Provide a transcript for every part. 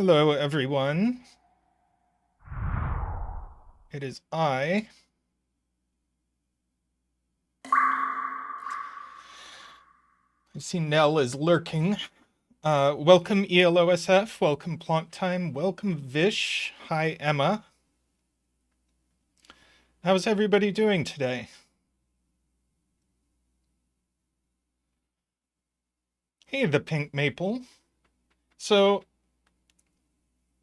Hello, everyone. It is I see Nell is lurking. Welcome, ELOSF. Welcome, Plonk Time. Welcome, Vish. Hi, Emma. How's everybody doing today? Hey, the Pink Maple. So,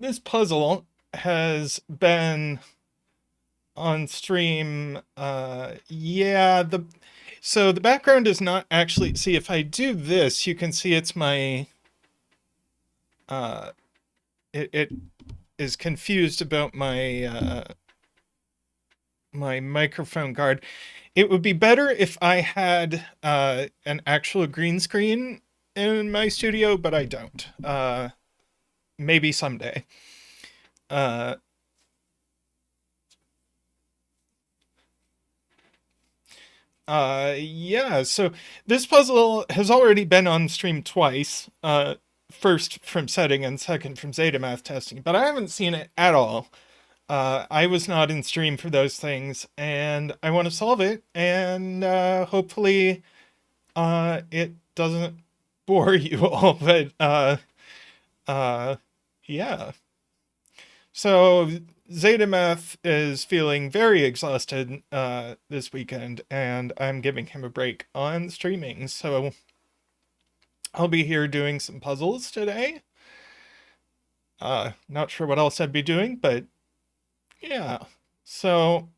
this puzzle has been on stream. So the background is not actually, see, if I do this, you can see it's my, it is confused about my, my microphone guard. It would be better if I had an actual green screen in my studio, but I don't. Maybe someday. Yeah, so this puzzle has already been on stream twice. First from setting and second from zetamath testing, but I haven't seen it at all. I was not in stream for those things, and I want to solve it, and hopefully it doesn't bore you all, but yeah. So zetamath is feeling very exhausted this weekend, and I'm giving him a break on streaming, so I'll be here doing some puzzles today. Not sure what else I'd be doing, but yeah. So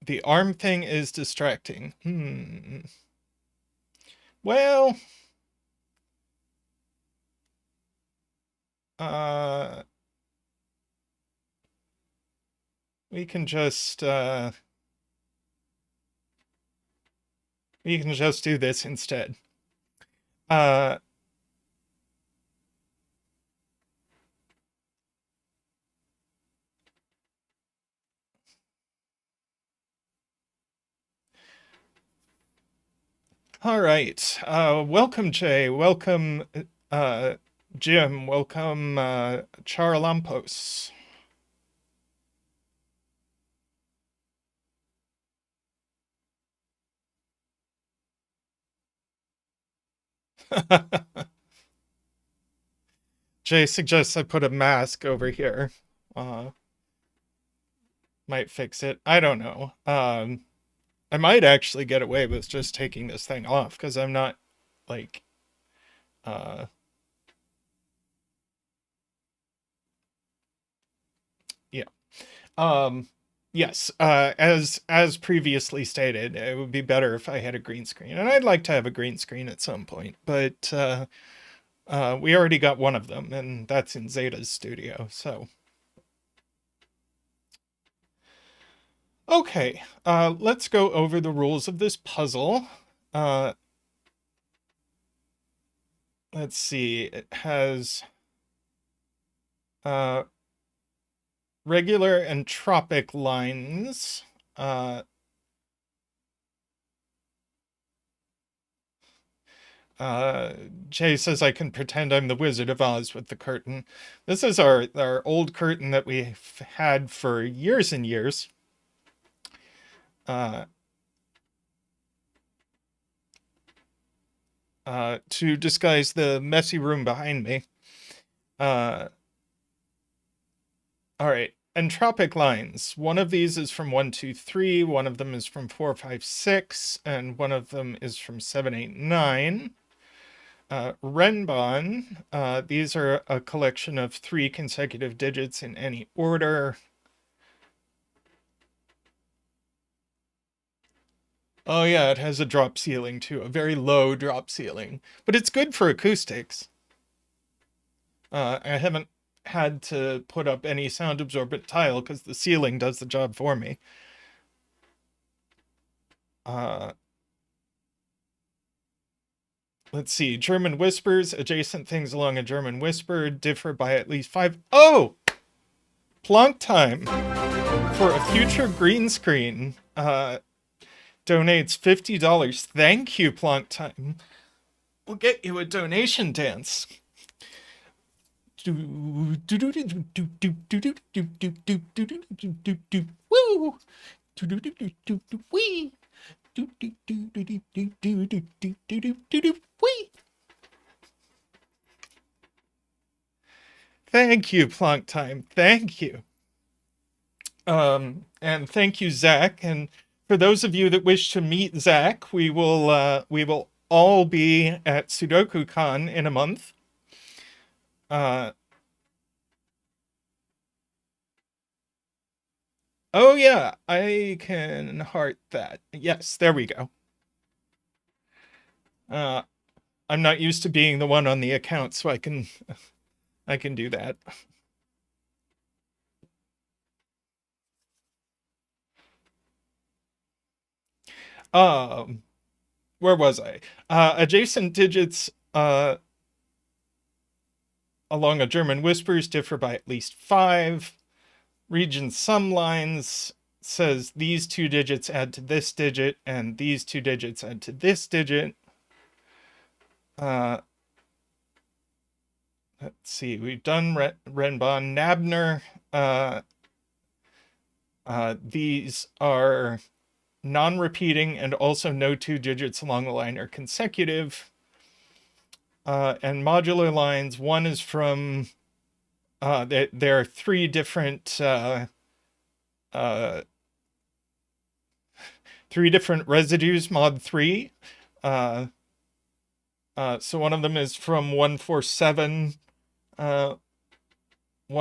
the arm thing is distracting. Well, we can just do this instead. All right. Welcome, Jay. Welcome, Jim. Welcome, Charalampos. Jay suggests I put a mask over here. Might fix it. I don't know. I might actually get away with just taking this thing off because I'm not like yeah. Yes, as previously stated, it would be better if I had a green screen, and I'd like to have a green screen at some point, but we already got one of them, and that's in Zeta's studio, so. Okay, let's go over the rules of this puzzle. Let's see, it has regular entropic lines. Jay says I can pretend I'm the Wizard of Oz with the curtain. This is our old curtain that we've had for years and years. To disguise the messy room behind me. All right, entropic lines. One of these is from 1, 2, 3, one of them is from 4, 5, 6, and one of them is from 7, 8, 9. Renban, these are a collection of 3 consecutive digits in any order. Oh yeah, it has a drop ceiling too, a very low drop ceiling, but it's good for acoustics. I haven't had to put up any sound absorbent tile because the ceiling does the job for me. Let's see, German whispers, adjacent things along a German whisper differ by at least 5. Oh! Plonk Time for a future green screen donates $50. Thank you, Plonk Time. We'll get you a donation dance. Woo! Wee! Thank you, Plonk Time. Thank you. And thank you, Zach. And for those of you that wish to meet Zach, we will all be at SudokuCon in a month. Oh yeah, I can heart that. Yes, there we go. I'm not used to being the one on the account, so I can do that. Where was I? Adjacent digits along a German whispers differ by at least 5. Region sum lines says these 2 digits add to this digit, and these 2 digits add to this digit. Let's see, we've done renban, nabner. These are non-repeating, and also no 2 digits along the line are consecutive. And modular lines, one is from, there are 3 different, 3 different residues, mod 3. So one of them is from 147, one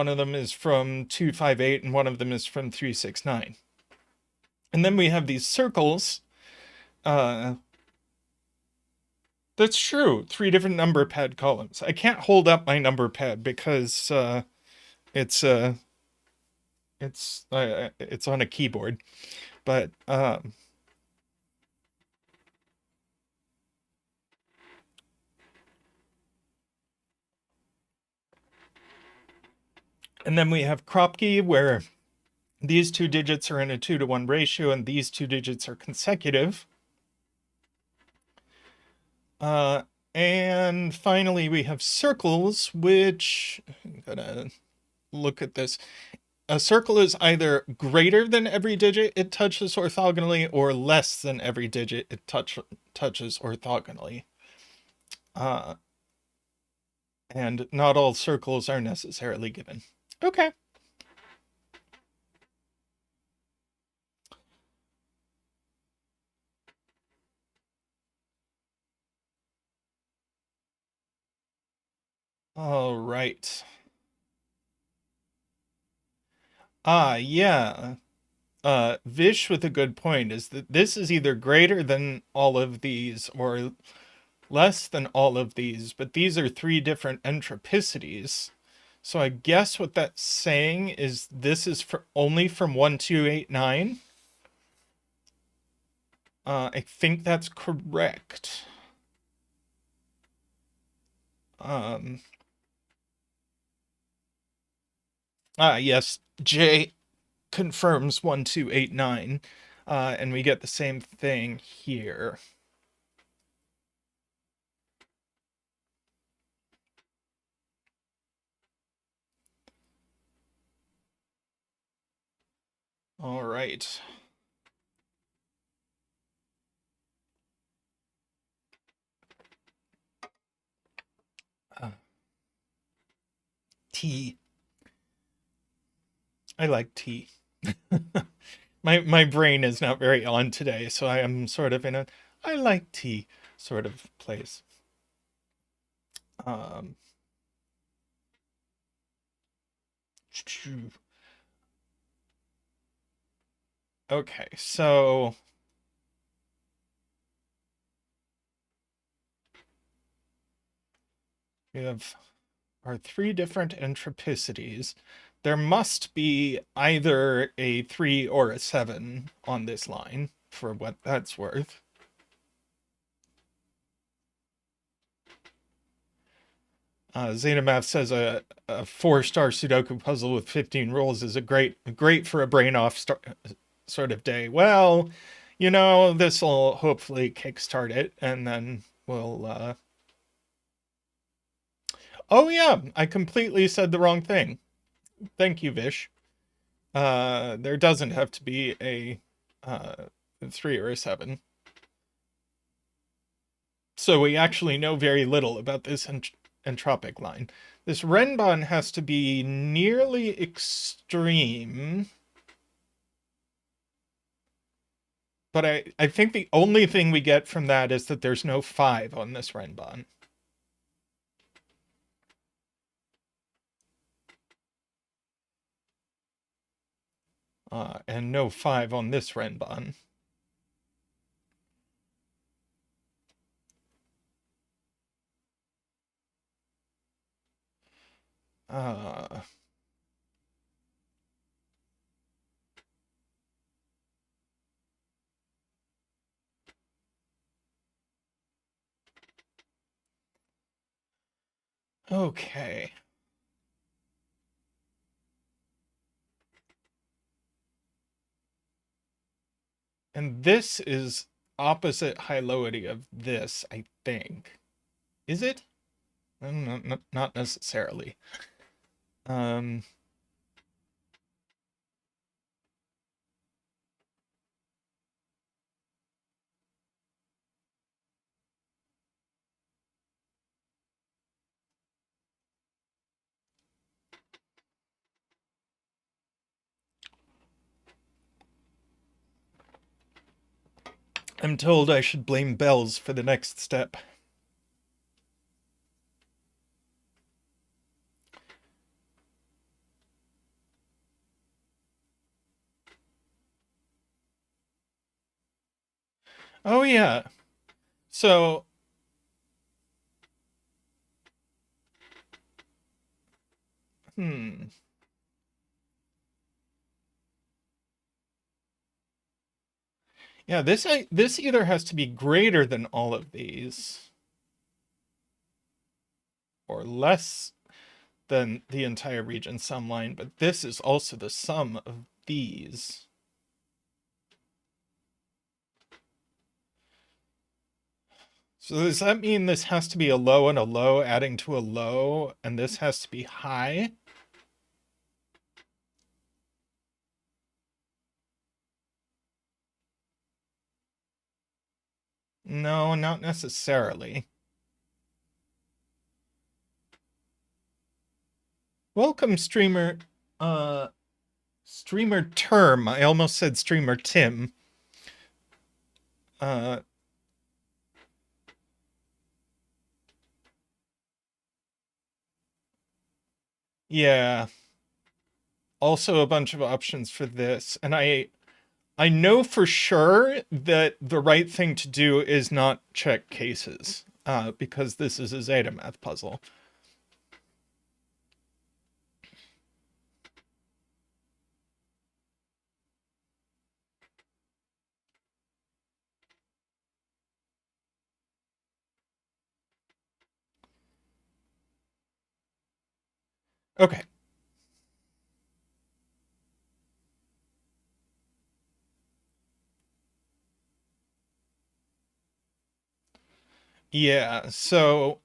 of them is from 258, and one of them is from 369. And then we have these circles. That's true. 3 different number pad columns. I can't hold up my number pad because it's on a keyboard. But and then we have Kropke, where these 2 digits are in a 2-to-1 ratio, and these 2 digits are consecutive. And finally, we have circles, which I'm gonna look at this. A circle is either greater than every digit it touches orthogonally, or less than every digit it touches orthogonally. And not all circles are necessarily given. Okay. All right. Yeah. Vish with a good point is that this is either greater than all of these or less than all of these, but these are 3 different entropicities. So I guess what that's saying is this is only from 1289. I think that's correct. Yes, J confirms 1289, and we get the same thing here. All right. Tea. I like tea. My brain is not very on today, so I am sort of in a I like tea sort of place. Okay, so we have our 3 different entropicities. There must be either a 3 or a 7 on this line, for what that's worth. Zetamath says a 4-star Sudoku puzzle with 15 rules is a great for a brain off sort of day. Well, this will hopefully kickstart it, and then we'll Oh yeah, I completely said the wrong thing. Thank you, Vish. There doesn't have to be a 3 or a 7. So we actually know very little about this entropic line. This renban has to be nearly extreme. But I think the only thing we get from that is that there's no 5 on this renban. And no 5 on this renban. Uh, okay. And this is opposite high-lowity of this, I think. Is it? Not necessarily. Um, I'm told I should blame bells for the next step. Oh yeah. So yeah, this either has to be greater than all of these or less than the entire region sum line, but this is also the sum of these. So does that mean this has to be a low and a low adding to a low, and this has to be high? No, not necessarily. Welcome, streamer. Streamer Term. I almost said streamer Tim. Yeah. Also a bunch of options for this, and I know for sure that the right thing to do is not check cases, because this is a zetamath puzzle. Okay. Yeah, so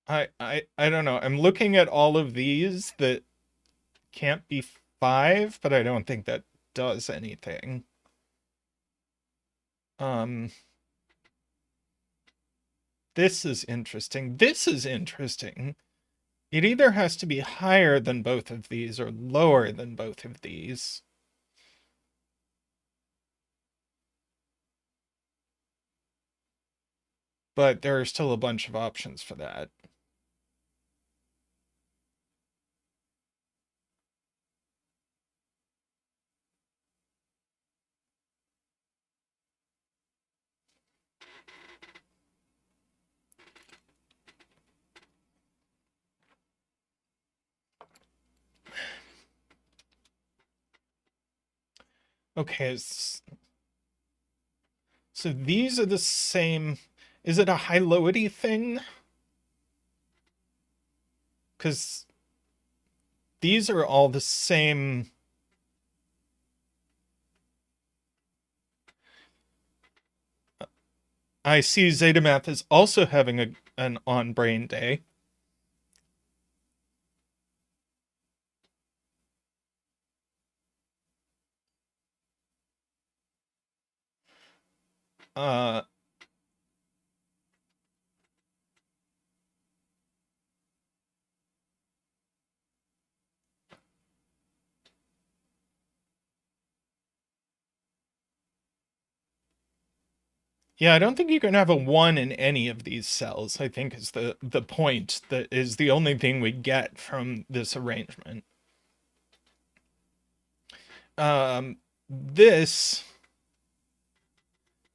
I don't know. I'm looking at all of these that can't be 5, but I don't think that does anything. This is interesting. This is interesting. It either has to be higher than both of these or lower than both of these. But there are still a bunch of options for that. Okay, so these are the same. Is it a high-low-ity thing? Because these are all the same. I see zetamath is also having an on-brain day. Uh, yeah, I don't think you can have a 1 in any of these cells, I think is the point that is the only thing we get from this arrangement. This,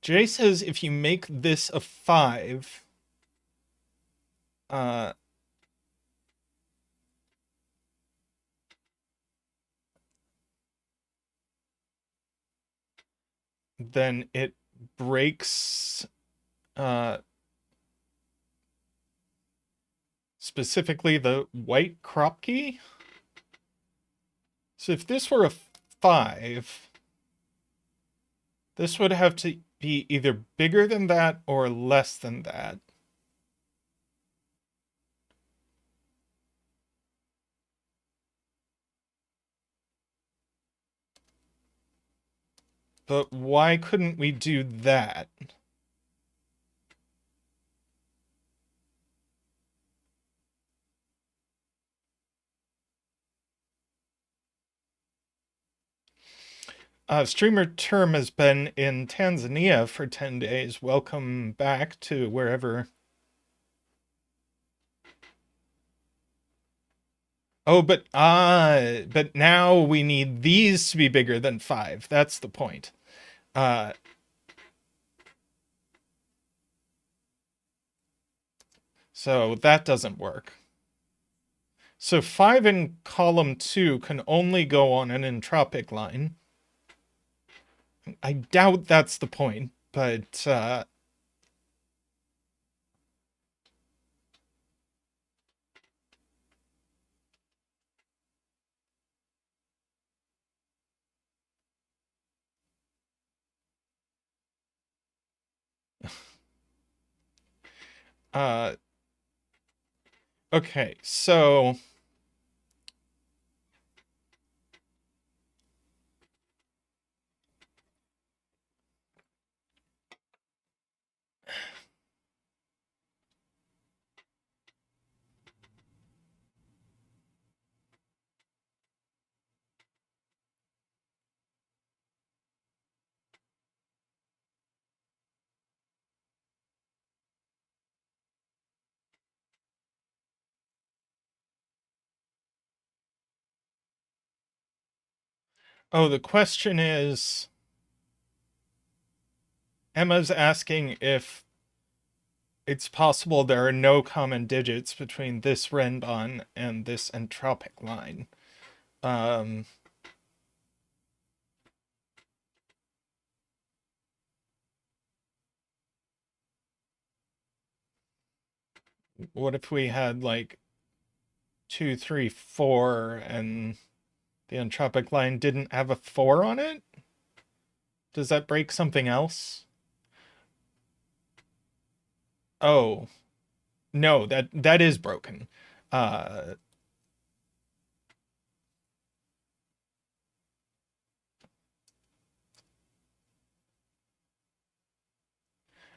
Jay says if you make this a 5, then it breaks specifically the white crop key. So if this were a 5, this would have to be either bigger than that or less than that. But why couldn't we do that? Streamer Term has been in Tanzania for 10 days. Welcome back to wherever. Oh, but now we need these to be bigger than 5. That's the point. So that doesn't work. So 5 in column 2 can only go on an entropic line. I doubt that's the point, but okay, so the question is, Emma's asking if it's possible there are no common digits between this renban and this entropic line. What if we had like 2, 3, 4, and the entropic line didn't have a 4 on it? Does that break something else? Oh, no, that is broken.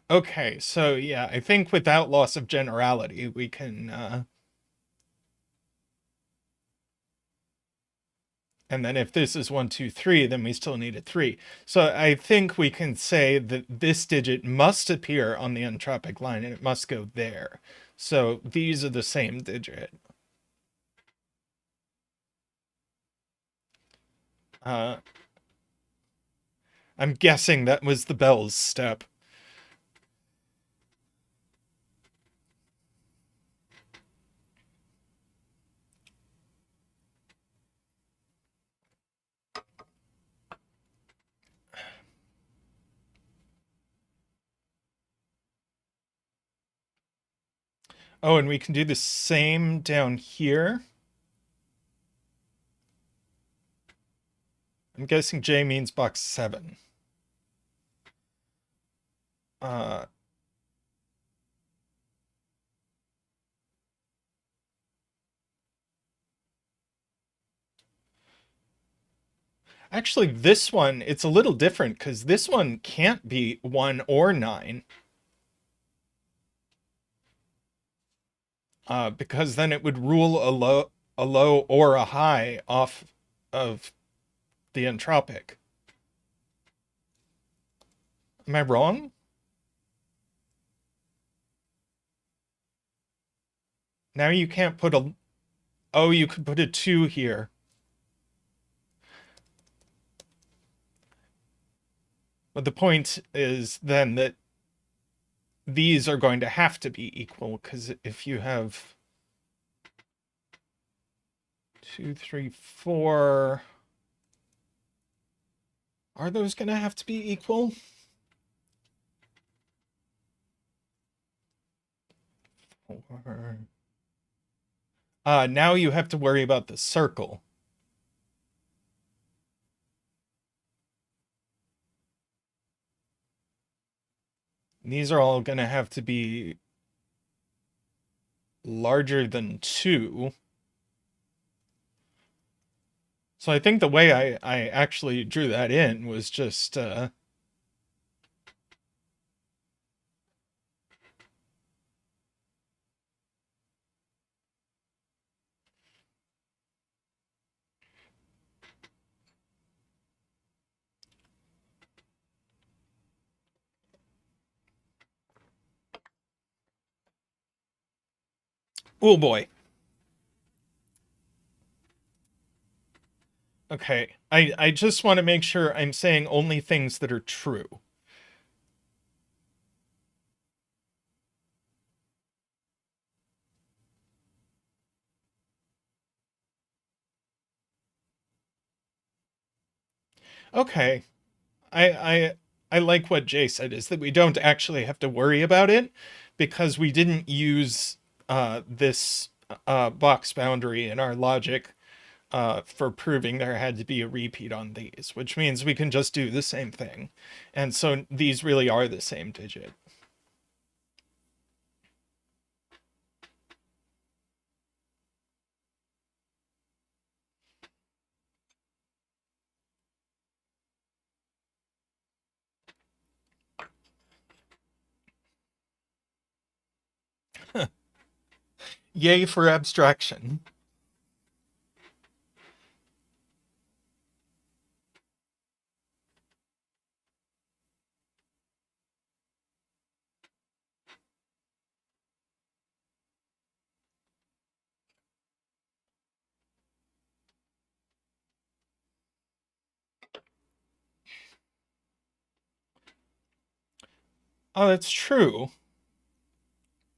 Okay, so yeah, I think without loss of generality, we can, and then if this is 1, 2, 3, then we still need a 3. So I think we can say that this digit must appear on the entropic line and it must go there. So these are the same digit. I'm guessing that was the bells step. Oh, and we can do the same down here. I'm guessing J means box 7. Uh, Actually, this one, it's a little different because this one can't be 1 or 9. Because then it would rule a low or a high off of the entropic. Am I wrong? Now you can't put a... Oh, you could put a 2 here. But the point is then that these are going to have to be equal, because if you have 2, 3, 4... Are those going to have to be equal? 4... now you have to worry about the circle. These are all going to have to be larger than 2. So I think the way I actually drew that in was just... Oh boy. Okay, I just want to make sure I'm saying only things that are true. Okay, I like what Jay said, is that we don't actually have to worry about it because we didn't use this box boundary in our logic for proving there had to be a repeat on these, which means we can just do the same thing. And so these really are the same digit. Yay for abstraction. Oh, that's true.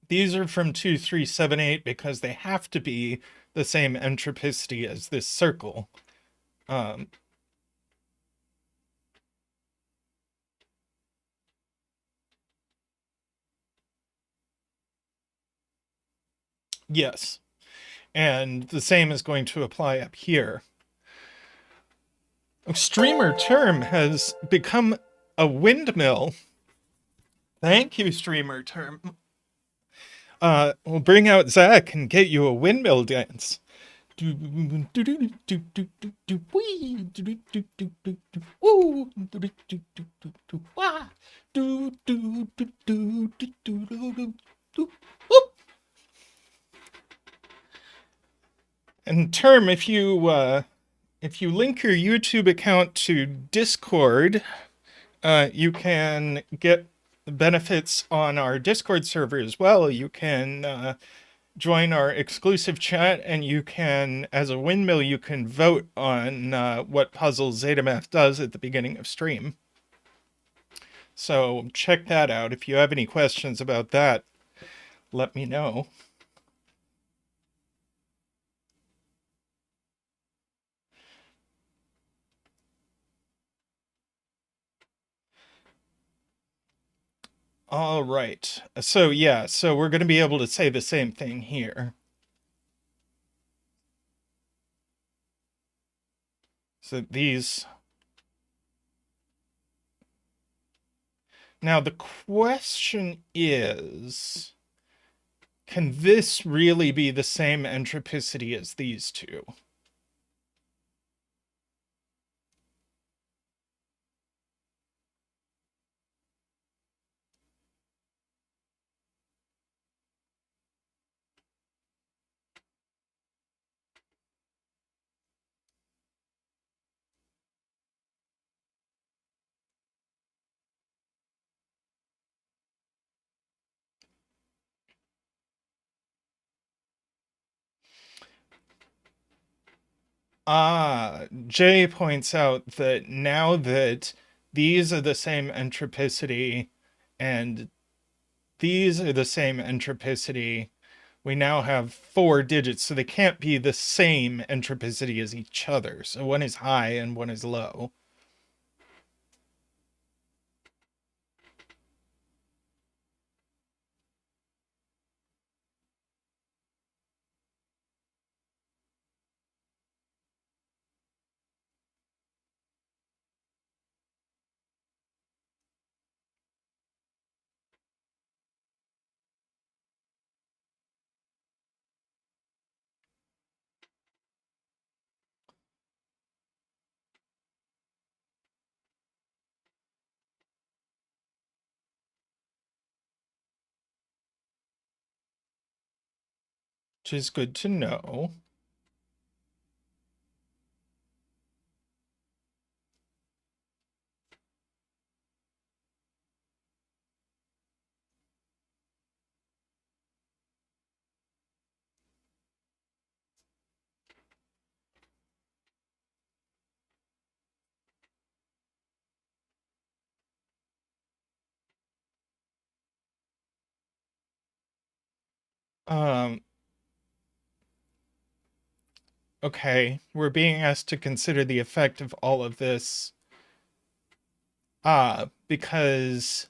These are from 2378 because they have to be the same entropicity as this circle. Yes. And the same is going to apply up here. Streamer term has become a windmill. Thank you, streamer term. We'll bring out Zach and get you a windmill dance. And term, if you link your YouTube account to Discord, you can get benefits on our Discord server as well. You can join our exclusive chat, and you can, as a windmill, you can vote on what puzzle zetamath does at the beginning of stream. So check that out. If you have any questions about that, let me know. All right. So yeah, so we're going to be able to say the same thing here. So these. Now the question is, can this really be the same entropicity as these two? Jay points out that now that these are the same entropicity and these are the same entropicity, we now have 4 digits, so they can't be the same entropicity as each other. So one is high and one is low. Which is good to know. Um, okay, we're being asked to consider the effect of all of this. Because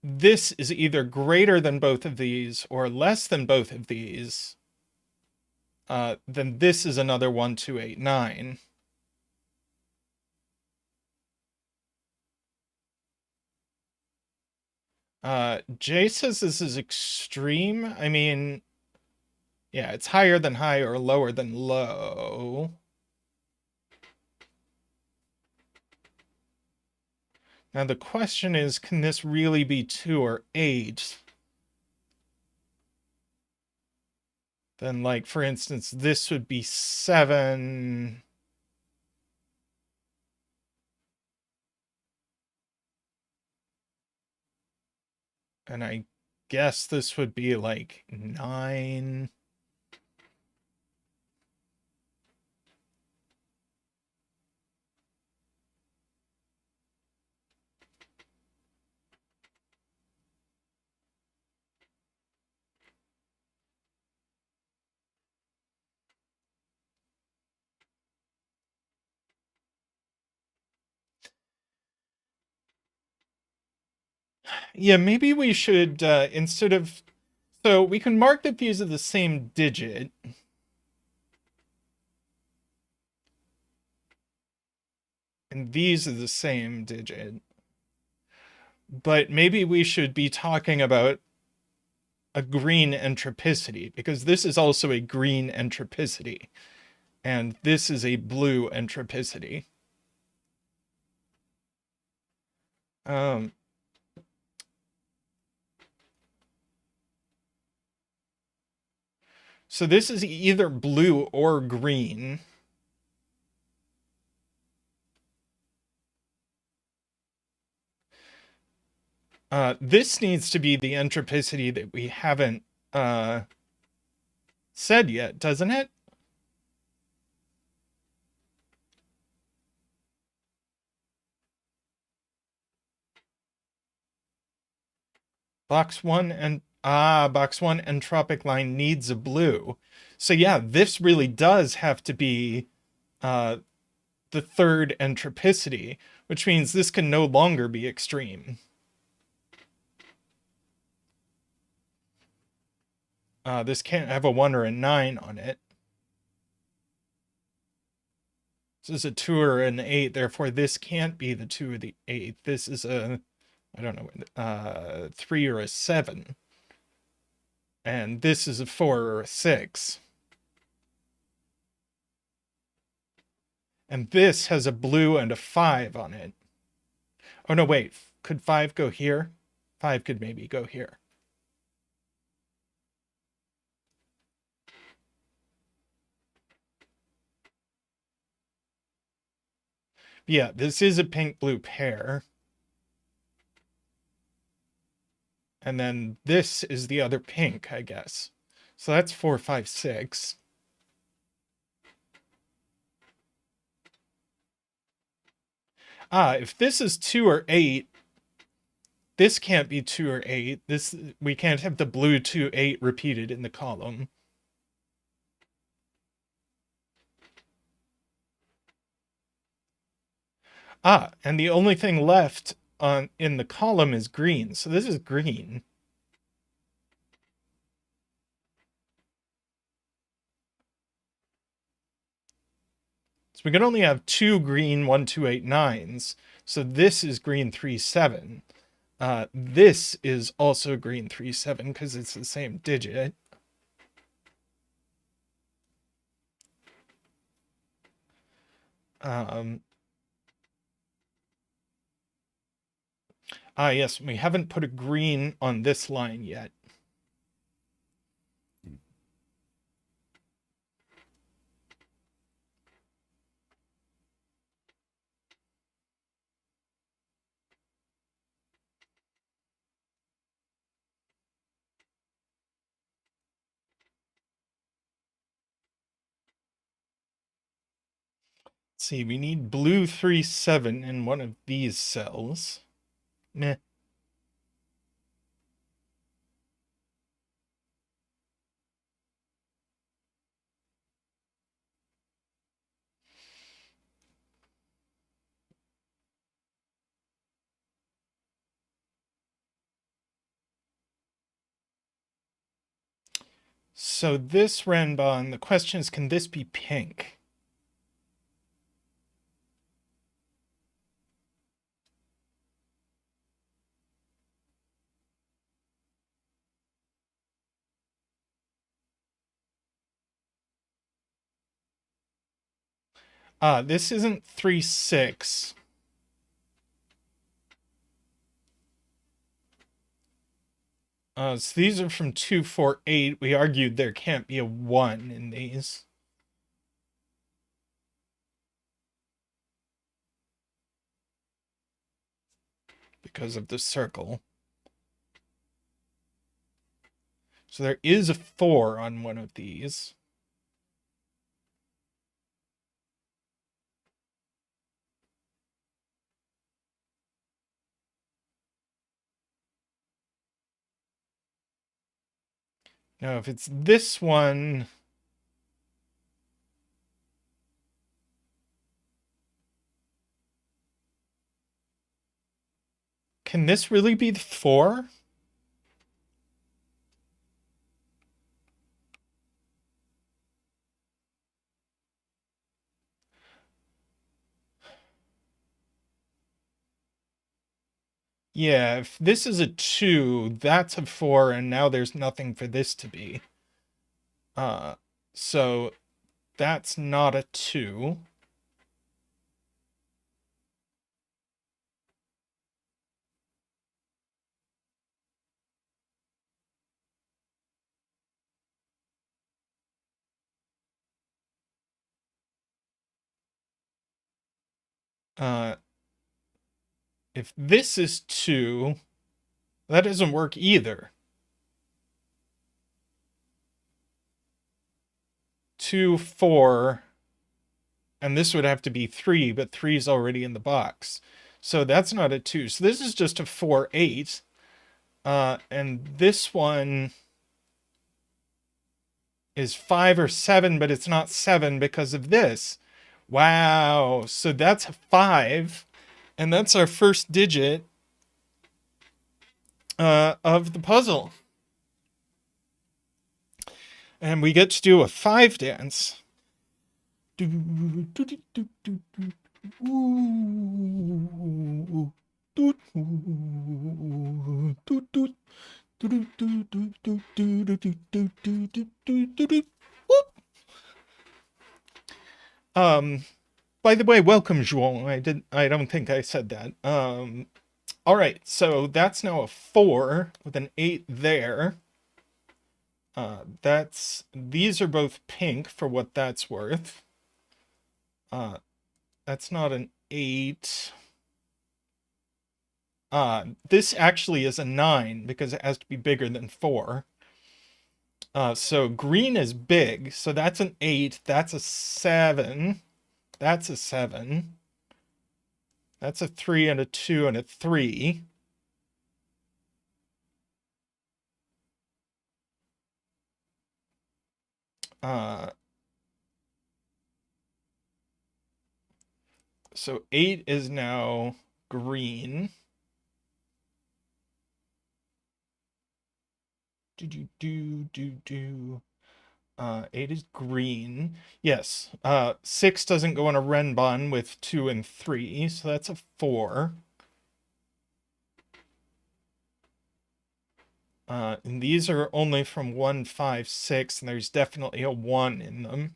this is either greater than both of these or less than both of these. Then this is another 1, 2, 8, 9. Jay says this is extreme. I mean, yeah, it's higher than high or lower than low. Now the question is, can this really be 2 or 8? Then, like, for instance, this would be 7. And I guess this would be like 9. Yeah, maybe we should, instead of... So we can mark that these are the same digit. And these are the same digit. But maybe we should be talking about a green entropicity, because this is also a green entropicity. And this is a blue entropicity. So this is either blue or green. This needs to be the entropicity that we haven't said yet, doesn't it? Box 1 and box 1 entropic line needs a blue. So yeah, this really does have to be the third entropicity, which means this can no longer be extreme. This can't have a 1 or a 9 on it. This is a 2 or an 8, therefore this can't be the 2 or the 8. This is a, I don't know, 3 or a 7. And this is a 4 or a 6. And this has a blue and a 5 on it. Oh no, wait. Could 5 go here? 5 could maybe go here. Yeah, this is a pink-blue pair. And then this is the other pink, I guess. So that's 4, 5, 6. If this is 2 or 8, this can't be 2 or 8. We can't have the blue 2, 8 repeated in the column. And the only thing left in the column is green. So this is green. So we can only have 2 green 1, 2, 8, 9s. So this is green 3, 7. This is also green 3, 7 because it's the same digit. Yes, we haven't put a green on this line yet. Let's see, we need blue 3, 7 in one of these cells. Meh. So this renban, the question is, can this be pink? This isn't 3, 6. So these are from 2, 4, 8. We argued there can't be a 1 in these. Because of the circle. So there is a 4 on one of these. Now, if it's this one, can this really be the 4? Yeah, if this is a 2, that's a 4, and now there's nothing for this to be. So that's not a 2. If this is 2, that doesn't work either. 2, 4, and this would have to be 3, but 3 is already in the box. So that's not a 2. So this is just a 4, 8. And this one is 5 or 7, but it's not 7 because of this. Wow. So that's a 5, and that's our first digit of the puzzle. And we get to do a 5 dance. Um, by the way, welcome, João. I don't think I said that. All right, so that's now a 4 with an 8 there. These are both pink for what that's worth. That's not an 8. This actually is a 9 because it has to be bigger than 4. So green is big, so that's an 8. That's a 7. That's a 7. That's a 3 and a 2 and a 3. So 8 is now green. 8 is green. Yes. 6 doesn't go on a renban with 2 and 3, so that's a 4. And these are only from 1, 5, 6, and there's definitely a 1 in them.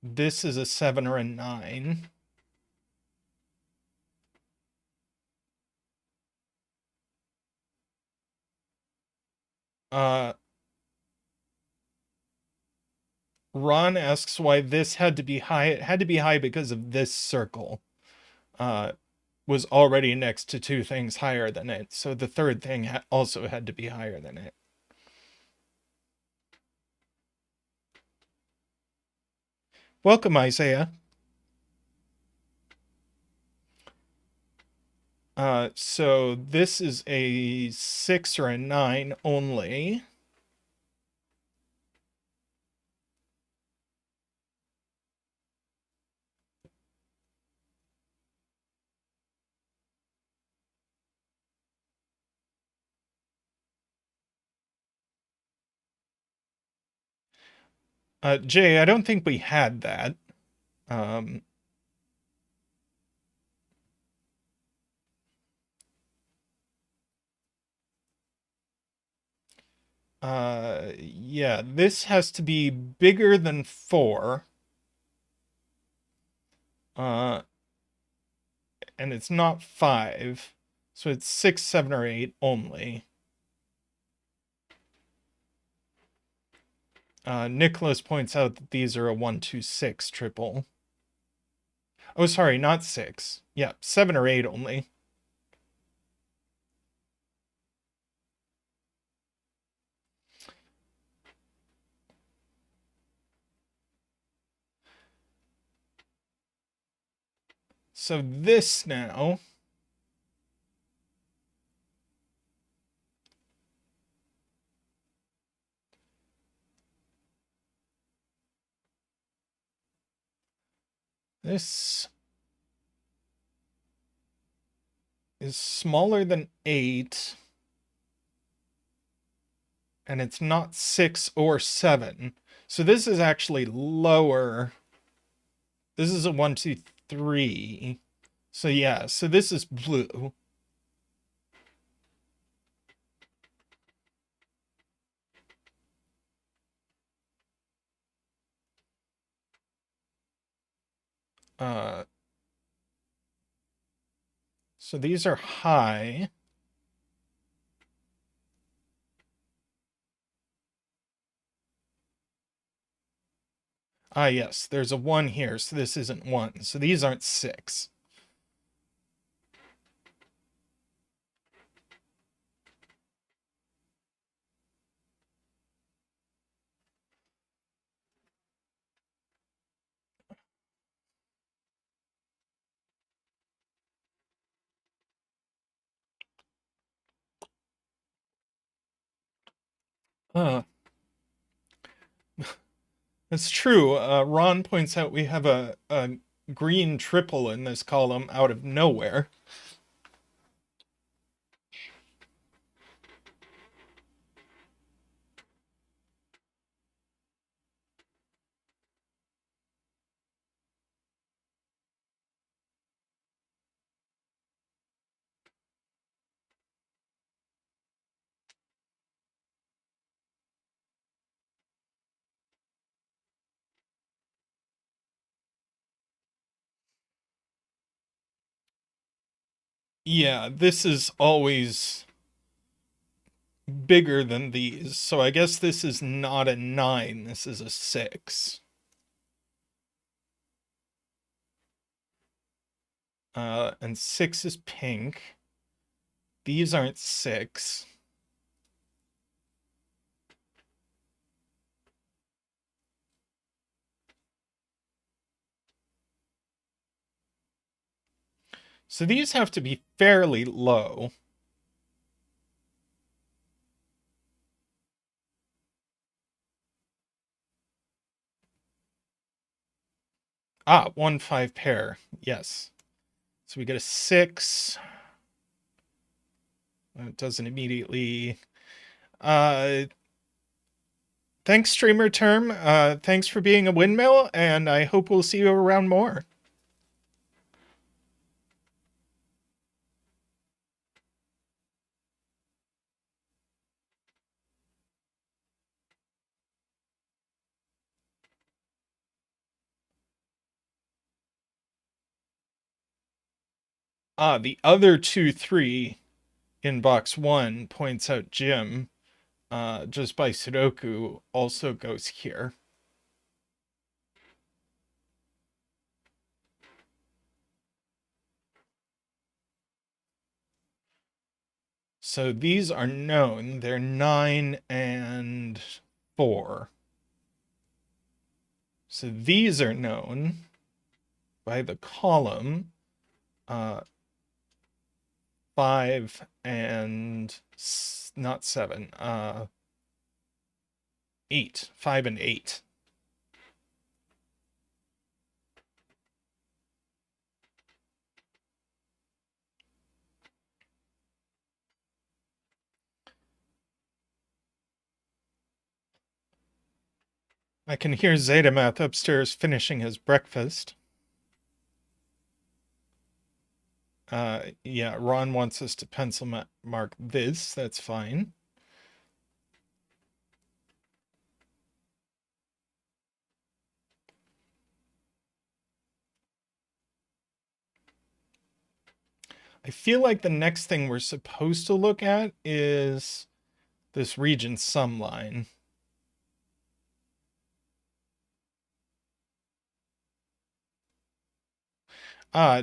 This is a 7 or a 9. Ron asks why this had to be high. It had to be high because of this circle. Was already next to 2 things higher than it, so the third thing also had to be higher than it. Welcome, Isaiah. So this is a 6 or a 9 only. Jay, I don't think we had that. Yeah, this has to be bigger than 4. And it's not 5. So it's 6, 7, or 8 only. Nicholas points out that these are a 1, 2, 6 triple. Oh, sorry, not 6. Yeah, 7 or 8 only. So this now this is smaller than 8, and it's not 6 or 7. So this is actually lower. This is a 1, 2, 3. So yeah, so this is blue. So these are high. Yes, there's a 1 here, so this isn't 1. So these aren't 6. Uh, It's true. Ron points out we have a green triple in this column out of nowhere. Yeah, this is always bigger than these. So I guess this is not a 9, this is a 6. And 6 is pink. These aren't 6. So these have to be fairly low. Ah, 1 5 pair. Yes. So we get a 6. It doesn't immediately. Thanks, Streamer Term. Thanks for being a windmill, and I hope we'll see you around more. The other 2 3 in box 1 points out Jim, just by sudoku, also goes here. So these are known. They're 9 and 4. So these are known by the column 5 and not 7, 8. 5 and 8. I can hear Zetamath upstairs finishing his breakfast. Yeah, Ron wants us to pencil mark this. That's fine. I feel like the next thing we're supposed to look at is this region sum line.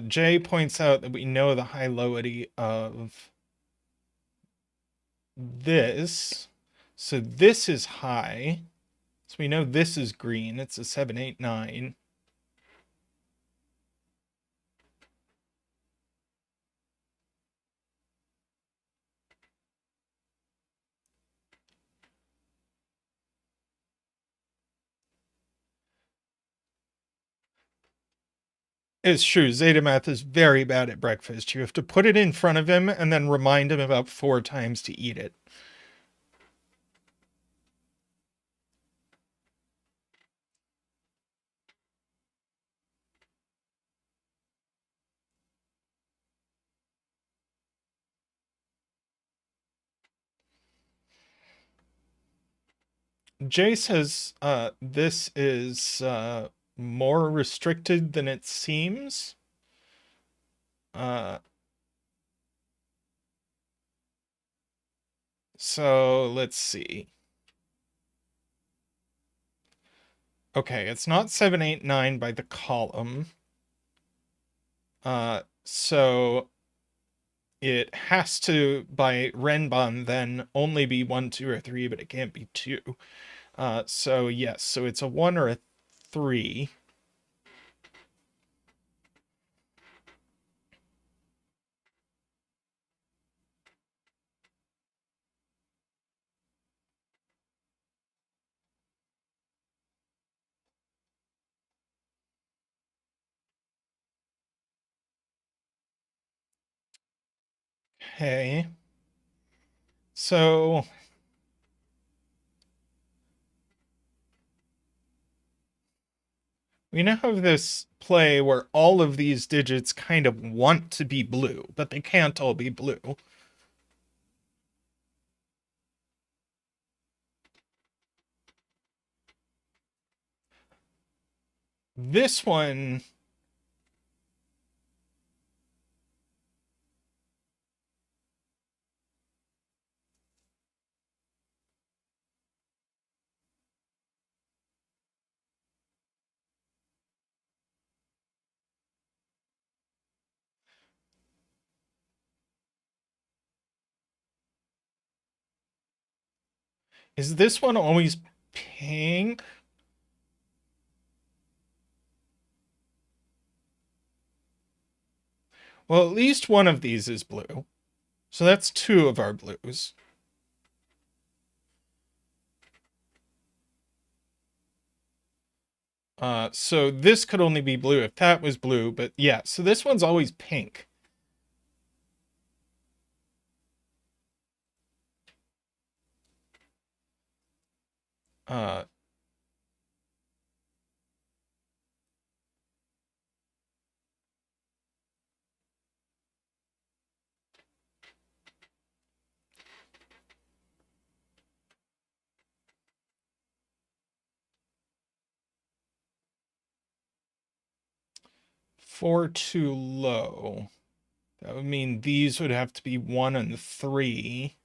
Jay points out that we know the high-lowity of this. So this is high. So we know this is green. It's a 7, 8, 9. It's true. Zetamath is very bad at breakfast. You have to put it in front of him and then remind him about 4 times to eat it. Jay says this is more restricted than it seems. So let's see. Okay, it's not 7, 8, 9 by the column. So it has to, by renban, then only be 1, 2, or 3, but it can't be 2. So yes, so it's a 1 or a 3. Okay. So we now have this play where all of these digits kind of want to be blue, but they can't all be blue. This one, is this one always pink? Well, at least one of these is blue. So that's two of our blues. So this could only be blue if that was blue, but yeah, so this one's always pink. Uh, 4 too low. That would mean these would have to be 1 and 3.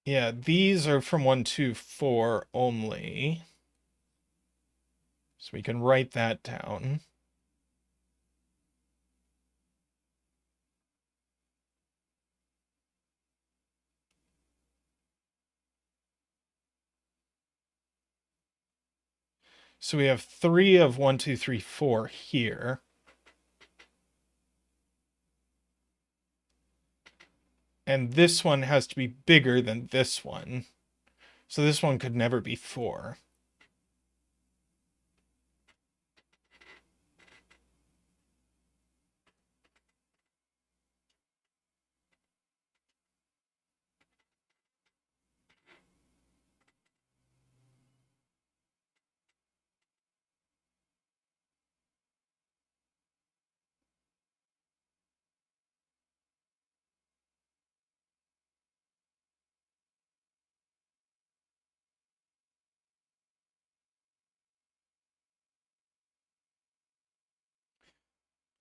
Yeah, these are from 1 to 4 only. So we can write that down. So we have 3 of 1, 2, 3, 4 here. And this one has to be bigger than this one. So this one could never be 4.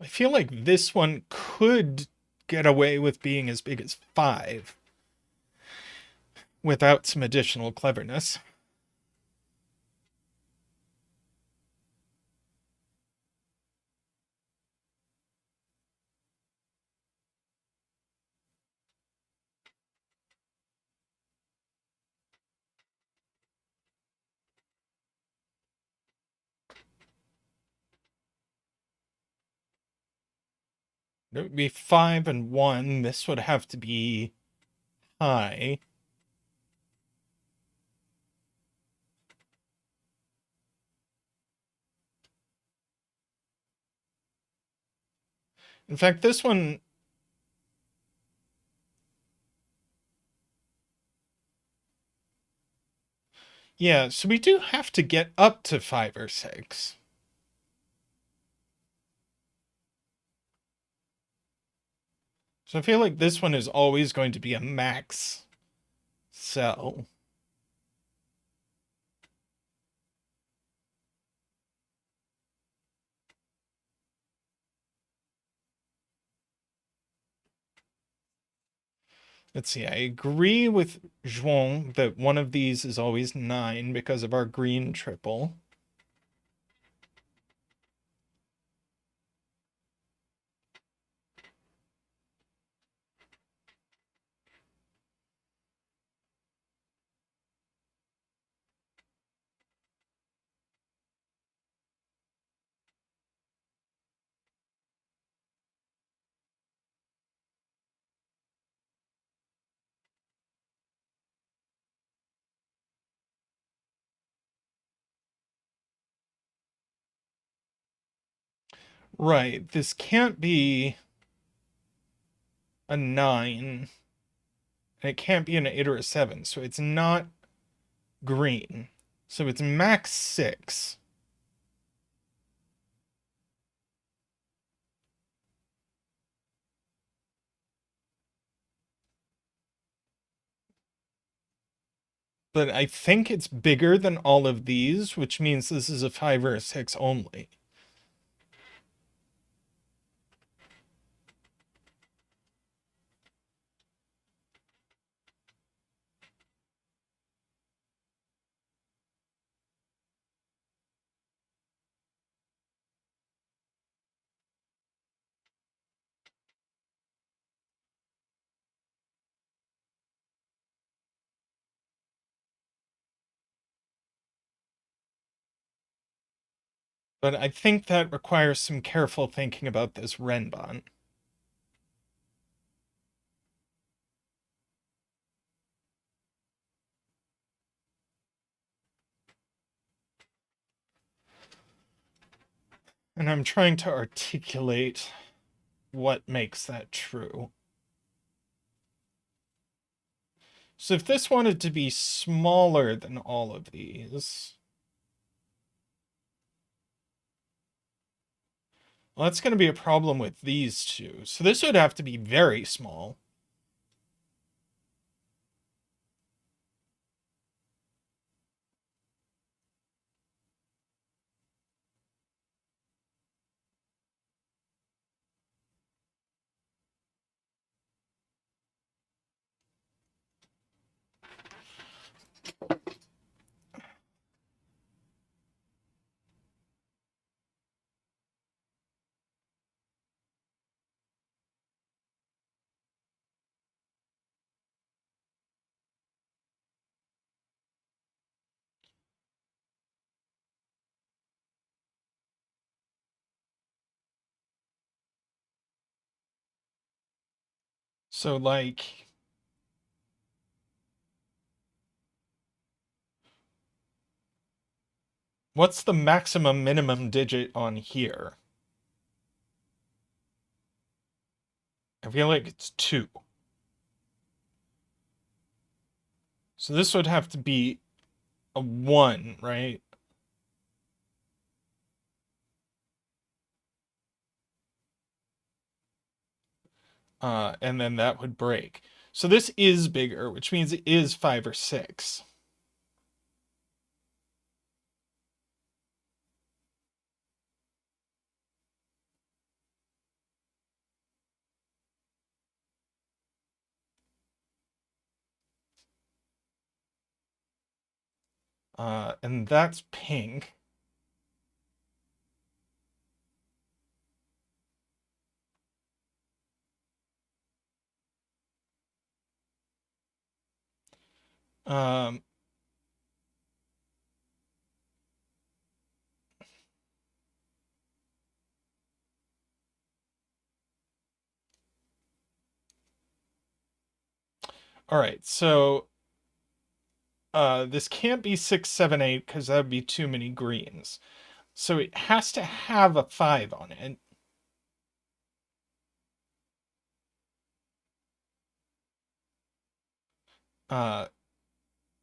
I feel like this one could get away with being as big as 5 without some additional cleverness. It would be 5 and 1. This would have to be high. In fact, this one... Yeah, so we do have to get up to 5 or 6. So I feel like this one is always going to be a max cell. Let's see, I agree with Zhuang that one of these is always 9 because of our green triple. Right, this can't be a 9, and it can't be an 8 or a 7, so it's not green. So it's max 6. But I think it's bigger than all of these, which means this is a 5 or a 6 only. But I think that requires some careful thinking about this renban. And I'm trying to articulate what makes that true. So if this wanted to be smaller than all of these, well, that's going to be a problem with these two. So this would have to be very small. So like, what's the maximum minimum digit on here? I feel like it's 2. So this would have to be a 1, right? And then that would break. So this is bigger, which means it is 5 or 6. And that's pink. Um, all right, so this can't be 6, 7, 8 because that would be too many greens. So it has to have a 5 on it.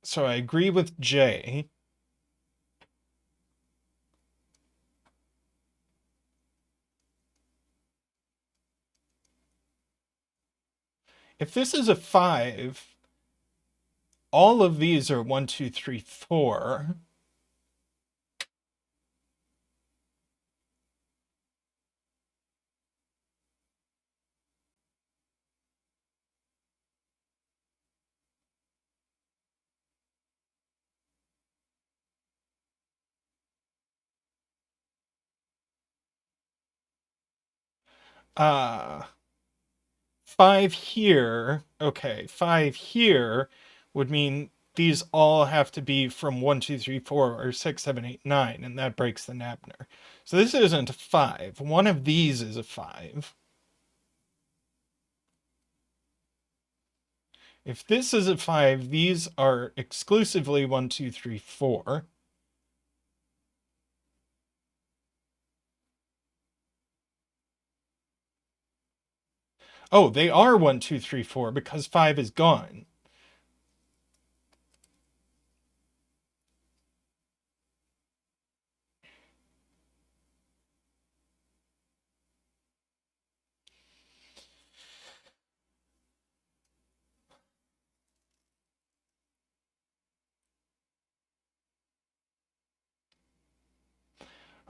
So I agree with J. If this is a 5, all of these are 1, 2, 3, 4. Uh, 5 here. Okay, 5 here would mean these all have to be from 1, 2, 3, 4, or 6, 7, 8, 9, and that breaks the nabner. So this isn't a 5. One of these is a 5. If this is a 5, these are exclusively 1, 2, 3, 4. Oh, they are 1, 2, 3, 4 because 5 is gone.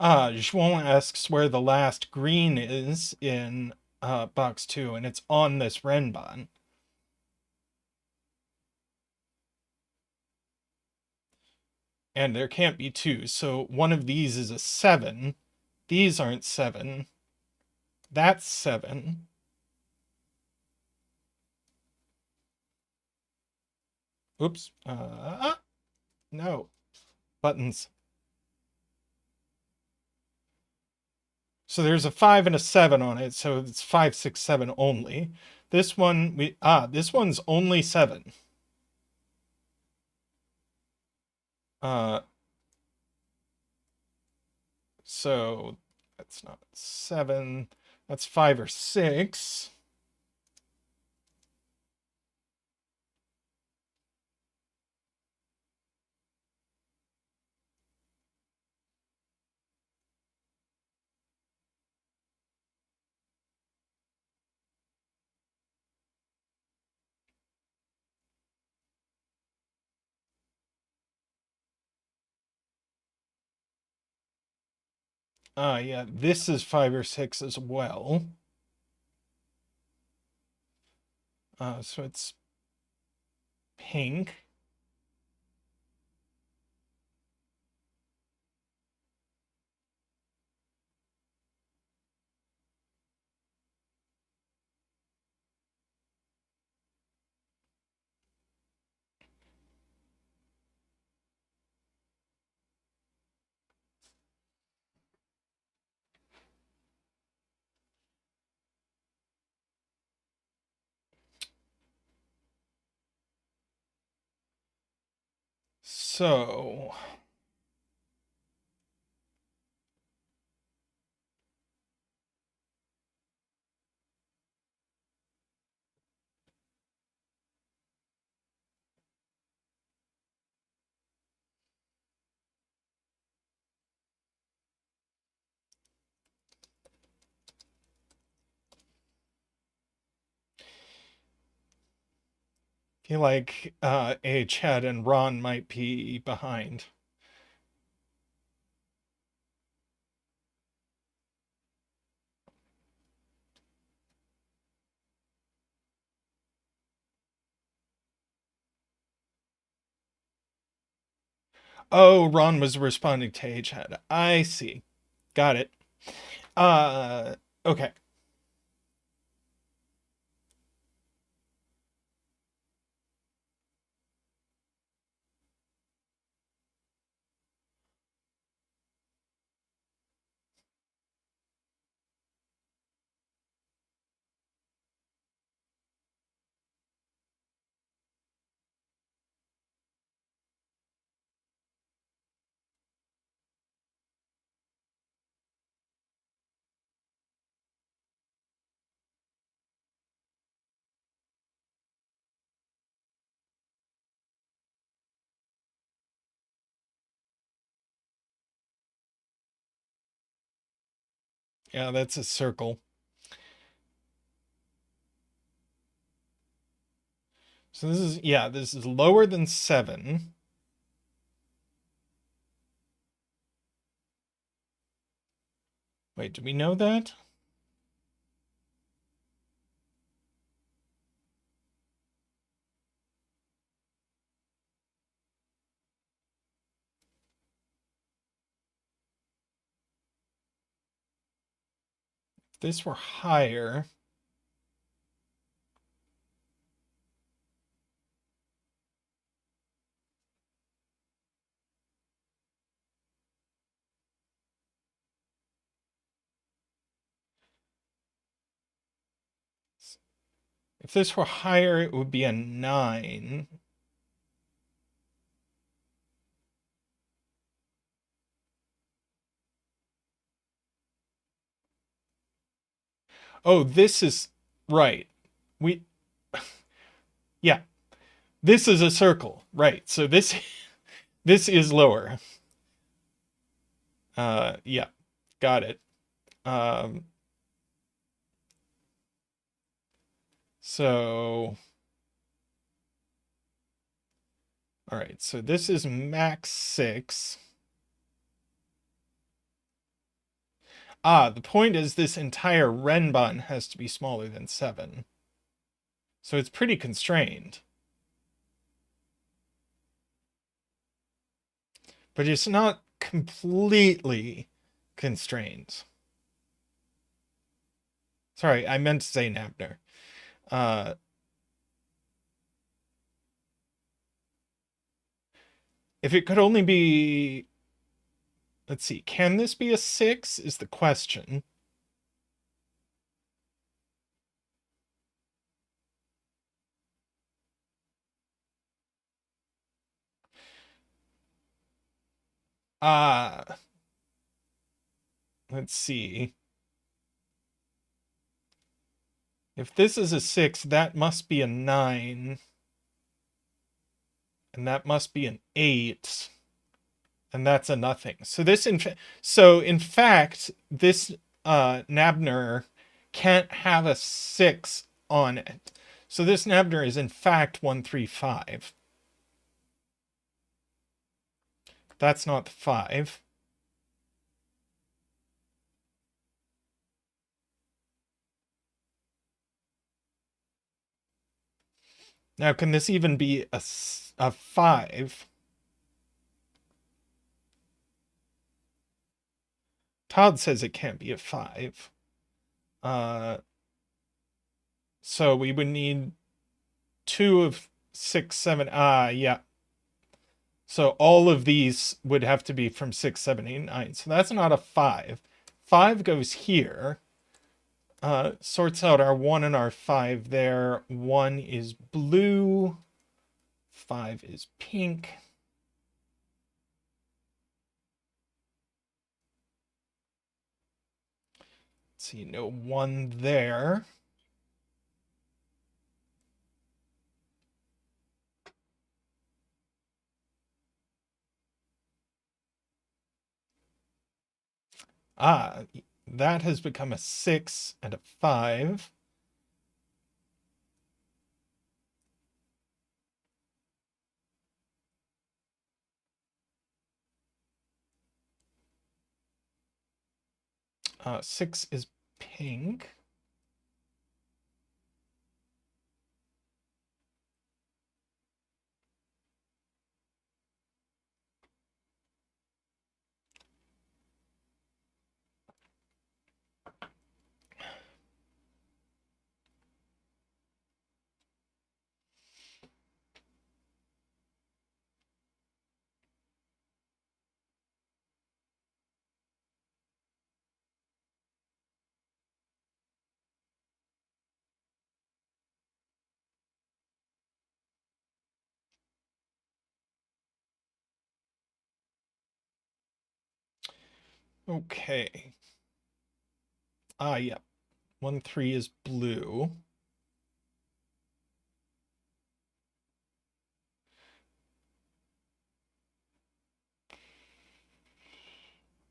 Juan asks where the last green is in box 2, and it's on this renban. And there can't be two, so one of these is a 7. These aren't 7. That's 7. Oops. No. Buttons. So there's a 5 and a 7 on it, so it's 5, 6, 7 only. This one, this one's only 7. So that's not 7. That's 5 or 6. Yeah, this is 5 or 6 as well. So it's pink. So I feel like Chad and Ron might be behind. Oh, Ron was responding to Chad. I see. Got it. Okay. Yeah, that's a circle. So this is lower than 7. Wait, do we know that? If this were higher. If this were higher, it would be a 9. Oh, this is Right. We, yeah, this is a circle. Right. So this, this is lower. Yeah, got it. Um, so, all right. So this is max 6. The point is this entire renban has to be smaller than 7. So it's pretty constrained. But it's not completely constrained. Sorry, I meant to say nabner. If it could only be... Let's see, can this be a 6 is the question. Let's see. If this is a 6, that must be a 9. And that must be an 8. And that's a nothing. So this in fact, this nabner can't have a 6 on it. So this nabner is in fact 135. That's not the 5. Now, can this even be a 5? Todd says it can't be a 5. So we would need 2 of 6, 7. Yeah. So all of these would have to be from 6, 7, 8, 9. So that's not a 5. 5 goes here. Sorts out our 1 and our 5 there. 1 is blue. 5 is pink. Let's see, no 1 there. That has become a 6 and a 5. Six is pink. Okay. Yeah. 1, 3 is blue.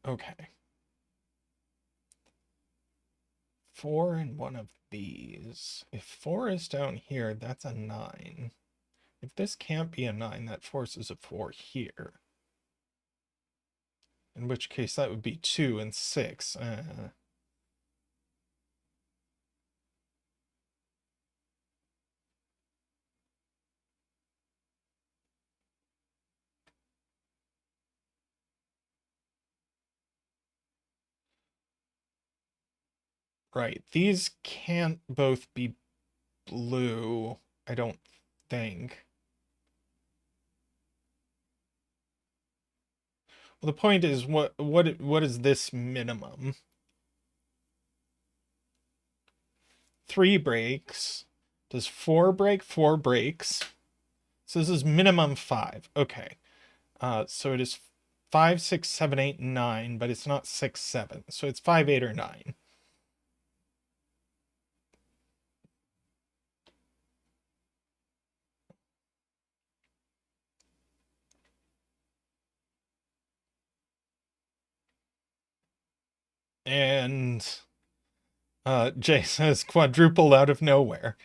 Okay. 4 in one of these. If 4 is down here, that's a 9. If this can't be a 9, that forces a 4 here. In which case that would be 2 and 6. Right. These can't both be blue, I don't think. Well, the point is, what is this minimum? 3 breaks. Does 4 break? 4 breaks. So this is minimum 5. Okay. So it is 5, 6, 7, 8, 9, but it's not 6, 7. So it's 5, 8, or 9. And Jay says quadruple out of nowhere.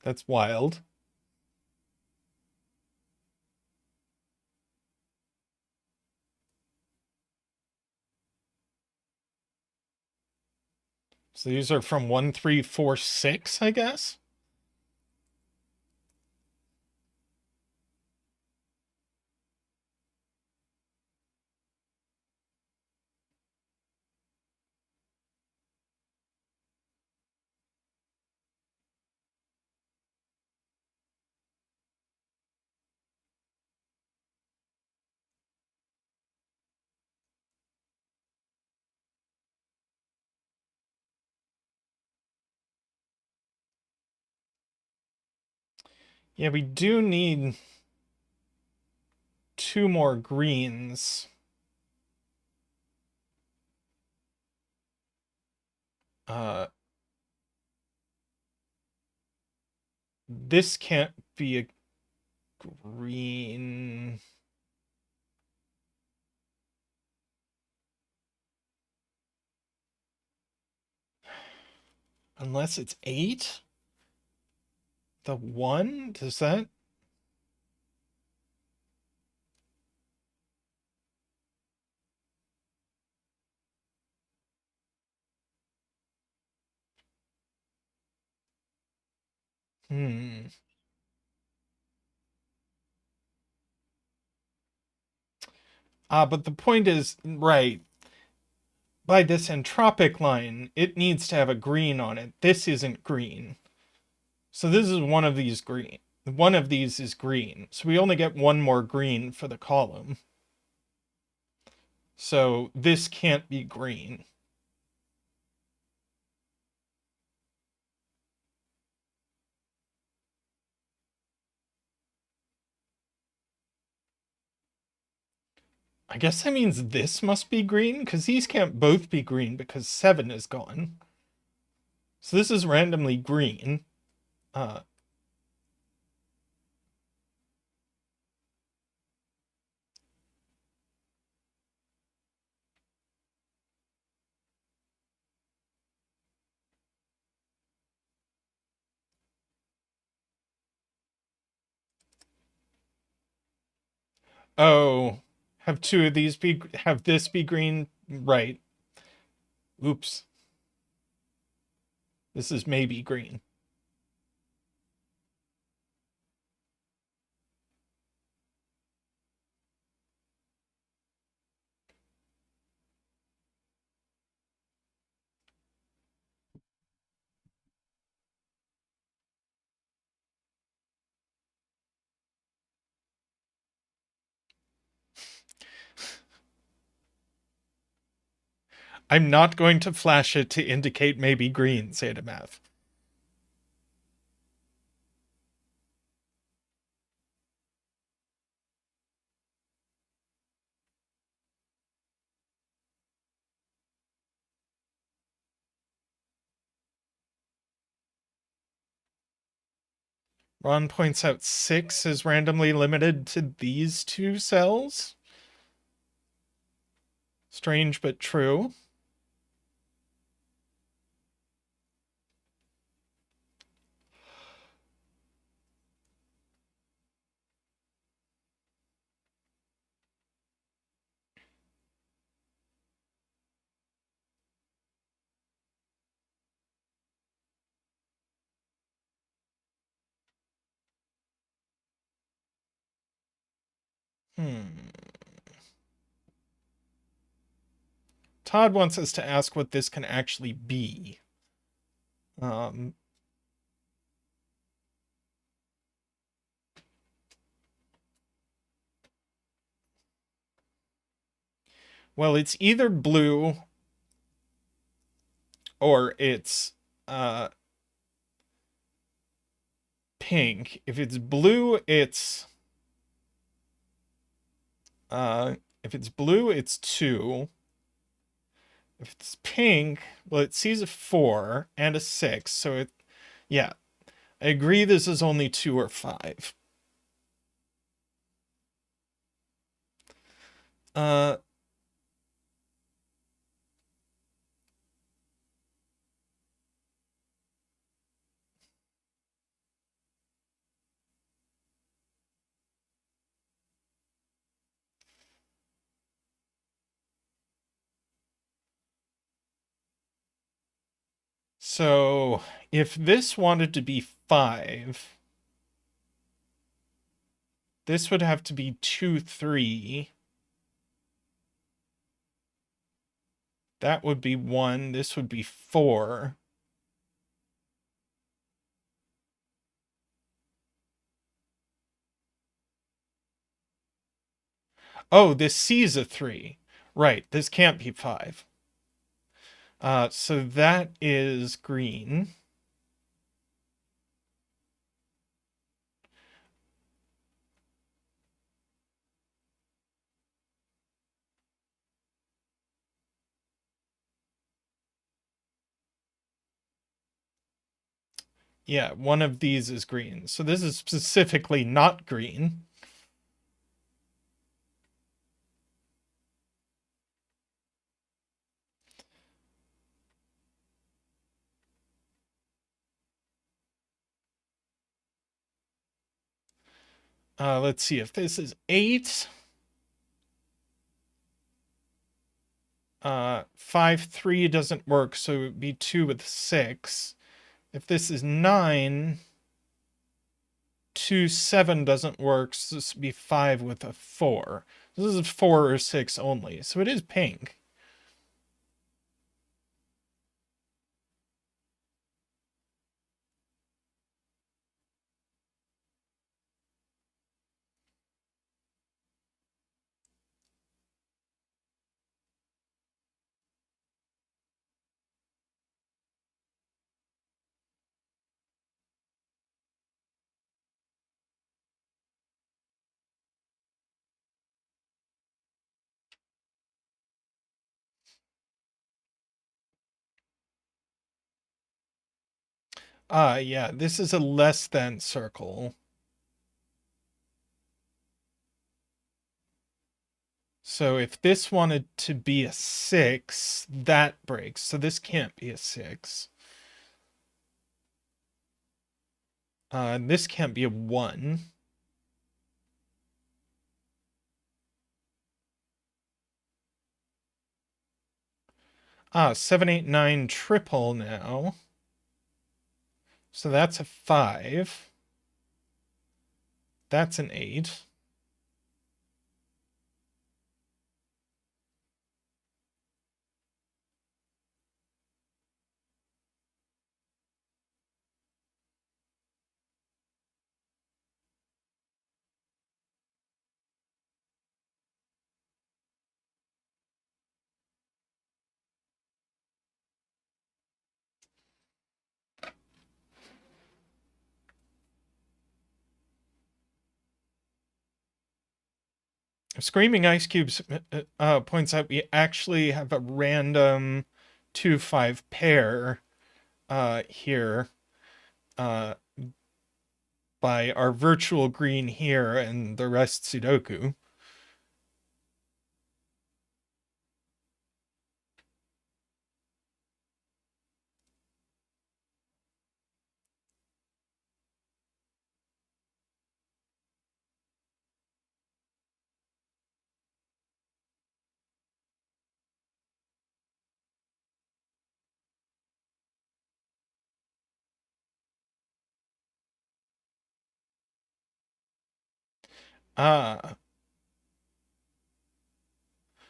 That's wild. So these are from 1346, I guess. Yeah, we do need 2 more greens. This can't be a green. Unless it's 8? The 1? Does that? Hmm. But the point is, right, by this entropic line, it needs to have a green on it. This isn't green. So this is one of these green. One of these is green. So we only get 1 more green for the column. So this can't be green. I guess that means this must be green, because these can't both be green because 7 is gone. So this is randomly green. Oh, have 2 of these be, have this be green? Right. Oops. This is maybe green. I'm not going to flash it to indicate maybe green, zetamath. Ron points out 6 is randomly limited to these 2 cells. Strange but true. Todd wants us to ask what this can actually be. Well, it's either blue or it's pink. If it's blue, it's 2. If it's pink, well, it sees a 4 and a 6. So it, yeah, I agree. This is only 2 or 5. So if this wanted to be 5, this would have to be 2, 3. That would be 1. This would be 4. Oh, this C's a 3. Right, this can't be 5. So that is green. Yeah, one of these is green. So this is specifically not green. Let's see if this is 8. 5, 3 doesn't work, so it would be 2 with 6. If this is 9, 2, 7 doesn't work, so this would be 5 with a 4. This is 4 or 6 only, so it is pink. Yeah, this is a less than circle. So if this wanted to be a 6, that breaks. So this can't be a 6. This can't be a 1. 7, 8, 9 triple now. So that's a 5. That's an 8. Screaming Ice Cubes points out we actually have a random 2, 5 pair here uh, by our virtual green here and the rest sudoku.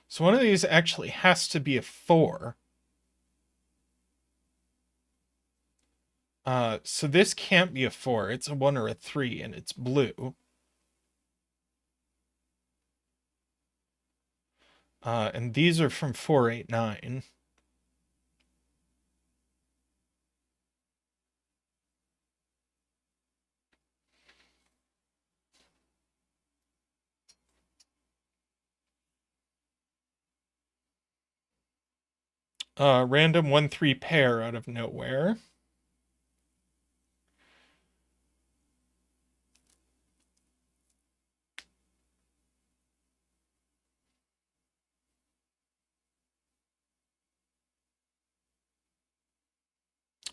So one of these actually has to be a 4. So this can't be a 4. It's a 1 or a 3, and it's blue. And these are from 4, 8, 9. Random 1, 3 pair out of nowhere.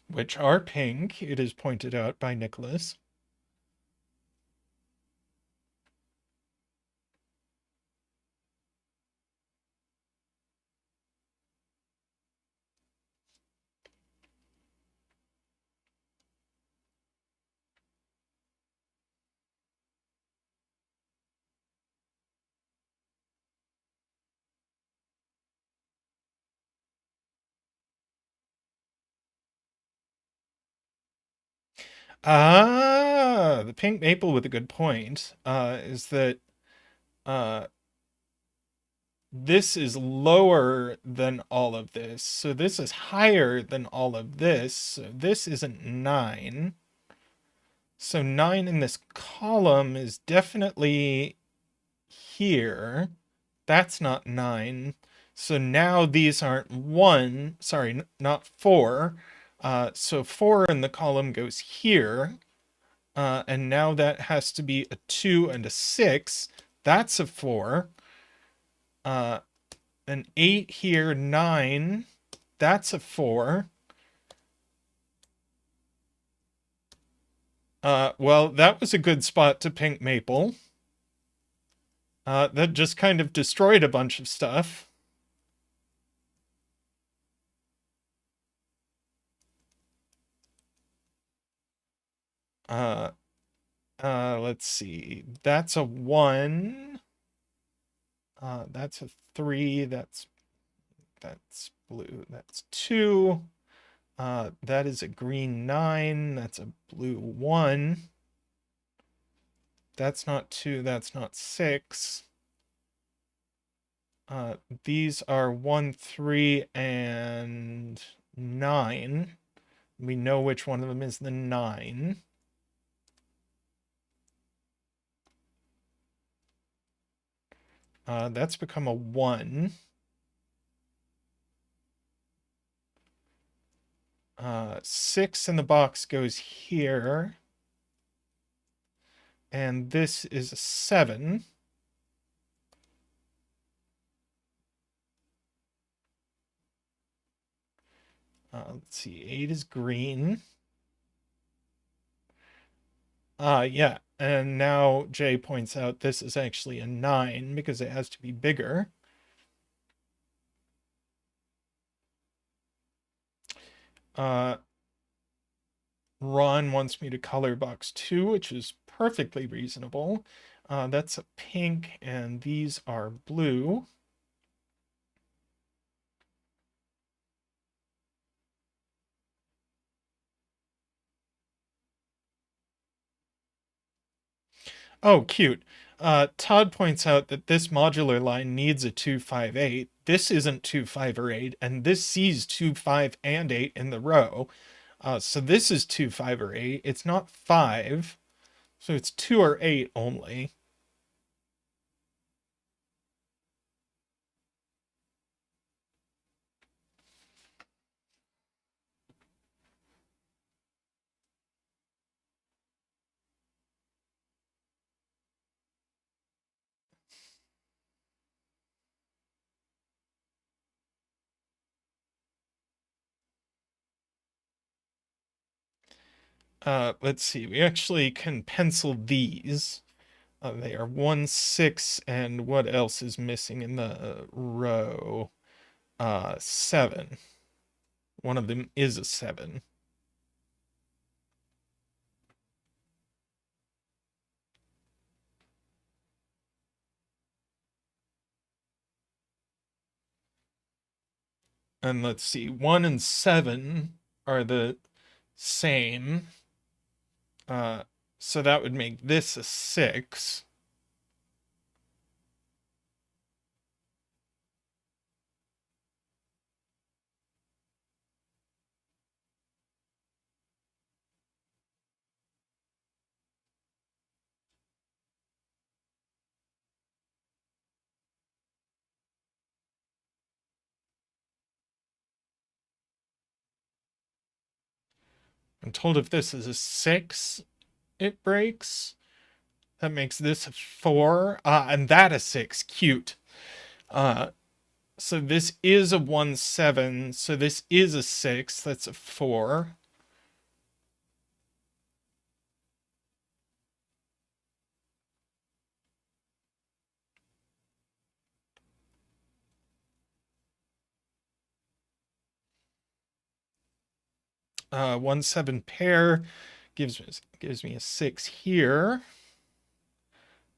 Which are pink, it is pointed out by Nicholas. The pink maple with a good point is that uh, this is lower than all of this. So this is higher than all of this. So this isn't 9. So 9 in this column is definitely here. That's not 9. So now these aren't 1. Sorry, not 4. So 4 in the column goes here. And now that has to be a 2 and a 6. That's a 4. An 8 here, 9. That's a 4. Well, that was a good spot to pink maple. That just kind of destroyed a bunch of stuff. Let's see. That's a 1. That's a 3. That's blue. That's 2. That is a green 9. That's a blue 1. That's not 2. That's not 6. These are 1, 3, and 9. We know which one of them is the 9. That's become a 1. 6 in the box goes here. And this is a 7. Let's see, 8 is green. Yeah, and now Jay points out this is actually a 9 because it has to be bigger. Ron wants me to color box 2, which is perfectly reasonable. That's a pink, and these are blue. Oh, cute. Todd points out that this modular line needs a 2, 5, 8. This isn't 2, 5, or 8, and this sees 2, 5, and 8 in the row. So this is 2, 5, or 8. It's not 5, so it's 2 or 8 only. Let's see. We actually can pencil these. They are 1, 6, and what else is missing in the row? 7. One of them is a 7. And let's see, 1 and 7 are the same. So that would make this a 6. I'm told if this is a 6, it breaks. That makes this a 4. And that a 6. Cute. So this is a 1, 7. So this is a 6. That's a 4. 1, 7 pair gives me a 6 here.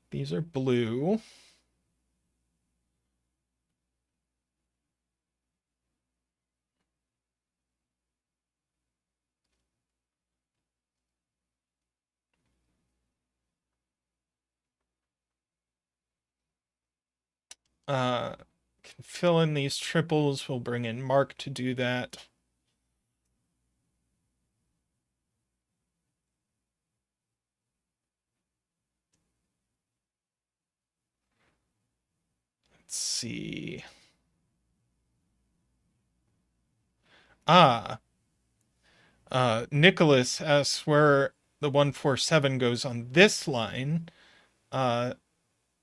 These are blue. Can fill in these triples. We'll bring in Mark to do that. Let's see. Nicholas asks where the 147 goes on this line.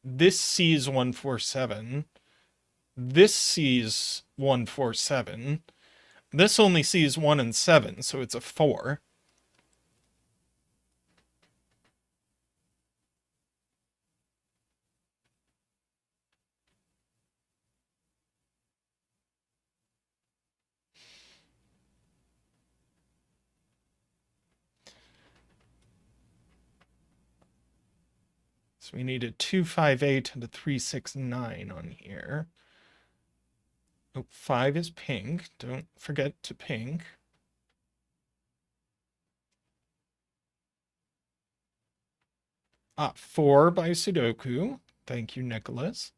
This sees 147. This sees 147. This only sees 1 and 7, so it's a 4. So we need a 258 and a 369 on here. Oh, 5 is pink. Don't forget to pink. Ah, 4 by Sudoku. Thank you, Nicholas.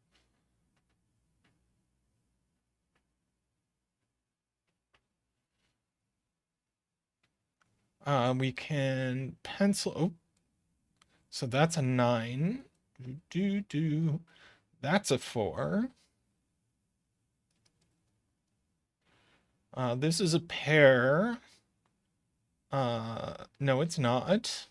We can pencil. Oh, so that's a 9. That's a 4. This is a pair. No, it's not.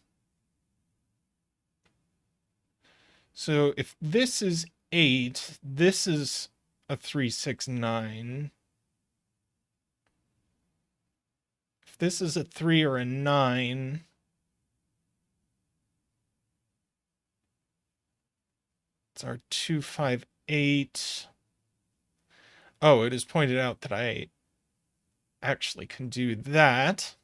So if this is 8, this is a 369. If this is a 3 or a 9, it's our 258. Oh, it is pointed out that I actually can do that.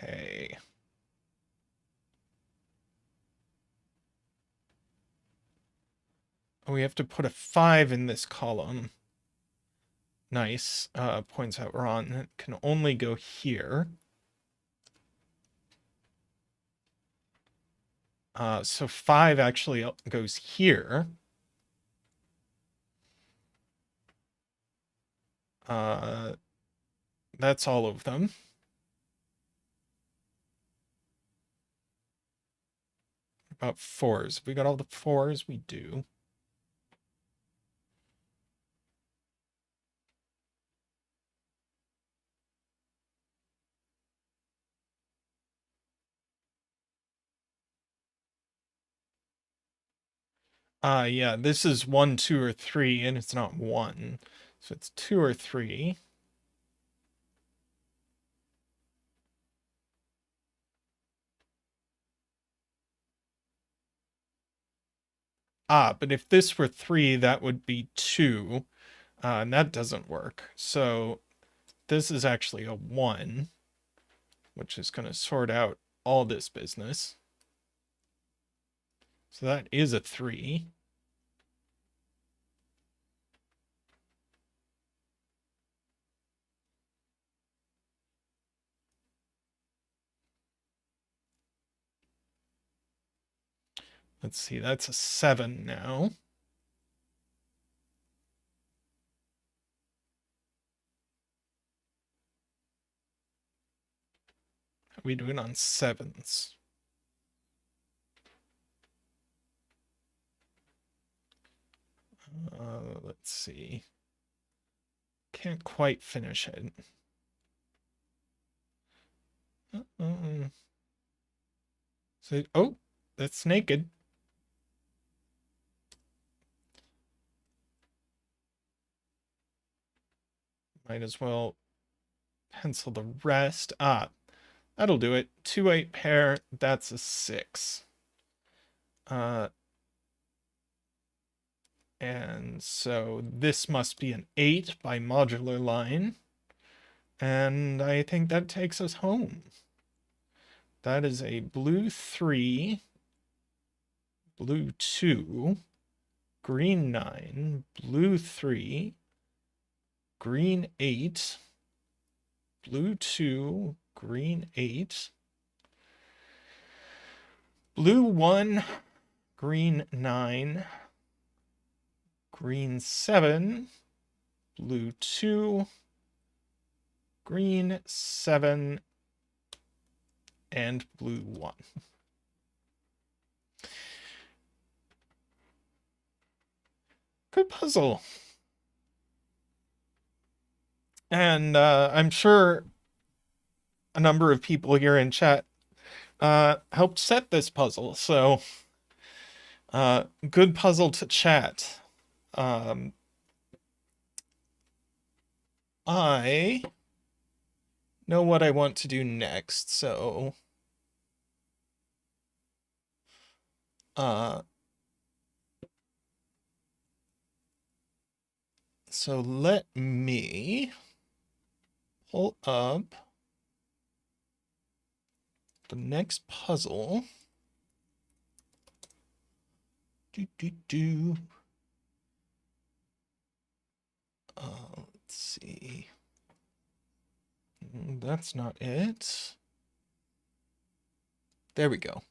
Okay. Oh, we have to put a 5 in this column. Nice. Points out we're on. It can only go here. So 5 actually goes here. That's all of them. About 4s. We got all the 4s? We do. Yeah, this is 1, 2, or 3, and it's not 1. So it's 2 or 3. But if this were 3, that would be 2. And that doesn't work. So this is actually a 1, which is going to sort out all this business. So that is a 3. Let's see, that's a 7 now. How are we doing on 7s? Let's see. Can't quite finish it. So, oh, that's naked. Might as well pencil the rest. That'll do it. 2-8 pair, that's a 6. And so this must be an 8 by modular line. And I think that takes us home. That is a blue 3. blue 2, green 9, blue 3, green 8, blue 2, green 8, blue 1, green 9, green 7, blue 2, green 7, and blue 1. Good puzzle. And I'm sure a number of people here in chat helped set this puzzle, so good puzzle to chat. I know what I want to do next, so let me pull up the next puzzle. Let's see. That's not it. There we go.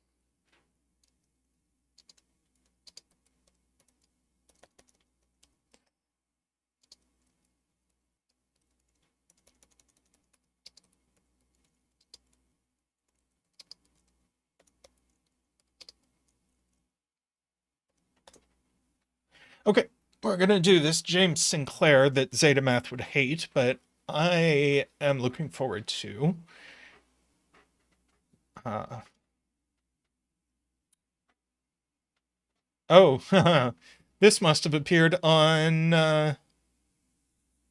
Okay, we're going to do this James Sinclair that zetamath would hate, but I am looking forward to. Oh, this must have appeared on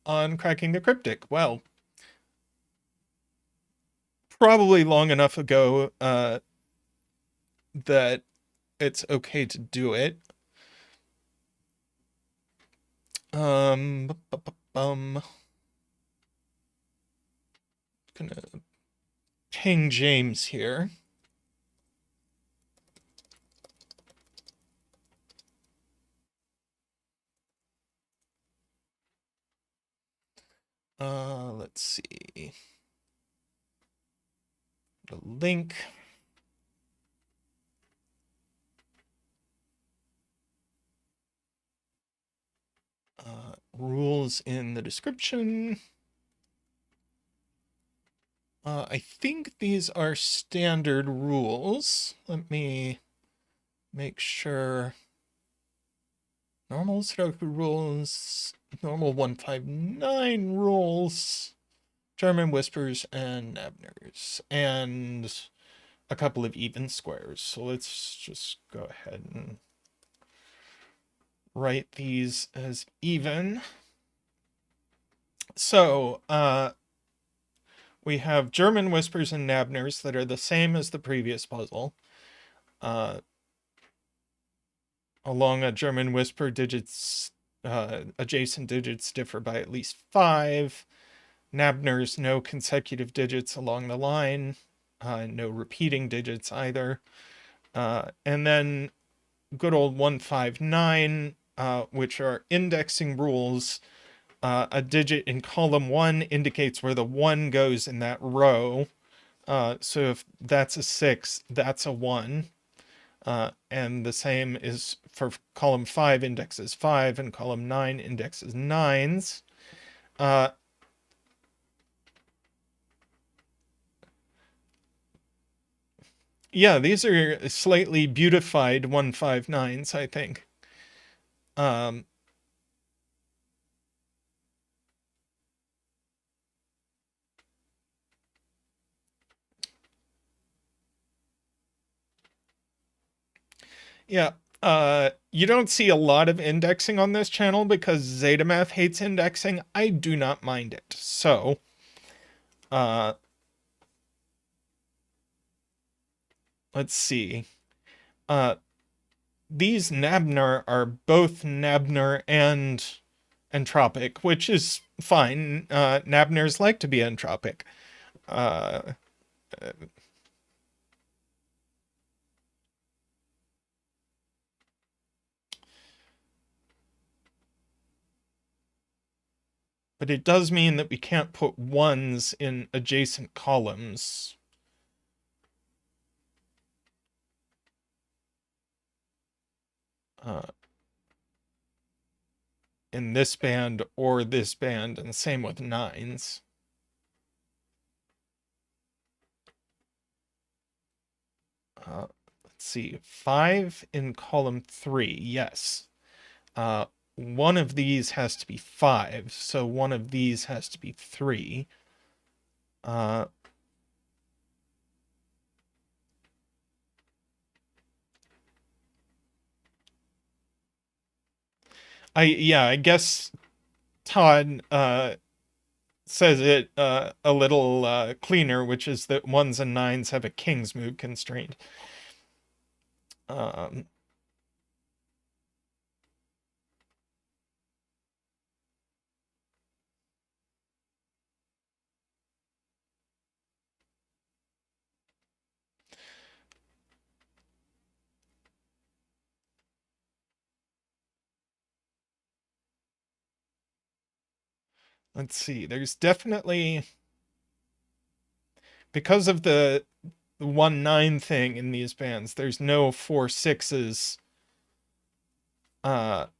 Cracking the Cryptic. Well, probably long enough ago that it's okay to do it. Gonna ping James here. Let's see. The link. Rules in the description. I think these are standard rules. Let me make sure. Normal sudoku rules, normal 159 rules, German whispers and nabners, and a couple of even squares. So let's just go ahead and write these as even. So we have German whispers and nabners that are the same as the previous puzzle. Along a German whisper, digits, adjacent digits differ by at least 5. Nabners, no consecutive digits along the line, no repeating digits either. And then good old 159, which are indexing rules. A digit in column 1 indicates where the 1 goes in that row. So if that's a 6, that's a 1. And the same is for column 5 indexes 5 and column 9 indexes 9s. Yeah, these are slightly beautified 159s, I think. Yeah, you don't see a lot of indexing on this channel because zetamath hates indexing. I do not mind it. So, let's see. These nabner are both nabner and entropic, which is fine. Nabners like to be entropic. but it does mean that we can't put ones in adjacent columns. In this band or this band, and same with nines. Let's see, 5 in column 3, yes. One of these has to be 5, so one of these has to be 3. I guess Todd says it a little cleaner, which is that ones and nines have a king's move constraint. Let's see, there's definitely, because of the 1-9 thing in these bands, there's no 4-6s on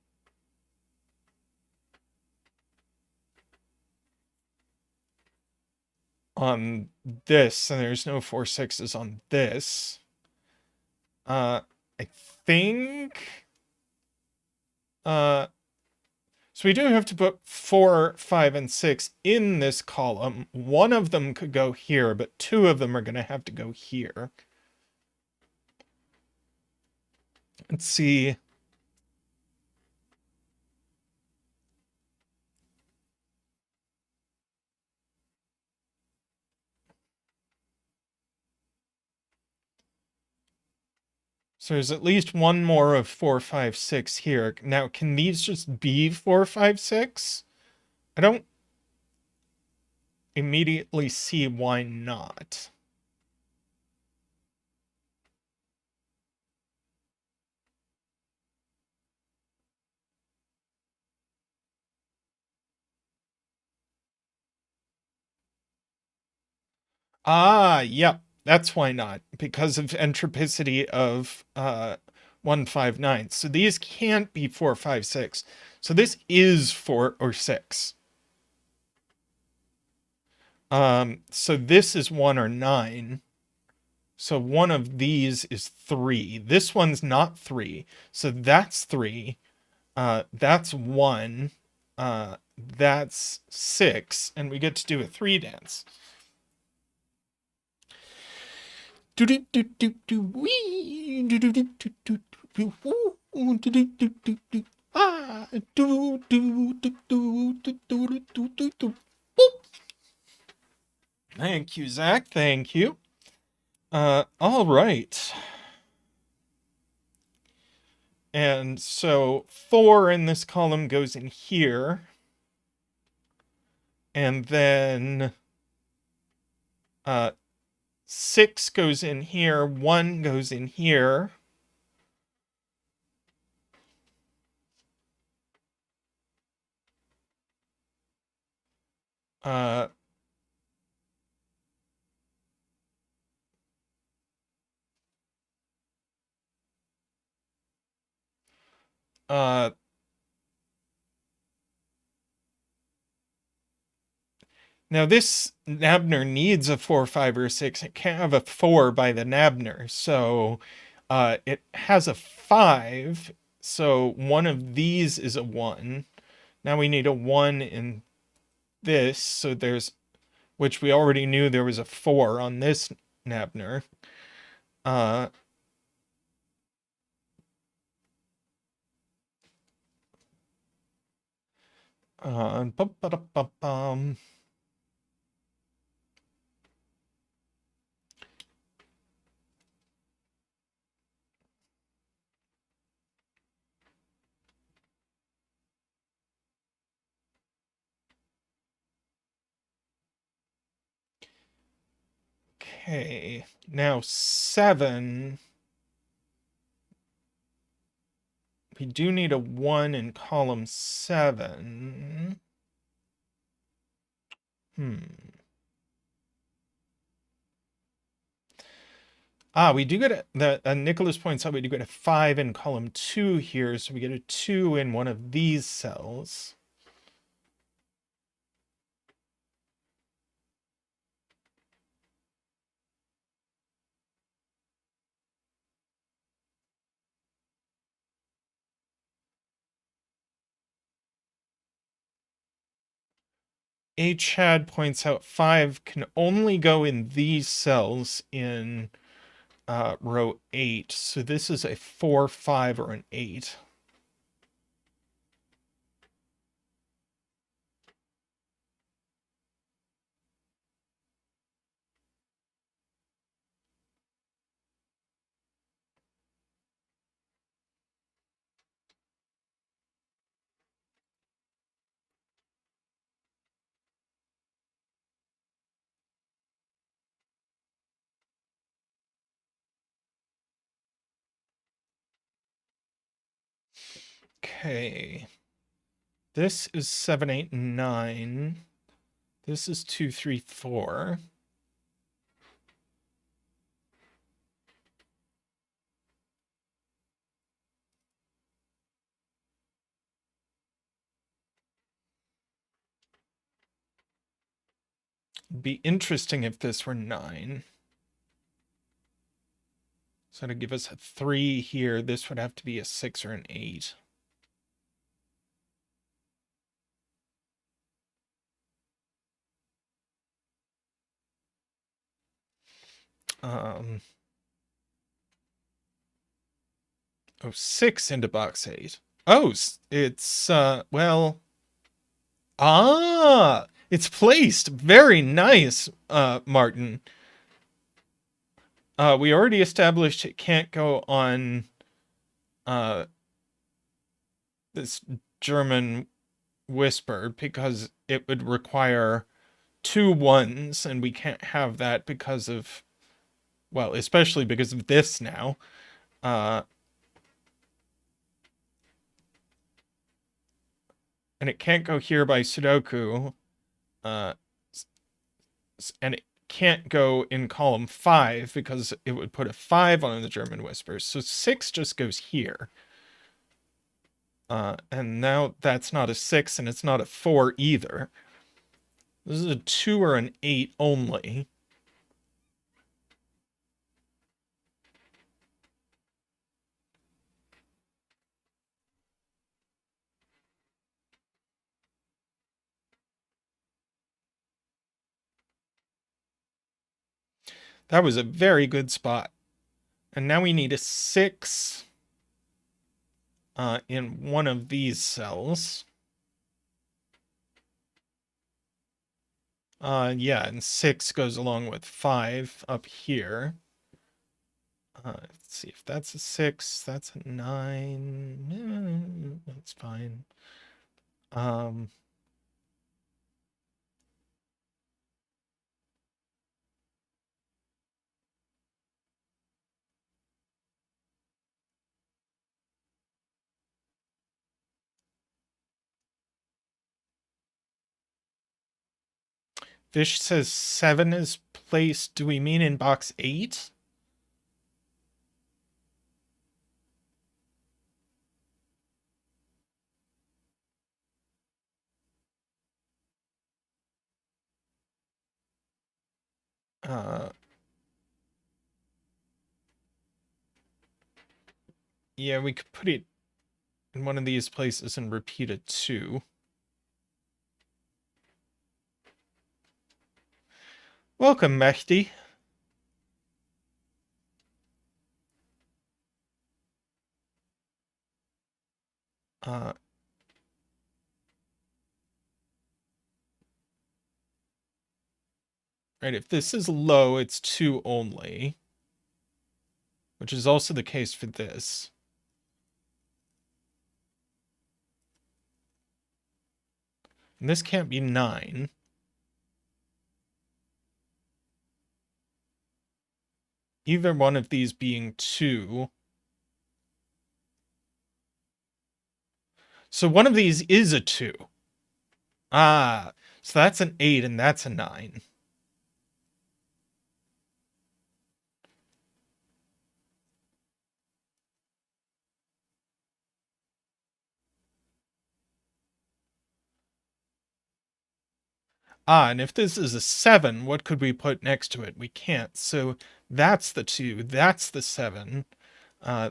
this, and there's no 4-6s on this. I think so we do have to put 4, 5, and 6 in this column. One of them could go here, but 2 of them are going to have to go here. Let's see. So there's at least one more of 4, 5, 6 here. Now, can these just be 4, 5, 6? I don't immediately see why not. Yep. That's why not. Because of entropicity of 159. So these can't be 4, 5, 6. So this is 4 or 6. So this is 1 or 9. So one of these is 3. This one's not 3. So that's 3. That's 1. That's 6. And we get to do a 3 dance. Thank you, Zach. Thank you. All right. And so 4 in this column goes in here. And then 6 goes in here, 1 goes in here. Now this nabner needs a 4, 5, or 6. It can't have a 4 by the nabner. So it has a 5. So one of these is a 1. Now we need a 1 in this. So there's, which we already knew there was a 4 on this nabner. Okay, now 7. We do need a 1 in column 7. We do get Nicholas points out we do get a 5 in column 2 here, so we get a 2 in one of these cells. Chad points out 5 can only go in these cells in row 8. So this is a 4, 5, or an 8. Okay. This is 7, 8, 9. This is 2, 3, 4. It'd be interesting if this were 9. So to give us a 3 here, this would have to be a 6 or an 8. Oh, 6 into box 8. Oh, it's, well... it's placed. Very nice, Martin. We already established it can't go on, this German whisper because it would require 2 1s, and we can't have that because of, well, especially because of this now. And it can't go here by sudoku. And it can't go in column 5 because it would put a 5 on the German whispers. So 6 just goes here. And now that's not a 6 and it's not a 4 either. This is a 2 or an 8 only. That was a very good spot. And now we need a 6 in one of these cells. Yeah, and 6 goes along with 5 up here. Let's see if that's a 6, that's a 9. That's fine. Fish says 7 is placed. Do we mean in box 8? Yeah, we could put it in one of these places and repeat it too. Welcome, Mehdi. Right, if this is low, it's 2 only. Which is also the case for this. And this can't be 9. Either one of these being 2. So one of these is a 2. So that's an 8 and that's a 9. Ah, and if this is a 7, what could we put next to it? We can't. So that's the 2. That's the 7. Uh,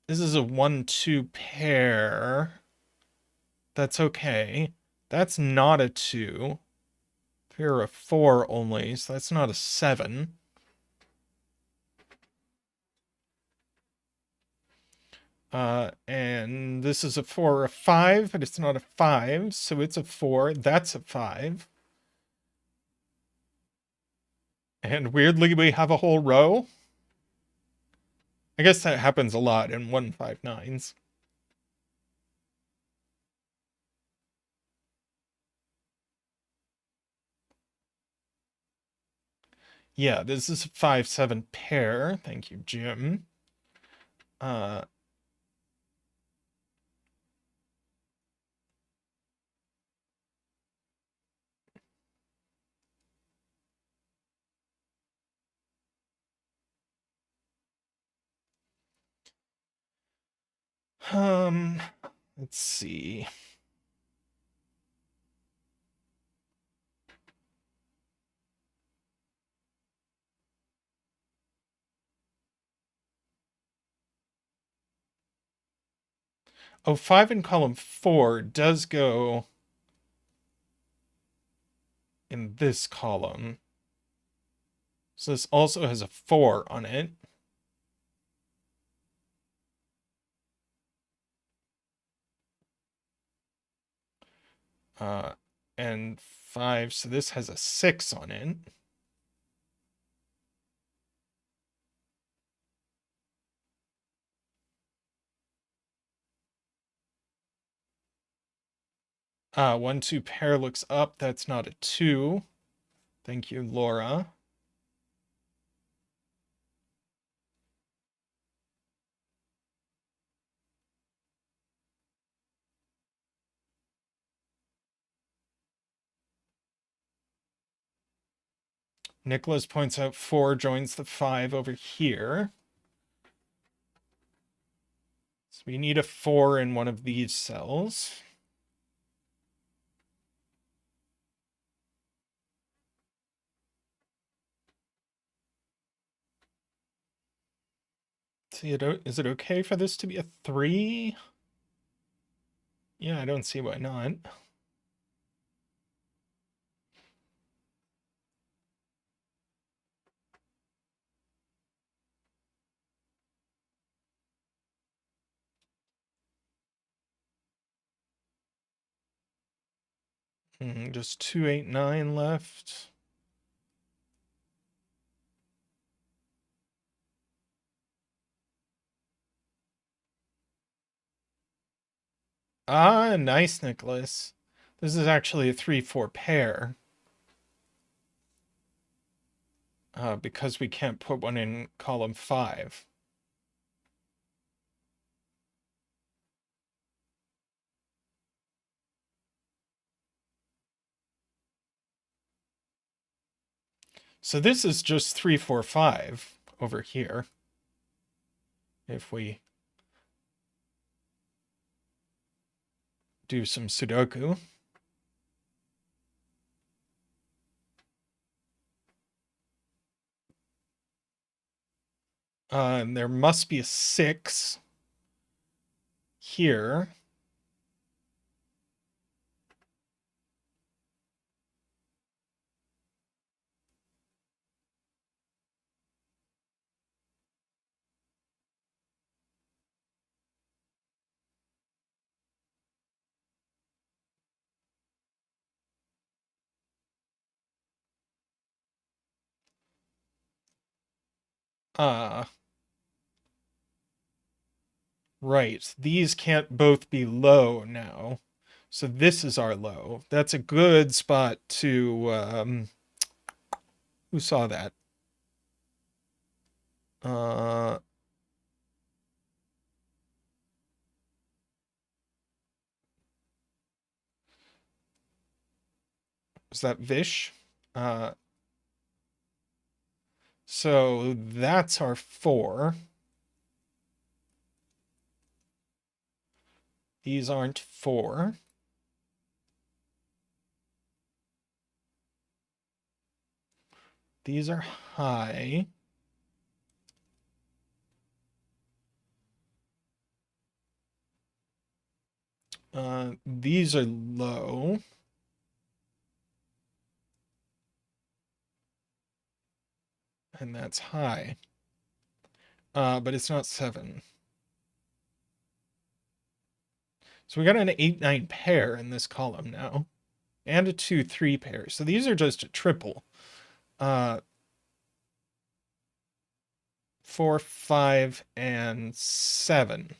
this is a 1-2 pair. That's okay. That's not a 2. Here a 4 only, so that's not a 7. And this is a 4 or a 5, but it's not a 5, so it's a 4. That's a 5. And weirdly, we have a whole row. I guess that happens a lot in 159s. Yeah, this is a 5-7 pair. Thank you, Jim. Let's see. Oh, 5 in column 4 does go in this column. So this also has a 4 on it. And 5, so this has a 6 on it. Ah, 1-2 pair looks up. That's not a 2. Thank you, Laura. Nicholas points out 4 joins the 5 over here. So we need a 4 in one of these cells. See, is it okay for this to be a 3? Yeah, I don't see why not. Just 2, 8, 9 left. Ah, nice, Nicholas. This is actually a 3-4 pair. Because we can't put one in column 5. So this is just 3, 4, 5 over here. If we do some sudoku. And there must be a 6 here. Right. These can't both be low now. So this is our low. That's a good spot to, who saw that? Is that Vish? So that's our 4. These aren't 4. These are high. These are low. And that's high. But it's not 7. So we got an 8-9 pair in this column now. And a 2-3 pair. So these are just a triple. 4, 5, and 7.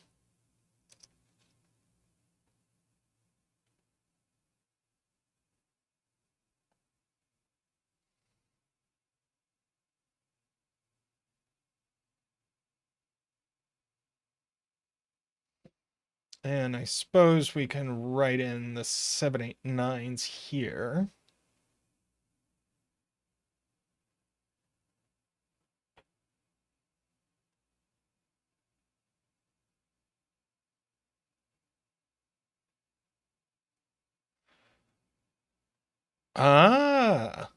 And I suppose we can write in the 7, 8, 9s here. Ah!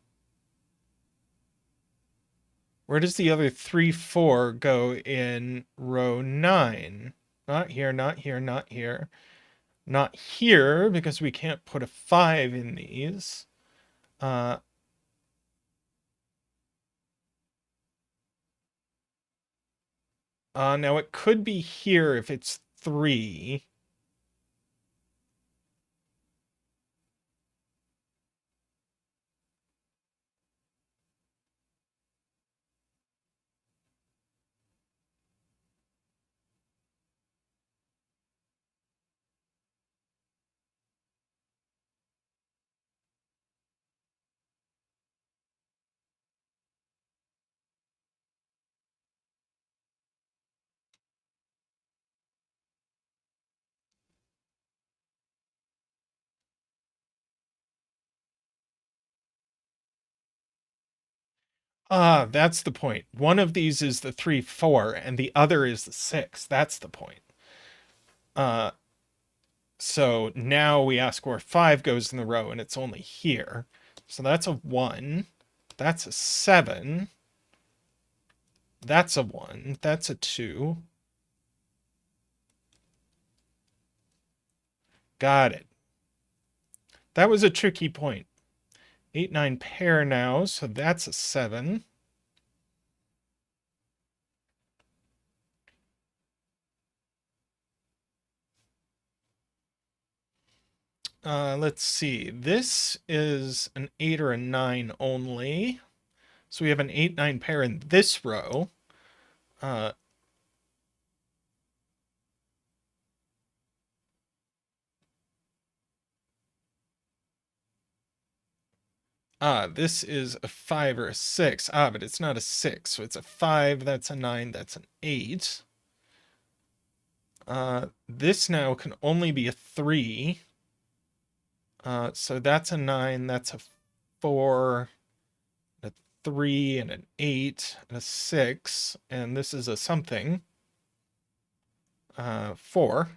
Where does the other 3, 4 go in row 9? Not here, not here, not here. Not here, because we can't put a 5 in these. Now it could be here if it's 3. Ah, that's the point. One of these is the 3, 4, and the other is the 6. That's the point. So now we ask where 5 goes in the row, and it's only here. So that's a 1. That's a 7. That's a 1. That's a 2. Got it. That was a tricky point. 8, 9 pair now, so that's a 7. Let's see. This is an 8 or a 9 only. So we have an 8, 9 pair in this row. This is a 5 or a 6. But it's not a 6. So it's a 5, that's a 9, that's an 8. This now can only be a 3. So that's a 9, that's a 4, a 3, and an 8, and a 6. And this is a something. 4.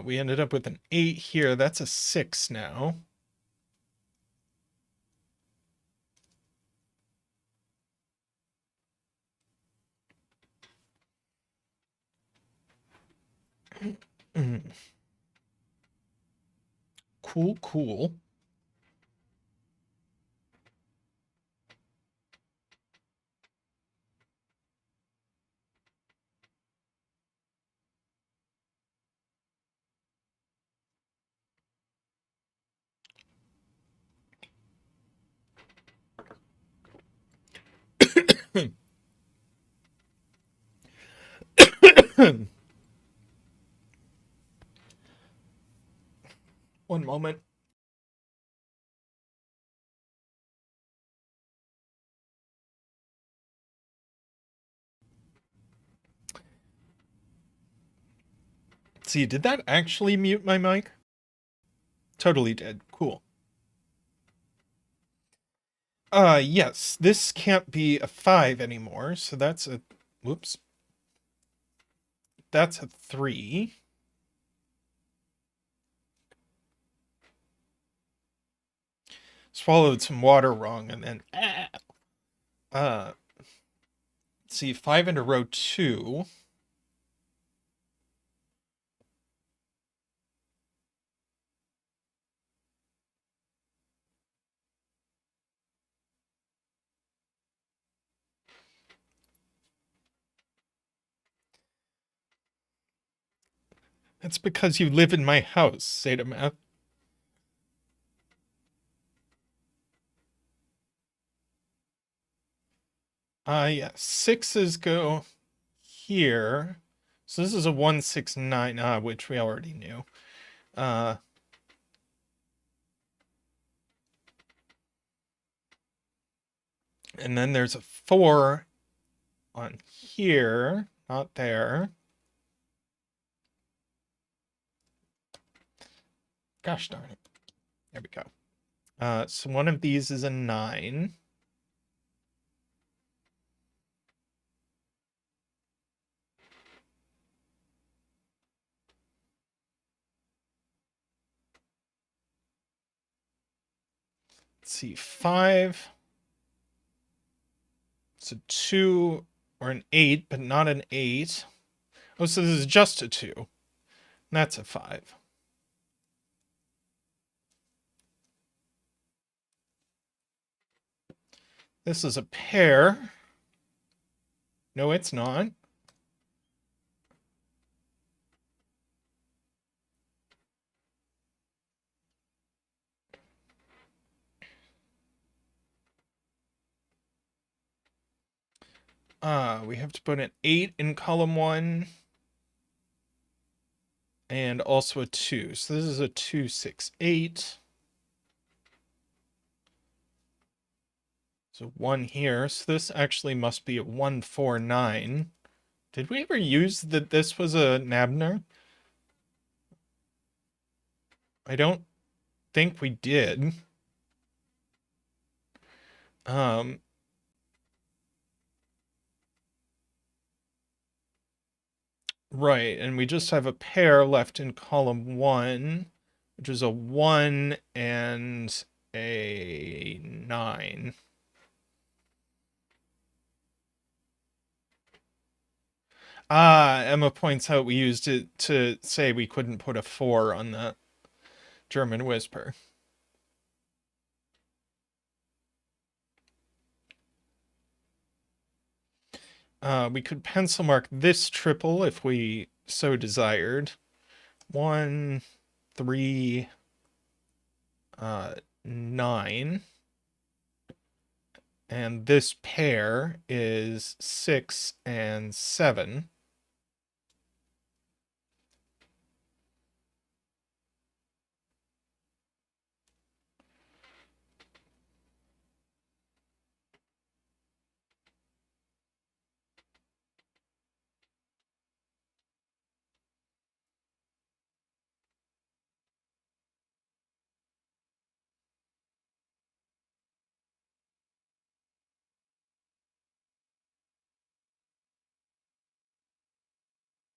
We ended up with an 8 here. That's a 6 now. Cool, cool. One moment. see, did that actually mute my mic? Totally did. Cool. Yes, this can't be a 5 anymore, so that's a, whoops. That's a 3. Swallowed some water wrong and then, let's see, 5 into row 2. That's because you live in my house, zetamath. Yeah, 6s go here. So this is a 169, which we already knew. And then there's a 4 on here, not there. Gosh darn it. There we go. So one of these is a 9. Let's see, 5. It's a 2 or an 8, but not an 8. Oh, so this is just a 2. And that's a 5. This is a pair. No, it's not. We have to put an 8 in column 1. And also a 2. So this is a 2, 6, 8. So 1 here. So this actually must be a 1, 4, 9. Did we ever use that this was a nabner? I don't think we did. Right, and we just have a pair left in column 1, which is a 1 and a 9. Emma points out we used it to say we couldn't put a 4 on the German whisper. We could pencil mark this triple if we so desired. 1, 3, 9. And this pair is 6 and 7.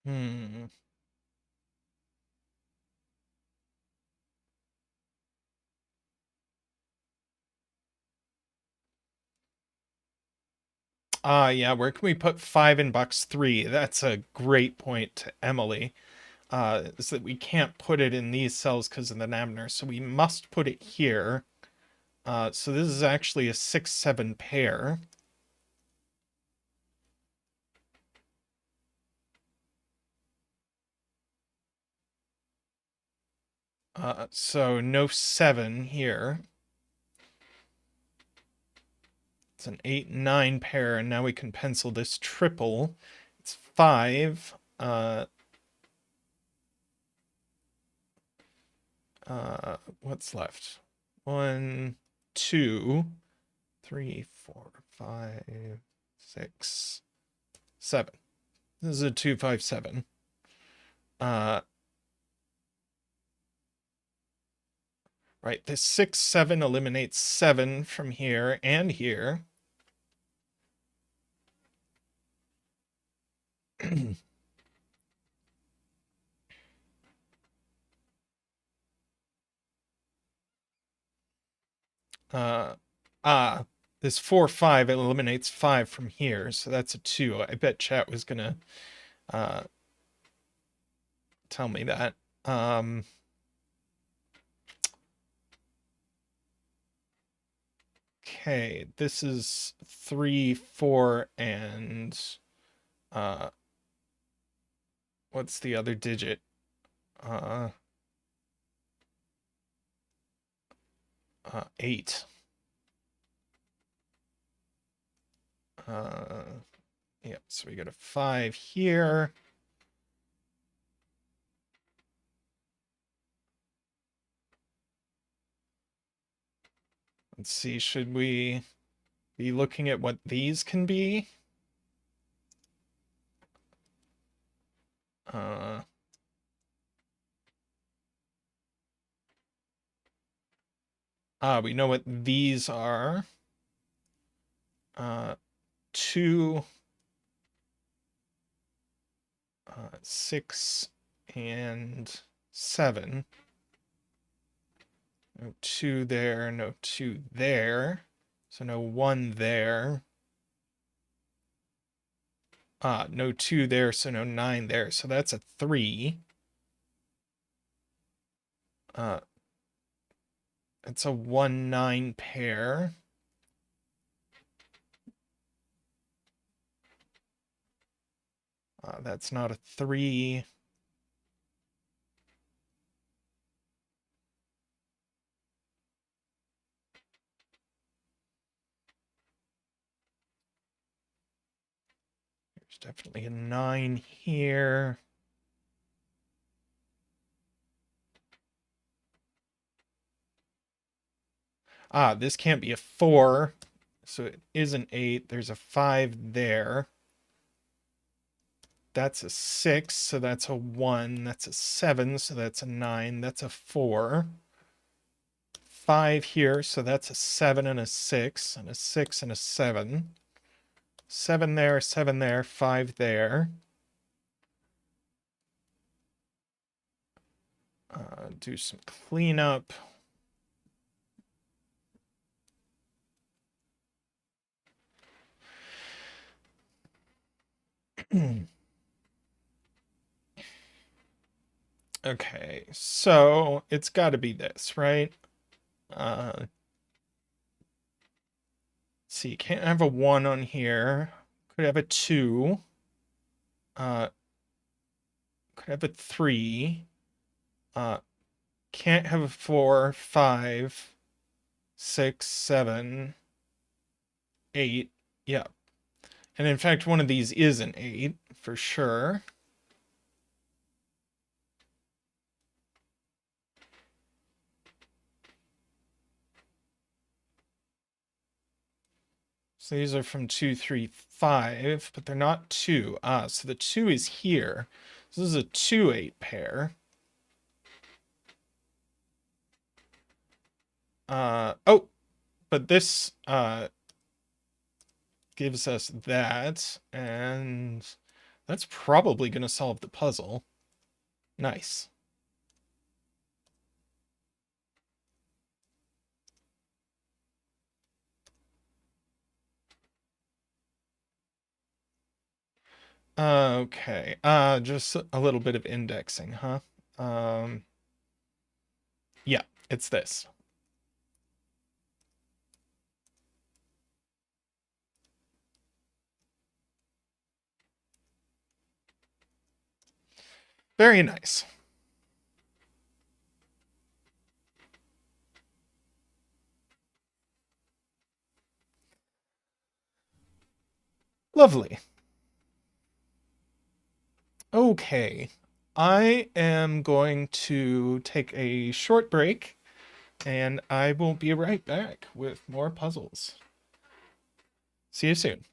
Hmm. Yeah, where can we put 5 in box 3? That's a great point to Emily. Is that we can't put it in these cells because of the nabner, so we must put it here. So this is actually a 6, 7 pair. So no 7 here. It's an 8, 9 pair, and now we can pencil this triple. It's 5. What's left? 1, 2, 3, 4, 5, 6, 7. This is a 2, 5, 7. Right, this 6, 7 eliminates 7 from here and here. uh, this 4, 5 eliminates 5 from here, so that's a 2. I bet chat was gonna tell me that. Okay, this is 3, 4, and what's the other digit? 8. Yeah, so we got a 5 here. Let's see, should we be looking at what these can be? We know what these are. 2, 6, and 7. No 2 there, no 2 there. So no 1 there. No 2 there, so no 9 there. So that's a 3. It's a 1, 9 pair. That's not a 3. There's definitely a 9 here. This can't be a 4. So it is an 8. There's a 5 there. That's a 6, so that's a 1. That's a 7, so that's a 9. That's a 4. 5 here, so that's a 7 and a 6, and a 6 and a 7. 7 there, 7 there, 5 there. Do some cleanup. Okay, so it's got to be this, right? See, you can't have a 1 on here. Could have a 2. Could have a 3. Can't have a 4, 5, 6, 7, 8. Yeah. And in fact, one of these is an 8 for sure. So these are from 2, 3, 5, but they're not 2. So the 2 is here. So this is a 2, 8 pair. Oh, but this gives us that, and that's probably going to solve the puzzle. Nice. Okay, just a little bit of indexing, huh? Yeah, it's this. Very nice. Lovely. Okay, I am going to take a short break, and I will be right back with more puzzles. See you soon.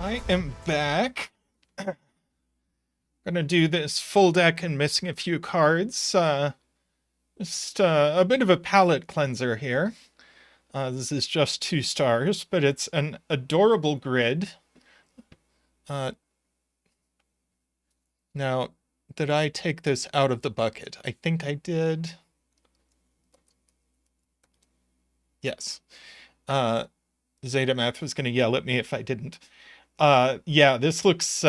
I am back. Gonna do this full deck and missing a few cards. Just a bit of a palette cleanser here. This is just 2 stars, but it's an adorable grid. Now, did I take this out of the bucket? I think I did. Yes. Zetamath was going to yell at me if I didn't. Yeah, this looks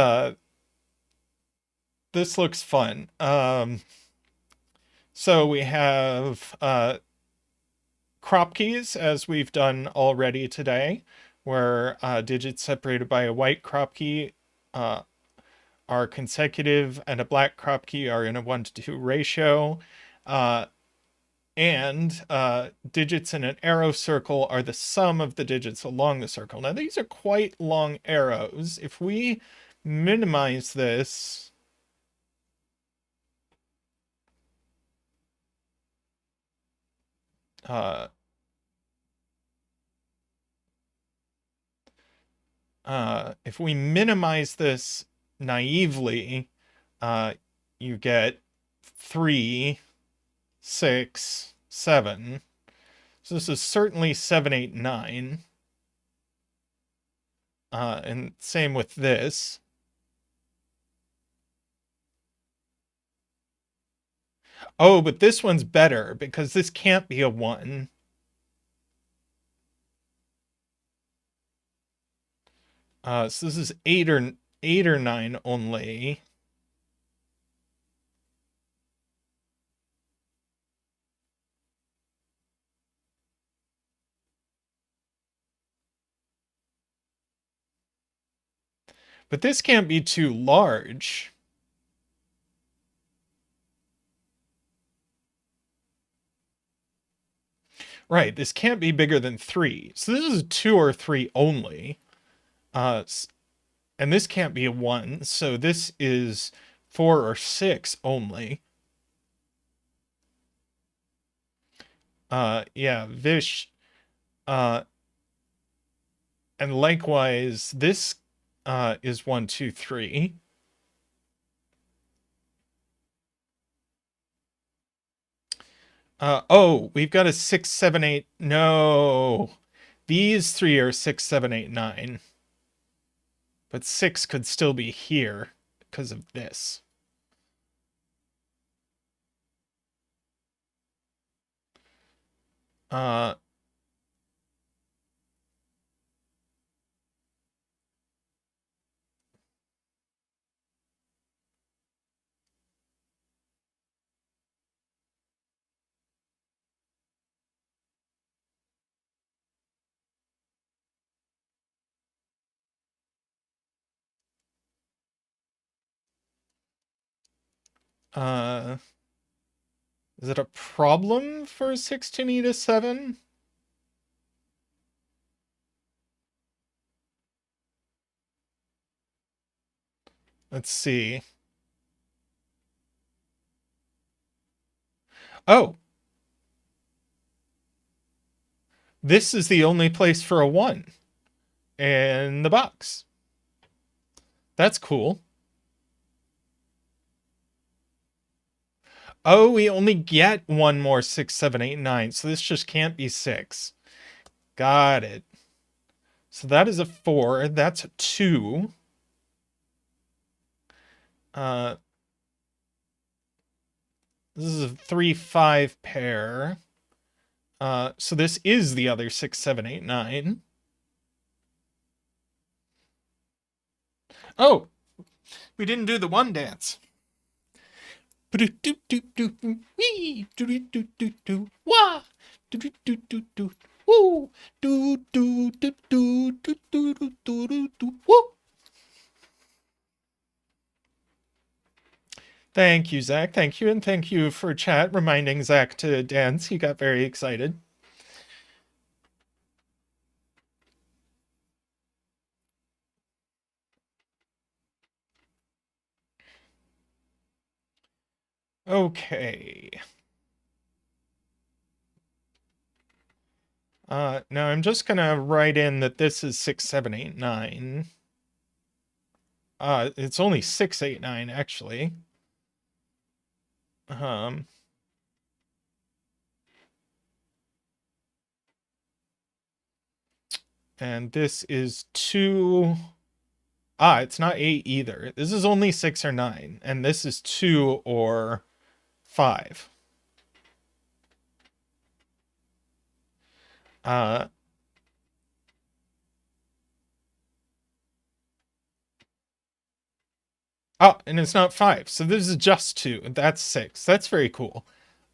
fun. So we have crop keys, as we've done already today, where digits separated by a white crop key are consecutive and a black crop key are in a 1-to-2 ratio. And digits in an arrow circle are the sum of the digits along the circle. Now, these are quite long arrows. If we minimize this, if we minimize this naively, you get 3, 6, 7. So this is certainly 7, 8, 9. And same with this. Oh, but this one's better because this can't be a 1. So this is 8 or 9 only. But this can't be too large. Right, this can't be bigger than 3. So this is 2 or 3 only. And this can't be a 1, so this is 4 or 6 only. Yeah, Vish. And likewise, this is 1, 2, 3. Oh, we've got a 6, 7, 8. No. These 3 are 6, 7, 8, 9. But 6 could still be here because of this. Is it a problem for 6 to need a 7? Let's see. Oh. This is the only place for a 1 in the box. That's cool. Oh, we only get 1 more 6, 7, 8, 9. So this just can't be 6. Got it. So that is a 4. That's a 2. This is a 3, 5 pair. So this is the other 6, 7, 8, 9. Oh, we didn't do the 1 dance. Thank you, Zach. Thank you, and thank you for chat reminding Zach to dance. He got very excited. Okay. Now I'm just gonna write in that this is 6, 7, 8, 9. It's only 689 actually. Um, and this is 2. It's not 8 either. This is only 6 or 9, and this is 2 or 5. Uh, and it's not 5. So this is just 2. That's 6. That's very cool.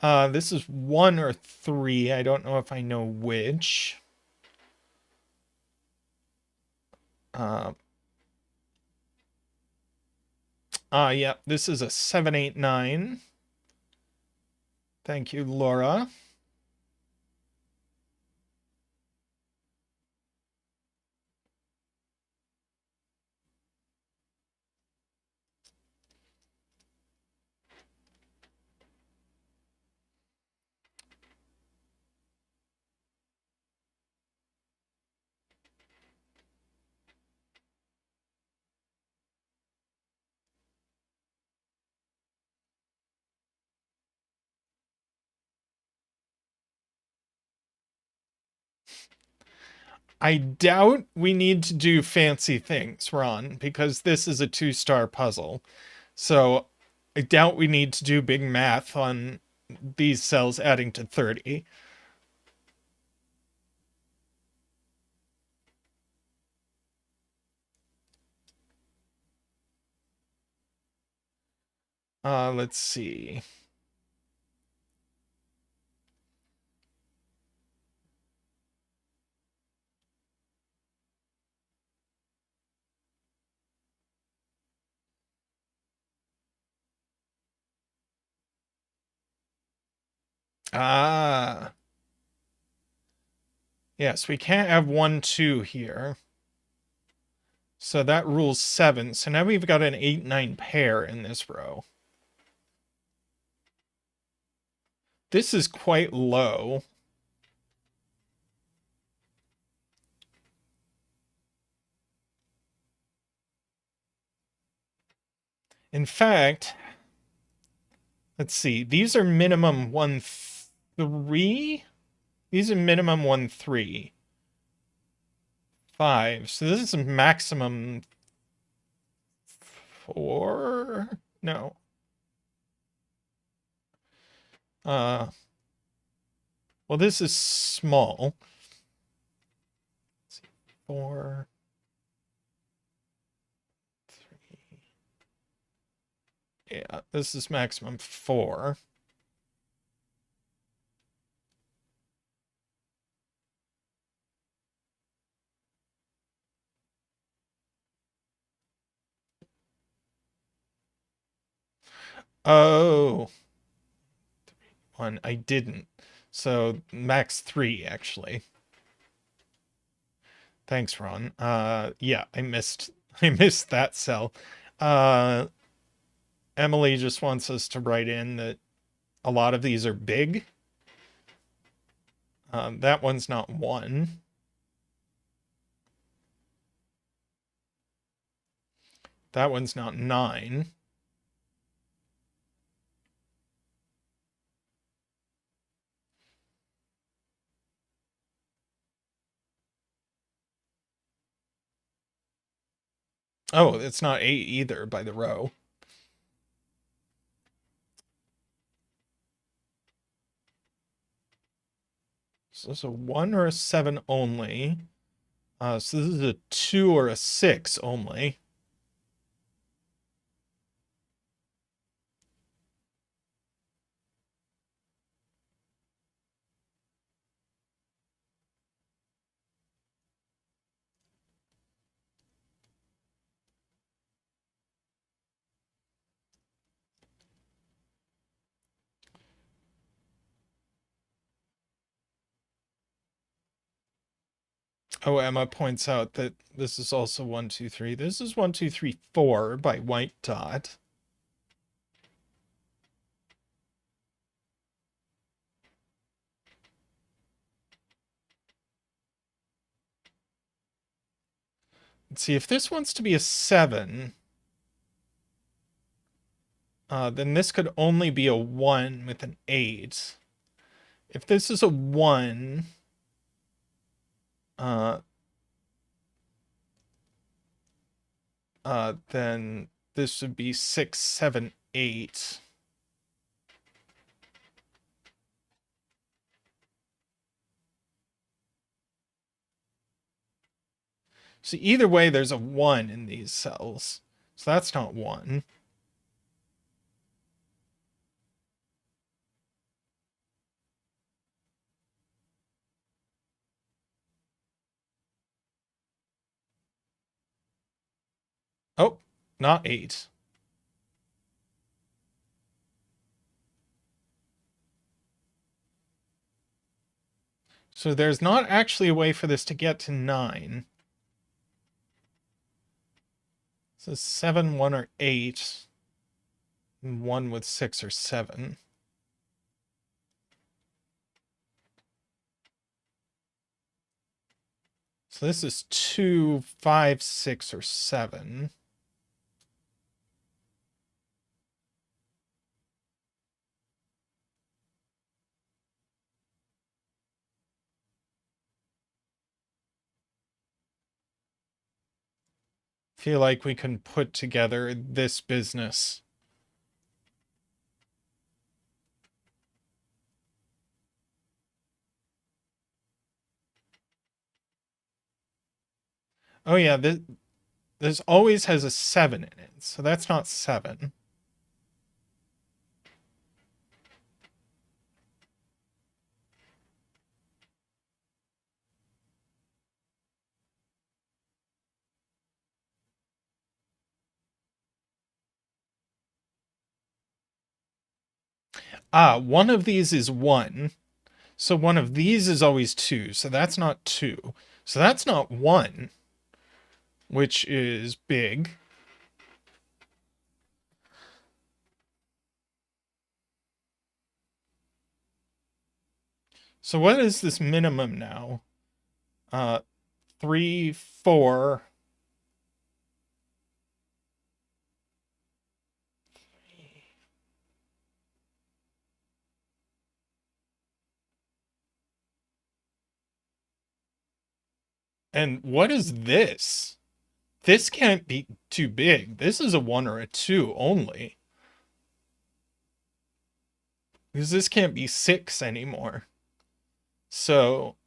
This is 1 or 3. I don't know if I know which. Yeah, this is a 789. Thank you, Laura. I doubt we need to do fancy things, Ron, because this is a 2-star puzzle. So I doubt we need to do big math on these cells adding to 30. Let's see. Ah, yes, we can't have 1, 2 here. So that rules 7. So now we've got an 8, 9 pair in this row. This is quite low. In fact, let's see. These are minimum 1, 3. These are minimum 1, 3. 5. So this is maximum 4. No. Well, this is small. Let's see. 4, 3. Yeah, this is maximum 4. Oh. 1. I didn't. So max 3 actually. Thanks, Ron. Yeah, I missed that cell. Emily just wants us to write in that a lot of these are big. That one's not 1. That one's not 9. Oh, it's not 8 either by the row. So this is a 1 or a 7 only. So this is a 2 or a 6 only. Oh, Emma points out that this is also 1, 2, 3. This is 1, 2, 3, 4 by white dot. Let's see if this wants to be a 7. then this could only be a 1 with an 8. If this is a 1, then this would be 6, 7, 8. So either way, there's a 1 in these cells. So that's not 1. Oh, not 8. So there's not actually a way for this to get to 9. So 7, 1, or 8. And 1 with 6 or 7. So this is 2, 5, 6, or 7. Feel like we can put together this business. Oh yeah, this always has a 7 in it, so that's not 7. One of these is 1. So one of these is always 2, so that's not 2. So that's not 1, which is big. So what is this minimum now? 3, 4. And what is this? This can't be too big. This is a 1 or a 2 only. Because this can't be 6 anymore. So,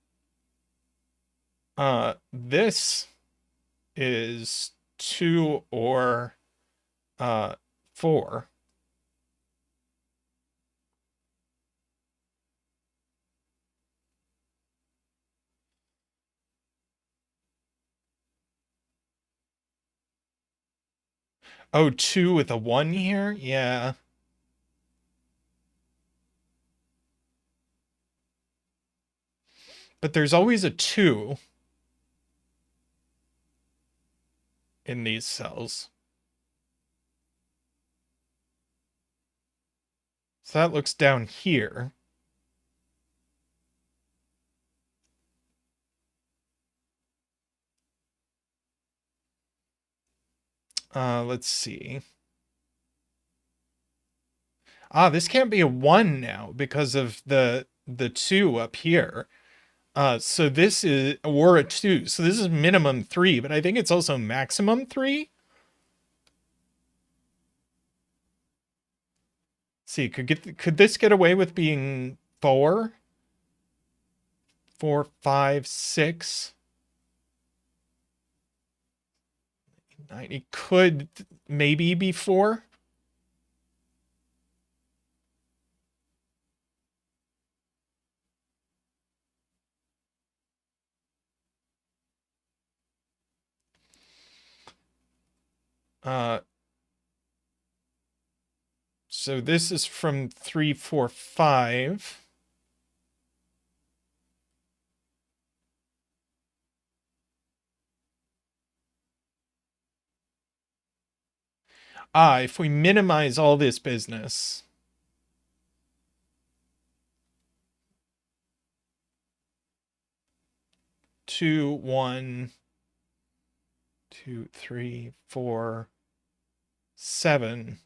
this is 2 or 4. Oh, 2 with a 1 here? Yeah. But there's always a 2 in these cells. So that looks down here. Let's see. This can't be a 1 now because of the 2 up here. So this is, or a 2. So this is minimum 3, but I think it's also maximum 3. See, could this get away with being 4? 4, 5, 6. 9. It could maybe be 4. So this is from 3, 4, 5. If we minimize all this business. Two, 1, 2, 3, 4, 7.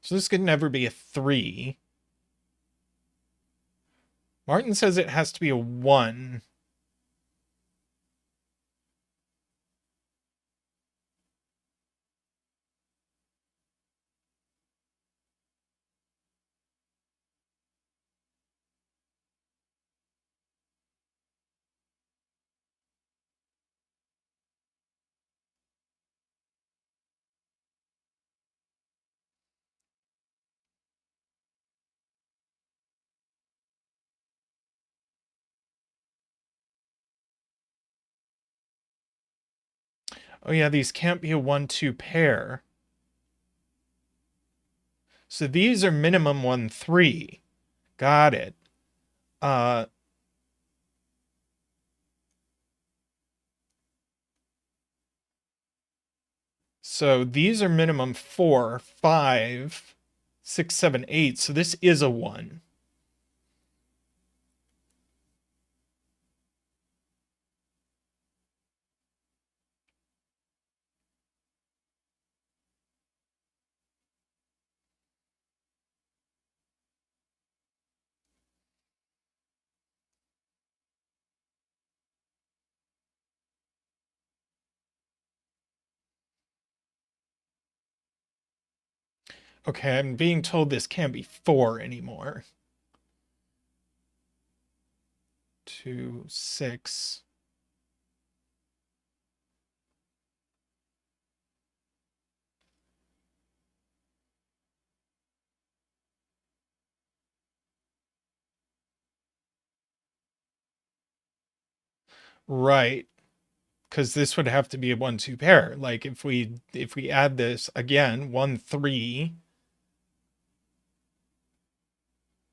So this could never be a 3. Martin says it has to be a 1. Oh yeah, these can't be a 1-2 pair. So these are minimum 1-3. Got it. So these are minimum 4, 5, 6, 7, 8. So this is a 1. Okay, I'm being told this can't be 4 anymore. 2, 6. Right. Because this would have to be a 1-2 pair. Like if we add this again, 1, 3,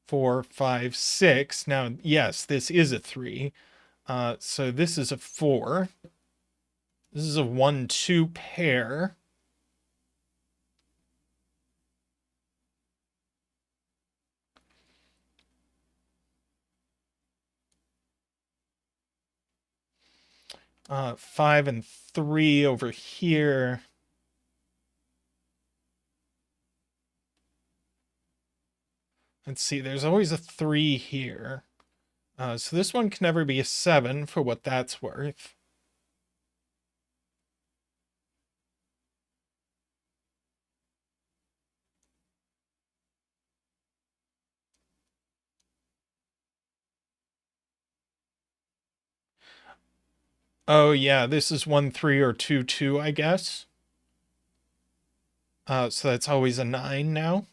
4, 5, 6. Now, yes, this is a 3. So this is a 4. This is a 1-2 pair. Five and 3 over here. Let's see, there's always a 3 here. So this one can never be a 7 for what that's worth. Oh yeah, this is 1-3 or 2-2, I guess. So that's always a 9 now.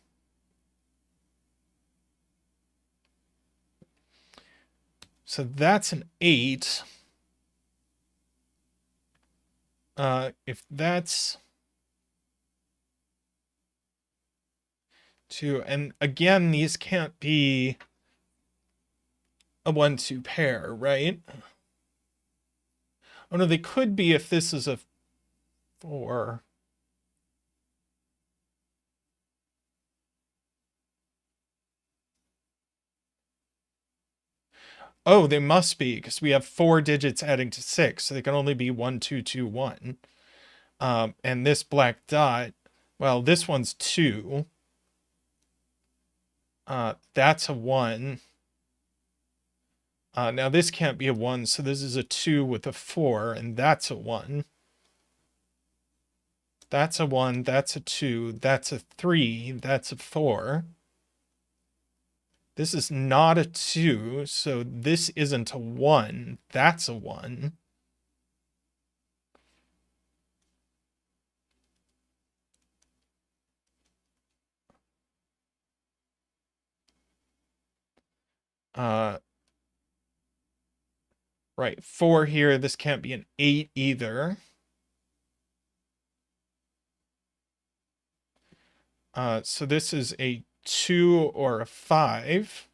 So that's an 8. If that's 2, and again, these can't be a 1-2 pair, right? Oh no, they could be if this is a 4. Oh, they must be, because we have 4 digits adding to 6, so they can only be 1, 2, 2, 1. And this black dot, well, this one's 2. That's a 1. Now this can't be a 1, so this is a 2 with a 4, and that's a 1. That's a 1, that's a 2, that's a 3, that's a 4. This is not a 2, so this isn't a 1. That's a 1. Right, 4 here. This can't be an 8 either. So this is a 2 or a 5.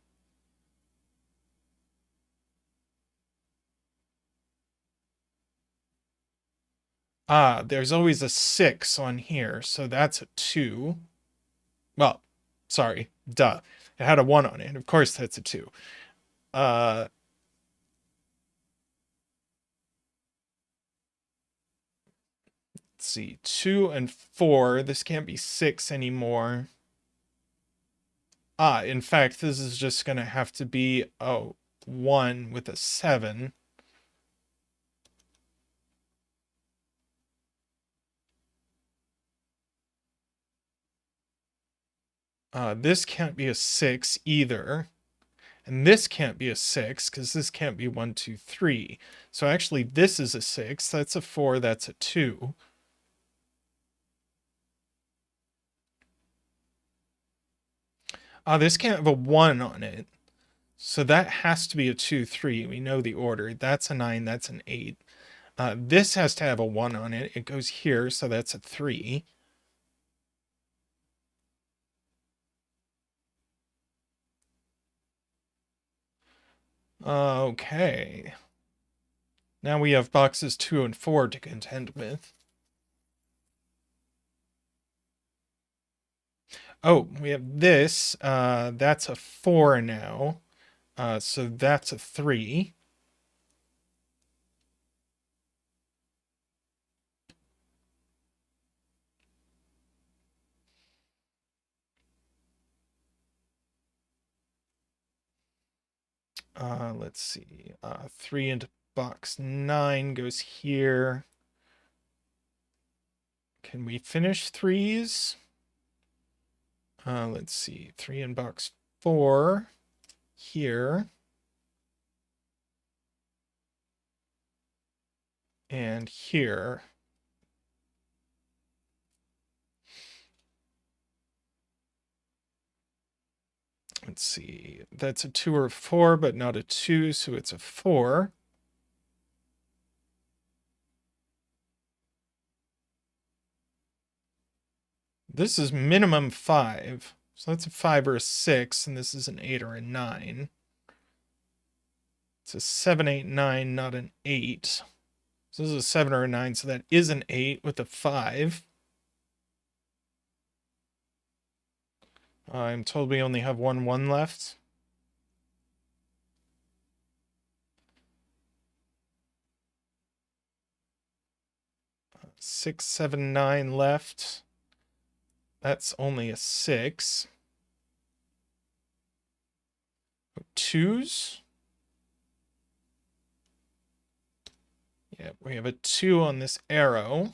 There's always a 6 on here, so that's a 2. Well, sorry, duh. It had a 1 on it. Of course that's a 2. Let's see, 2 and 4. This can't be 6 anymore. In fact, this is just going to have to be a 1 with a 7. This can't be a 6 either. And this can't be a 6 because this can't be 1, 2, 3. So actually this is a 6. That's a 4. That's a 2. This can't have a 1 on it. So that has to be a 2, 3. We know the order. That's a 9. That's an 8. This has to have a 1 on it. It goes here, so that's a 3. Okay. Now we have boxes 2 and 4 to contend with. Oh, we have this. That's a 4 now. So that's a 3. Let's see. 3 into box 9 goes here. Can we finish 3s? Let's see. 3 in box 4 here. And here. Let's see. That's a 2 or a 4, but not a 2, so it's a 4. This is minimum 5. So that's a 5 or a 6, and this is an 8 or a 9. It's a 7, 8, 9, not an 8. So this is a 7 or a 9, so that is an 8 with a 5. I'm told we only have 1 1 left. Six, 7, 9 left. That's only a 6. 2s. Yeah, we have a 2 on this arrow.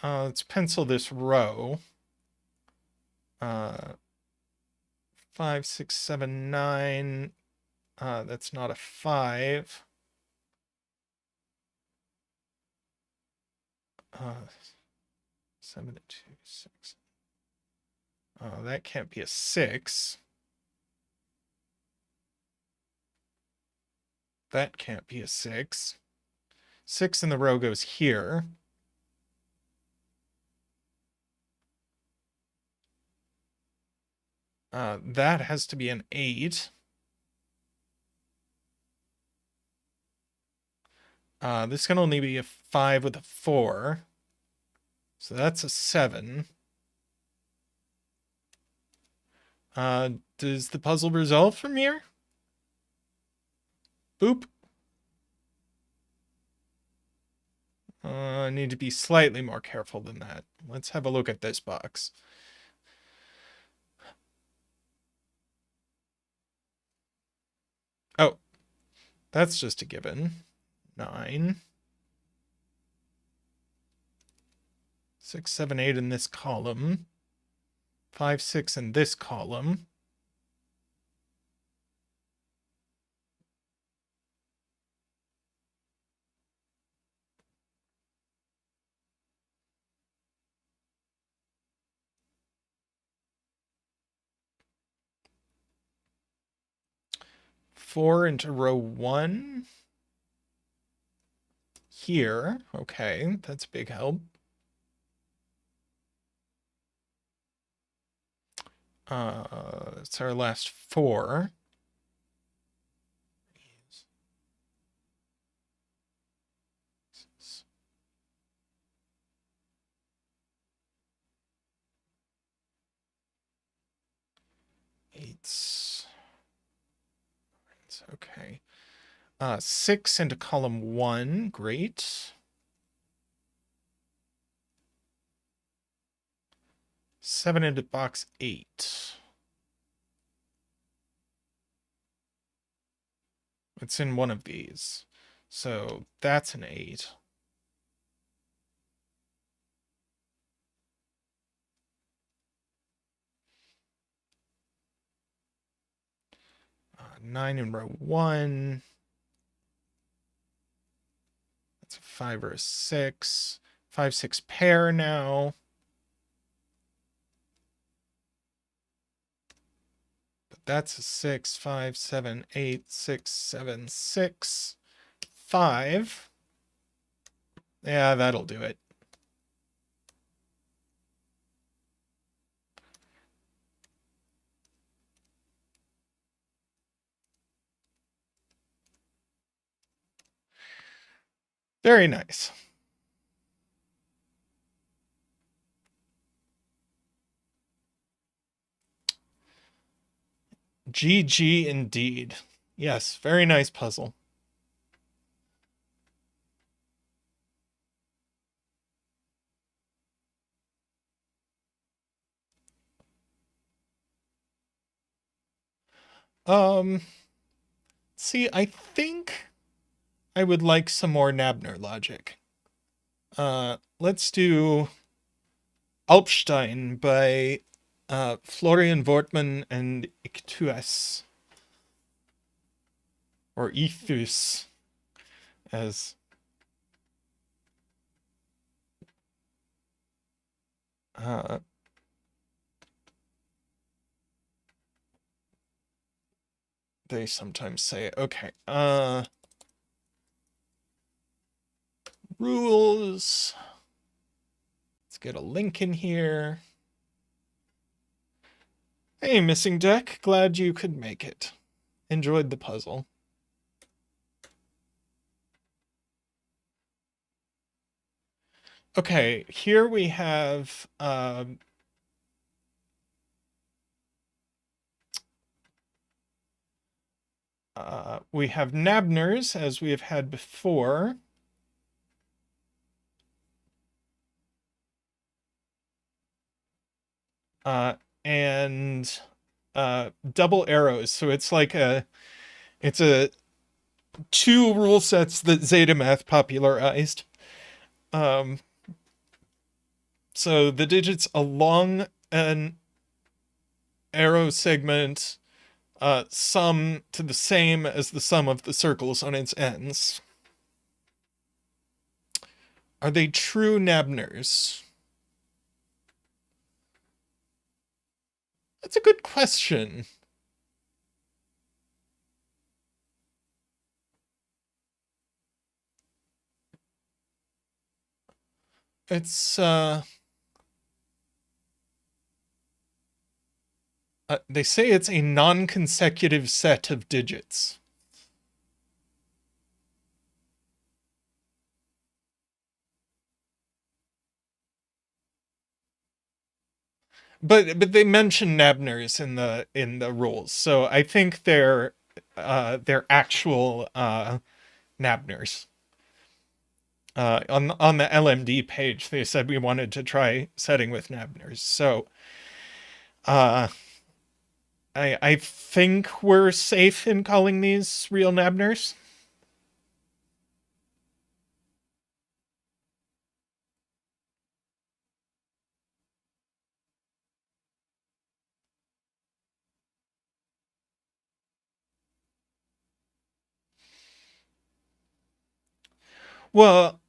Let's pencil this row. 5, 6, 7, 9. That's not a 5. 7, 2, 6. That can't be a 6. That can't be a 6. 6 in the row goes here. That has to be an 8. This can only be a 5 with a 4. So that's a 7. Does the puzzle resolve from here? Boop. I need to be slightly more careful than that. Let's have a look at this box. Oh, that's just a given. 9. 6, 7, 8 in this column. 5, 6 in this column. Four into row 1. Here. Okay, that's a big help. It's our last 4. Eights. Okay. 6 into column 1. Great. 7 into box 8. It's in one of these. So that's an 8. Nine in row 1. That's a 5 or a 6. 5, 6 pair now. But that's a 6, 5, 7, 8, 6, 7, 6, 5. Yeah, that'll do it. Very nice. GG indeed. Yes, very nice puzzle. See, I think I would like some more Nabner logic. Let's do Alpstein by Florian Wortmann and Ictus. Or Ethus, as they sometimes say. Okay. Rules. Let's get a link in here. Hey, Missing Deck. Glad you could make it. Enjoyed the puzzle. Okay, here we have nabners, as we have had before. And double arrows. So it's like it's a 2 rule sets that zetamath popularized. So the digits along an arrow segment sum to the same as the sum of the circles on its ends. Are they true nabners? That's a good question. It's they say it's a non-consecutive set of digits. But they mention nabners in the rules, so I think they're actual nabners. On the LMD page, they said we wanted to try setting with nabners, so I think we're safe in calling these real nabners. Well,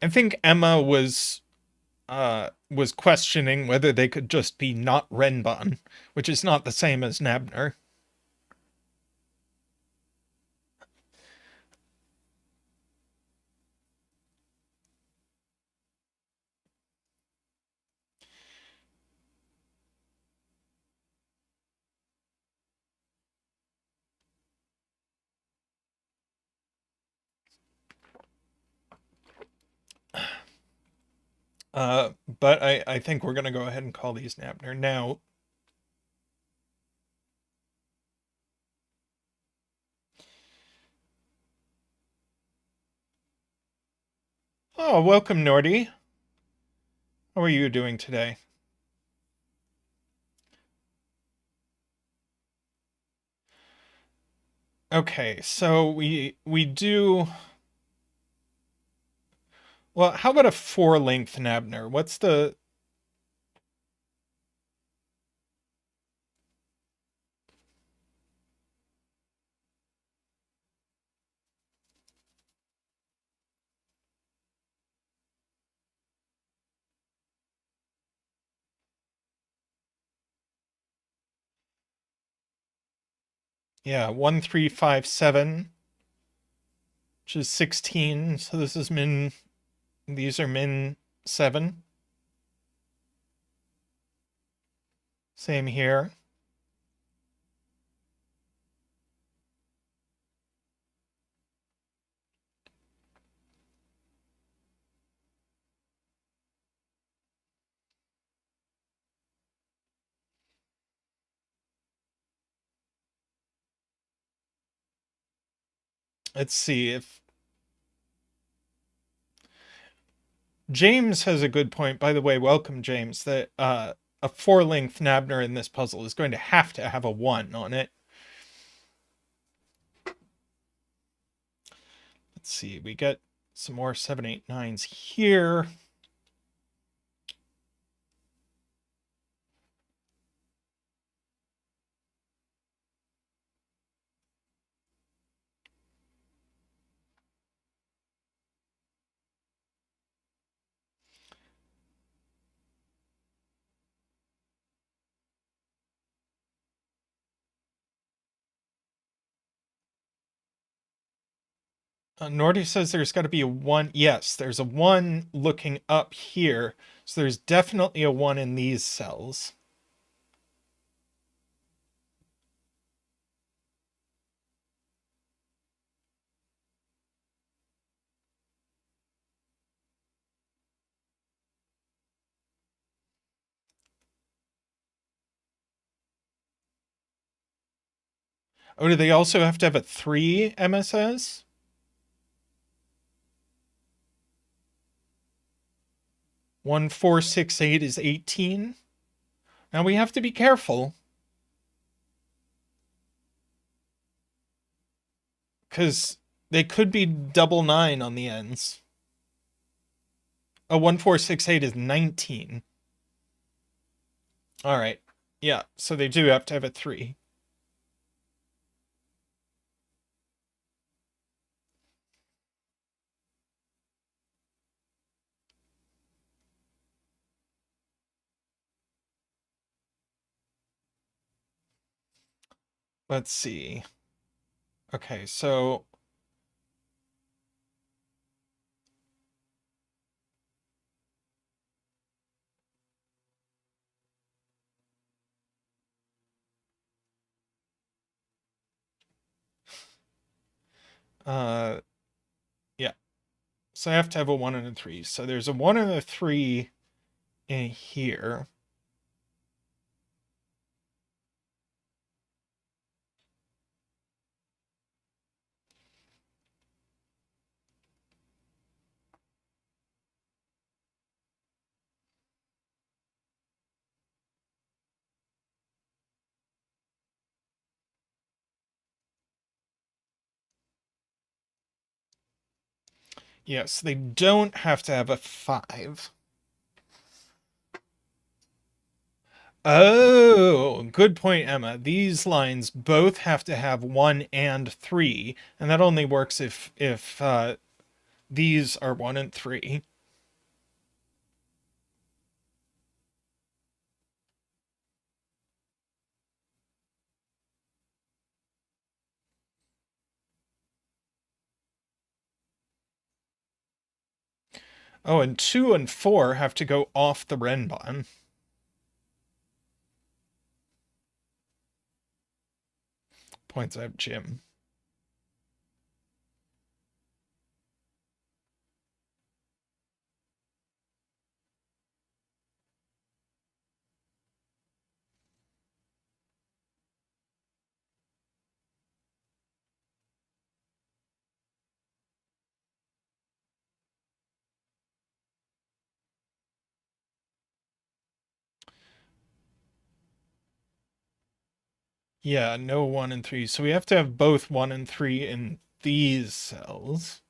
I think Emma was questioning whether they could just be not renban, which is not the same as nabner. But I think we're going to go ahead and call these nabner. Now, Oh, welcome, Nordy. How are you doing today? Okay, so we do well. How about a four-length nabner? What's the yeah 1357, which is 16. So this is min. These are min 7. Same here. Let's see if James has a good point. By the way, welcome, James. That a four-length nabner in this puzzle is going to have a 1 on it. Let's see. We get some more 7, 8, 9s here. Nordy says there's got to be a 1. Yes, there's a 1 looking up here. So there's definitely a 1 in these cells. Oh, do they also have to have a 3 MSS? One, 4, 6, 8 is 18. Now we have to be careful. Because they could be double 9 on the ends. A 1, 4, 6, 8 is 19. All right. Yeah, so they do have to have a 3. Let's see. Okay, so uh yeah. So I have to have a 1 and a 3. So there's a 1 and a 3 in here. Yes, they don't have to have a 5. Oh, good point, Emma. These lines both have to have 1 and 3, and that only works if these are 1 and 3. Oh, and 2 and 4 have to go off the renban. Points out Jim. Yeah, no 1 and 3. So we have to have both 1 and 3 in these cells.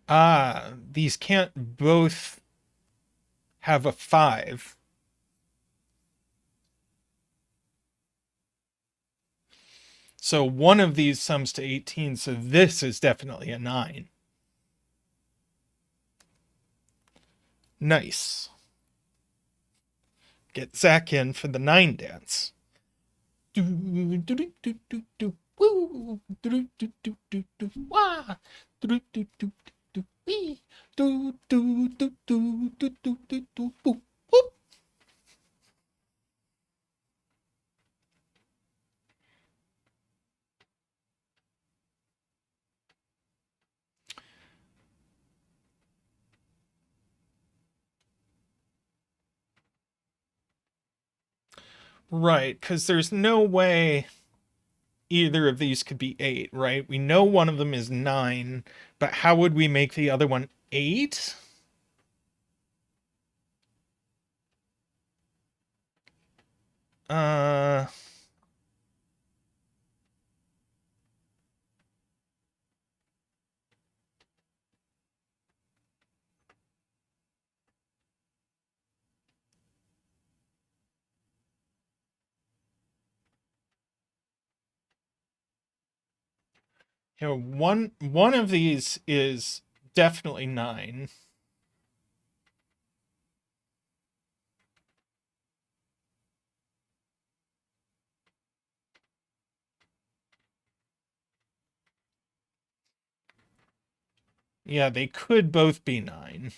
Ah, these can't both have a 5. So one of these sums to 18, so this is definitely a 9. Nice. Get Zach in for the 9 dance. Right, because there's no way either of these could be 8, right? We know one of them is 9, but how would we make the other one 8? Uh, one of these is definitely 9. Yeah, they could both be 9.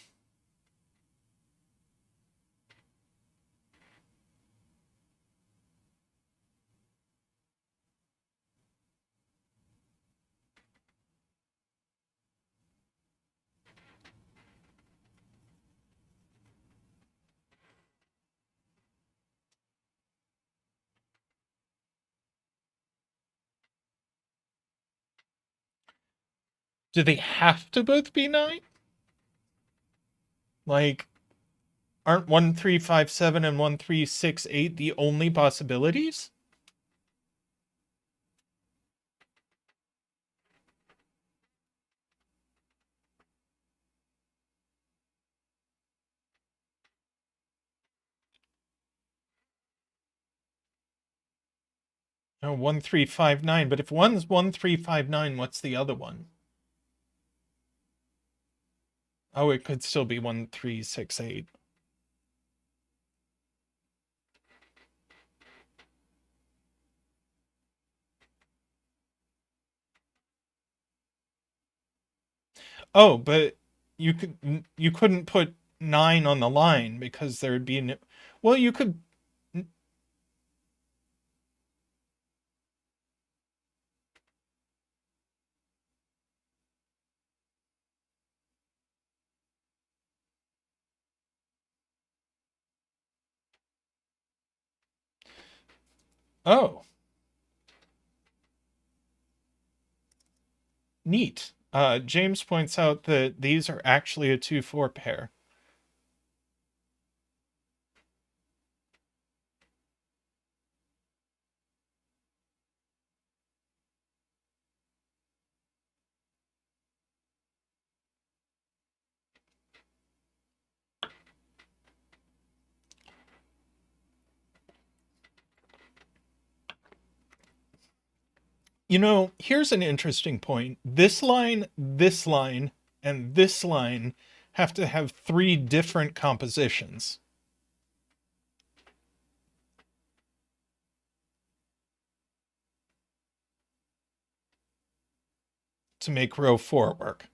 Do they have to both be 9? Like, aren't 1357 and 1368 the only possibilities? No, 1359, but if one's 1359, what's the other one? Oh, it could still be 1368. Oh, but you couldn't put 9 on the line because there'd be no, well, you could. Oh, neat. James points out that these are actually a 2-4 pair. You know, here's an interesting point. This line, and this line have to have 3 different compositions to make row 4 work.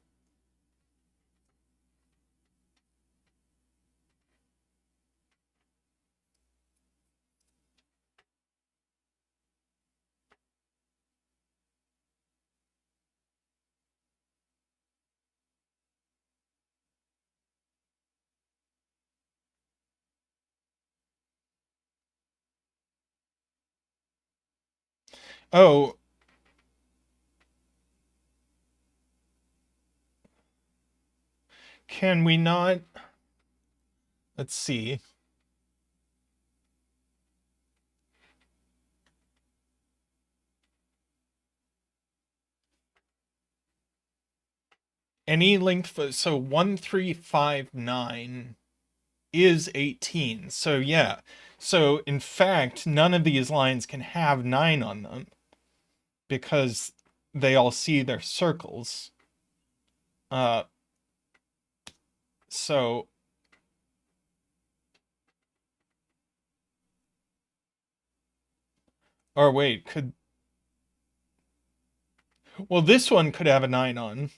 Oh, can we not? Let's see. Any length, so 1359 is 18. So yeah. So in fact, none of these lines can have 9 on them because they all see their circles. Uh, so, or wait, well, this one could have a 9 on.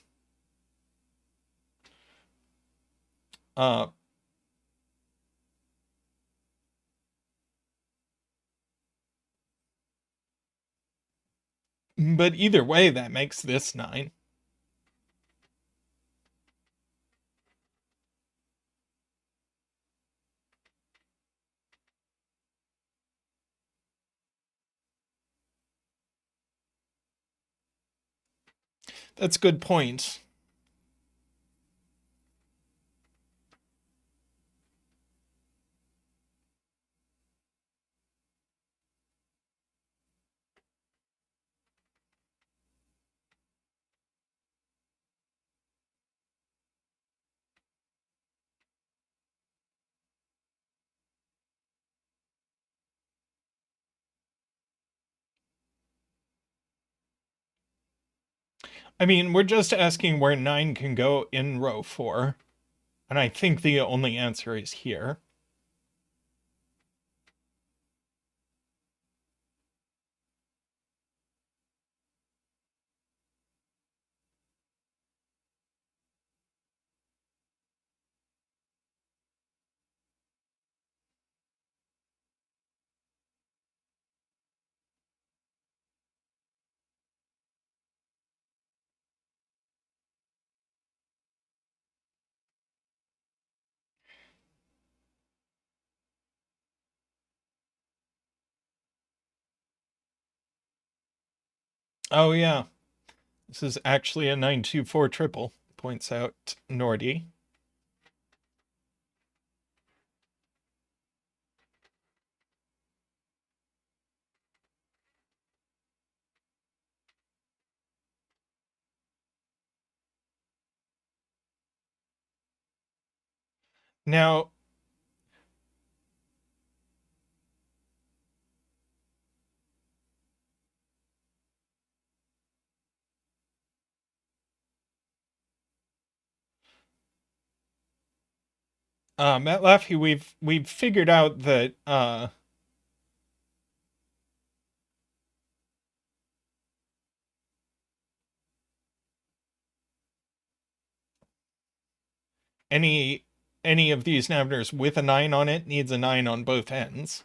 Uh, but either way, that makes this 9. That's a good point. I mean, we're just asking where 9 can go in row 4. And I think the only answer is here. Oh, yeah. This is actually a 924 triple, points out Nordy. Now, Matt Laffey, we've figured out that any of these nabners with a 9 on it needs a 9 on both ends.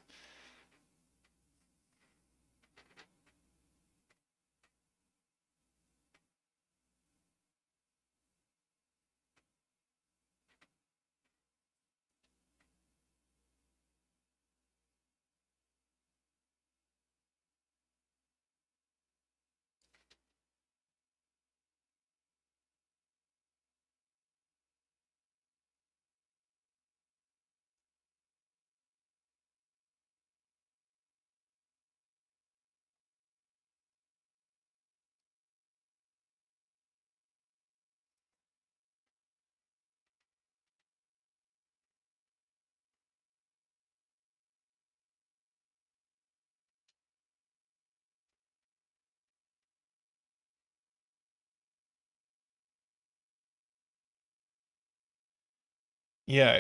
Yeah,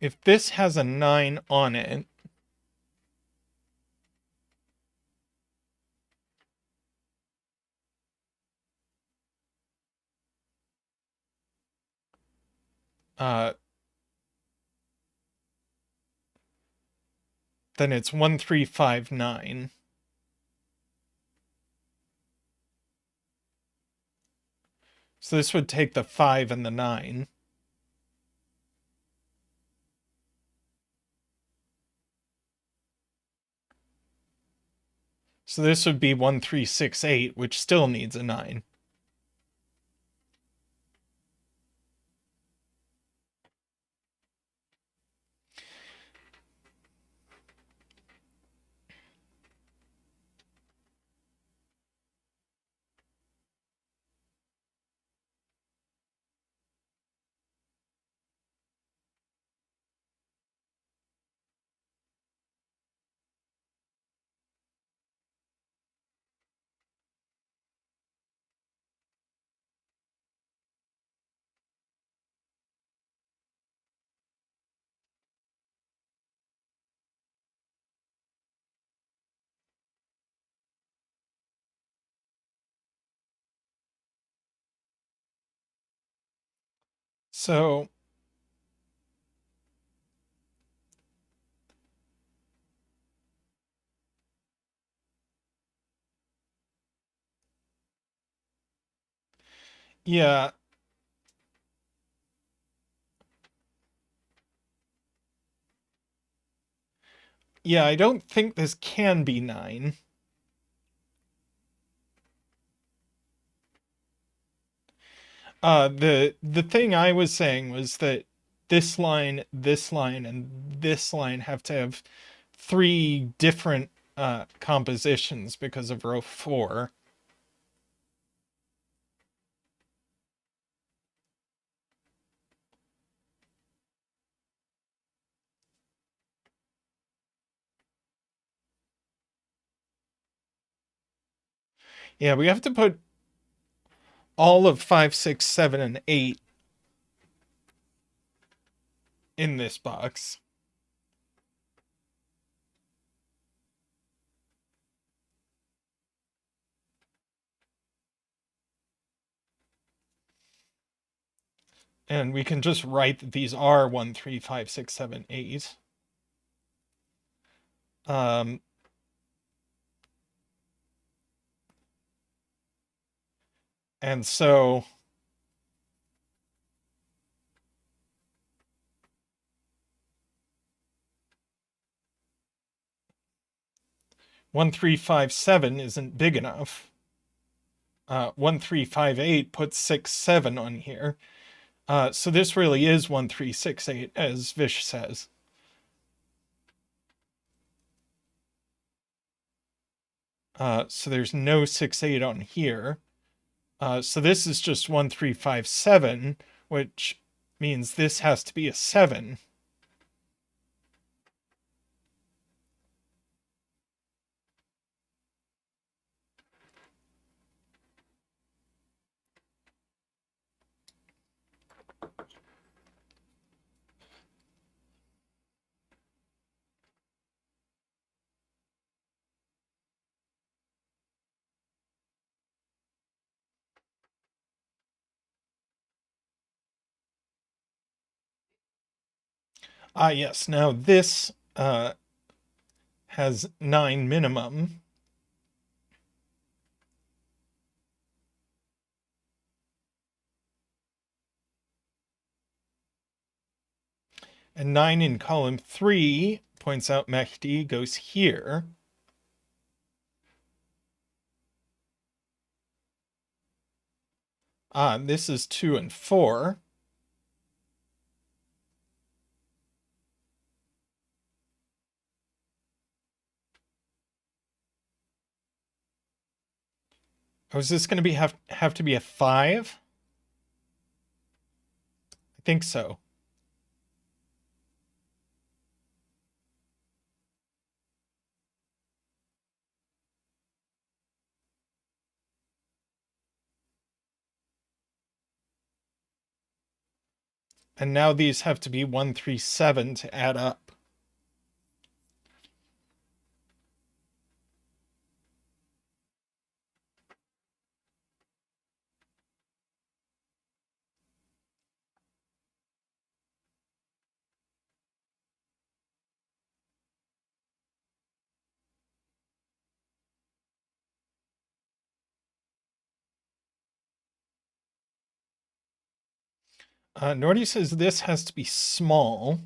if this has a 9 on it, then it's 1359. So this would take the 5 and the 9. So So this would be 1368, which still needs a 9. So yeah, yeah, I don't think this can be 9. The thing I was saying was that this line, and this line have to have 3 different compositions because of row 4. Yeah, we have to put all of 5, 6, 7, and 8 in this box. And we can just write that these are 1, 3, 5, 6, 7, 8. And so 1, 3, 5, 7 isn't big enough. 1, 3, 5, 8 puts 6, 7 on here. So this really is 1, 3, 6, 8, as Vish says. So there's no 6, 8 on here. So this is just 1, 3, 5, 7, which means this has to be a 7. Yes, now this has 9 minimum. And 9 in column 3, points out Mehdi, goes here. This is 2 and 4. Oh, is this going to have to be a 5? I think so. And now these have to be 1, 3, 7 to add up. Nordy says this has to be small.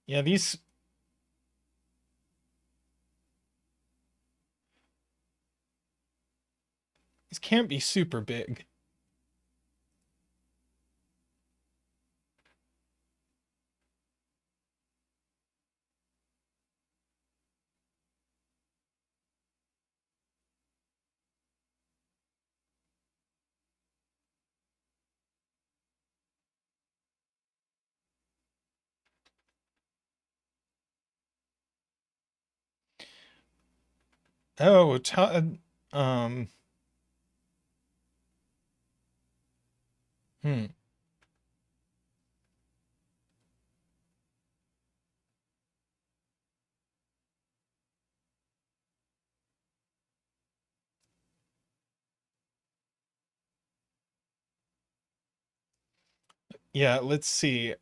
Yeah, these These can't be super big. Oh, um, hmm. Yeah, let's see.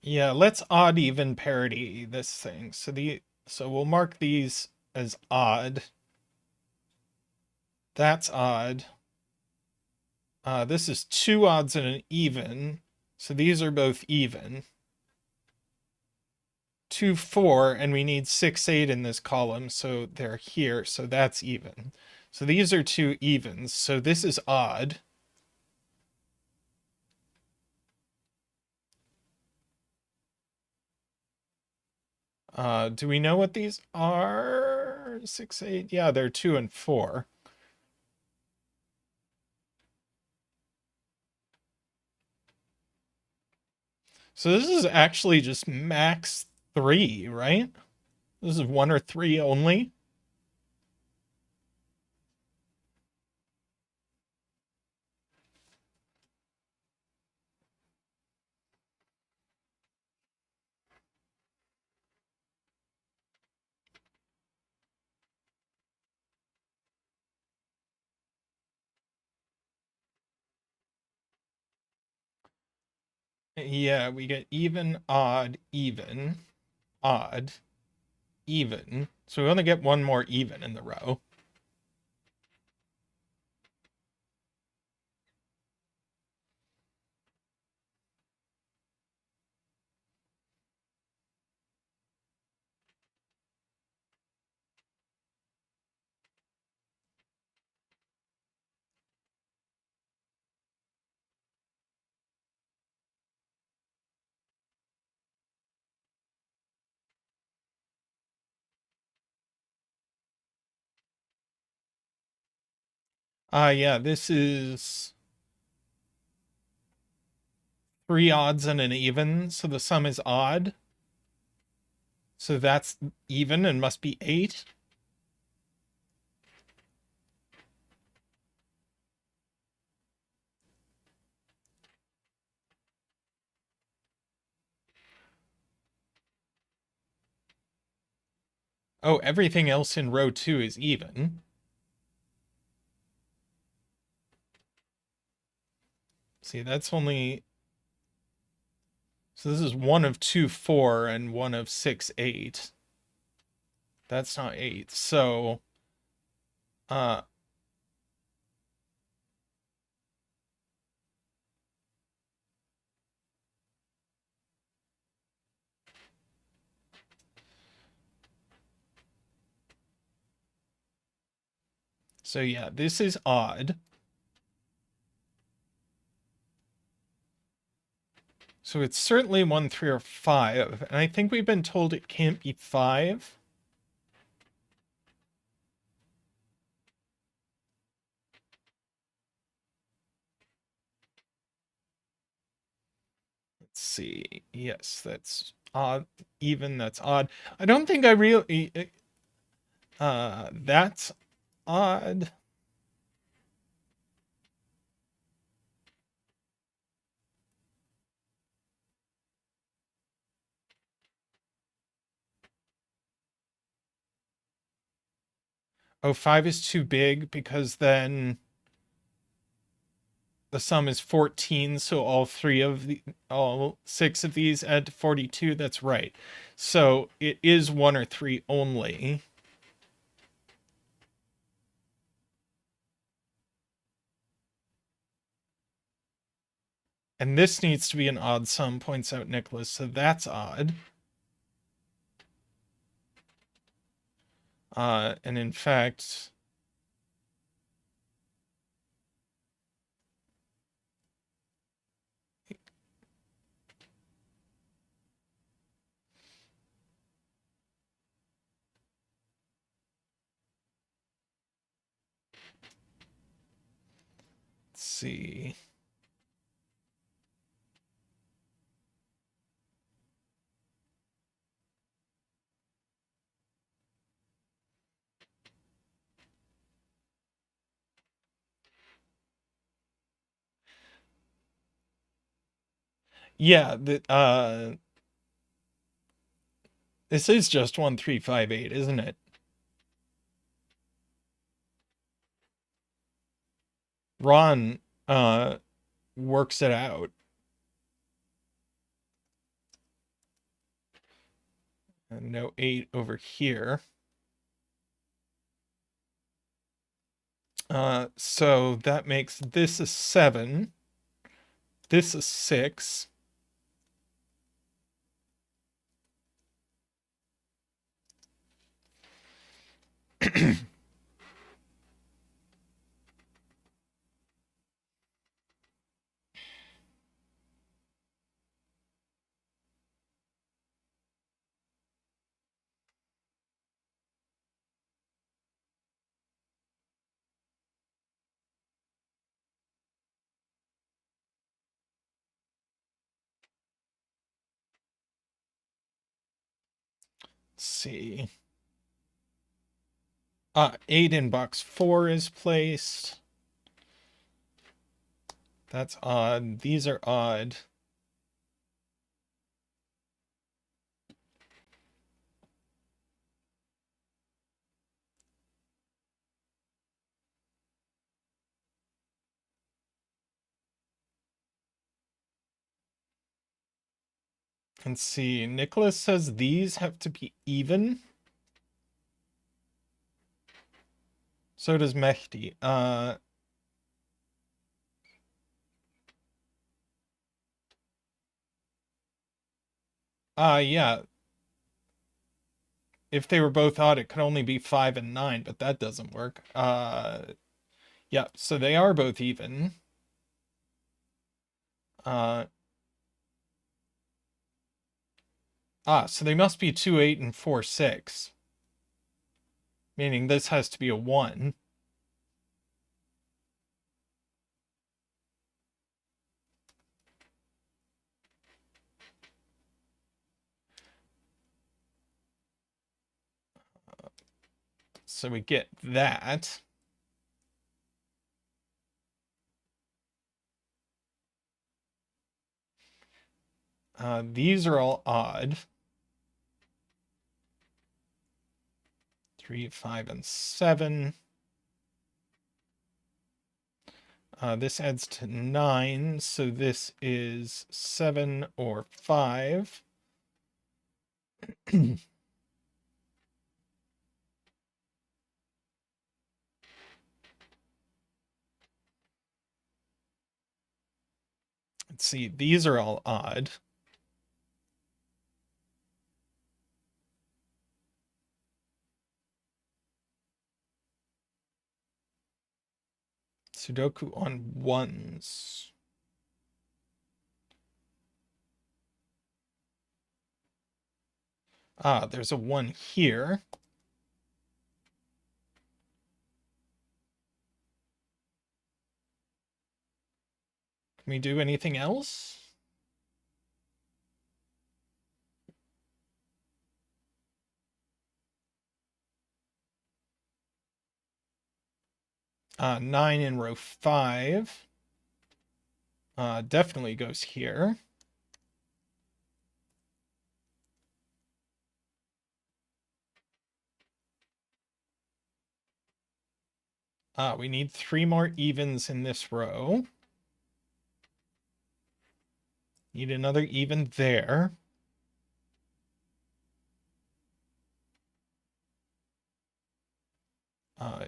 Yeah, let's odd even parity this thing. So we'll mark these as odd. That's odd. This is two odds and an even. So these are both even. 2, 4, and we need 6, 8 in this column, so they're here, so that's even. So these are two evens, so this is odd. Do we know what these are? 6, 8, yeah, they're 2 and 4. So this is actually just max 3, right? This is 1 or 3 only. Yeah, we get even, odd, odd, even. So we only get one more even in the row. Yeah, this is 3 odds and an even, so the sum is odd. So that's even and must be 8. Oh, everything else in row 2 is even. See, that's only... So this is 1 of 2, 4, and 1 of 6, 8. That's not 8. Uh, so yeah, this is odd. So it's certainly 1, 3, or 5. And I think we've been told it can't be 5. Let's see. Yes, that's odd. Even, that's odd. I don't think I really... that's odd. Oh, 5 is too big because then the sum is 14, so all 6 of these add to 42. That's right. So it is 1 or 3 only. And this needs to be an odd sum, points out Nicholas, so that's odd. And in fact, let's see. Yeah, this is just 1358, isn't it? Ron works it out. And no 8 over here. So that makes this a 7. This a 6. Let's see. 8 in box 4 is placed. That's odd. These are odd. Let's see. Nicholas says these have to be even. So does Mehdi. Yeah. If they were both odd, it could only be 5 and 9, but that doesn't work. Yeah, so they are both even. So they must be 2, 8, and 4, 6. Meaning this has to be a 1. So we get that. These are all odd. 3, 5, and 7. This adds to 9, so this is 7 or 5. Let's see, these are all odd. Sudoku on 1s. There's a 1 here. Can we do anything else? Nine in row 5. Definitely goes here. We need 3 more evens in this row. Need another even there.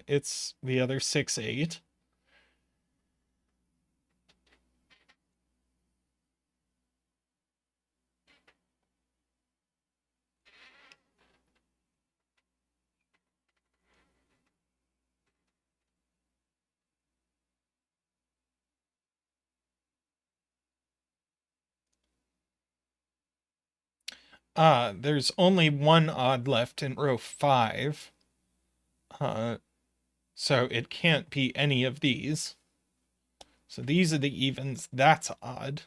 It's the other 6, 8. There's only one odd left in row 5. Uh, so it can't be any of these. So these are the evens. That's odd.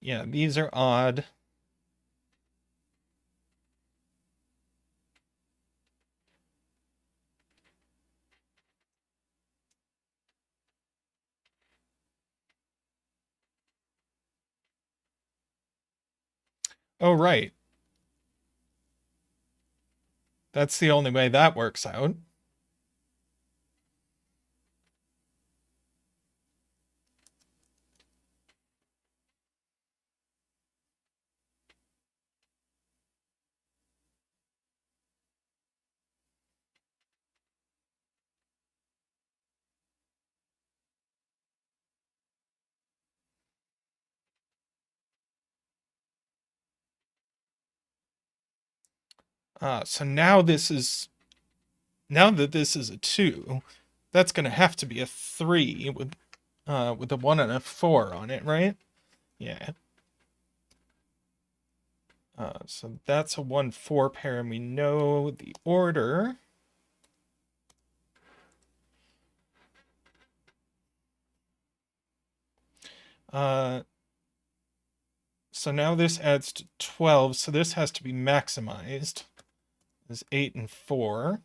Yeah, these are odd. Oh, right. That's the only way that works out. So now that this is a 2, that's going to have to be a 3 with a 1 and a 4 on it, right? Yeah. So that's a 1-4 pair, and we know the order. So now this adds to 12, so this has to be maximized. Is 8 and 4.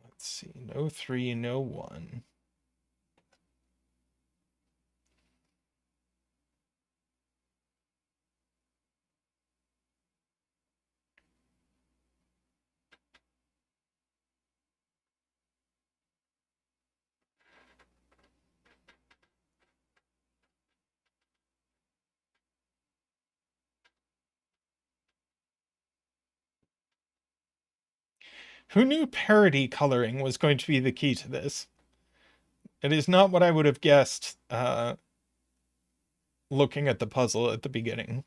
Let's see, no 3, no 1. Who knew parity coloring was going to be the key to this? It is not what I would have guessed looking at the puzzle at the beginning.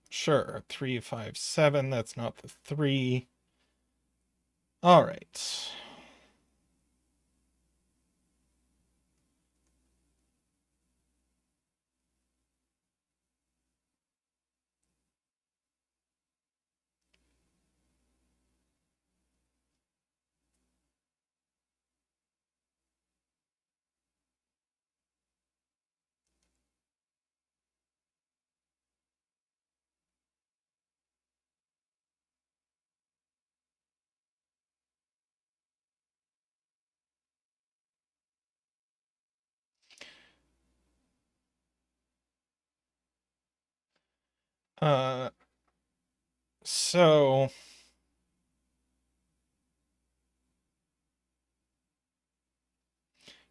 Sure, 3, 5, 7. That's not the 3. All right. Uh, so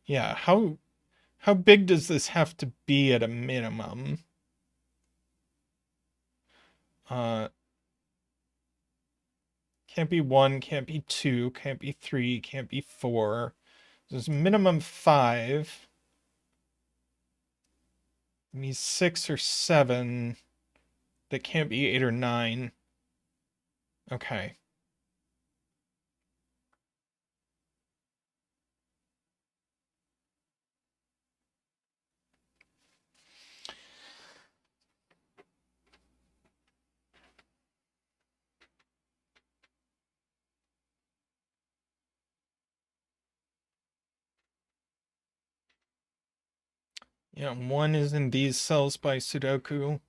yeah, how big does this have to be at a minimum? Uh, can't be 1, can't be 2, can't be 3, can't be 4. There's minimum 5. It needs 6 or 7. That can't be 8 or 9. Okay. Yeah, 1 is in these cells by sudoku.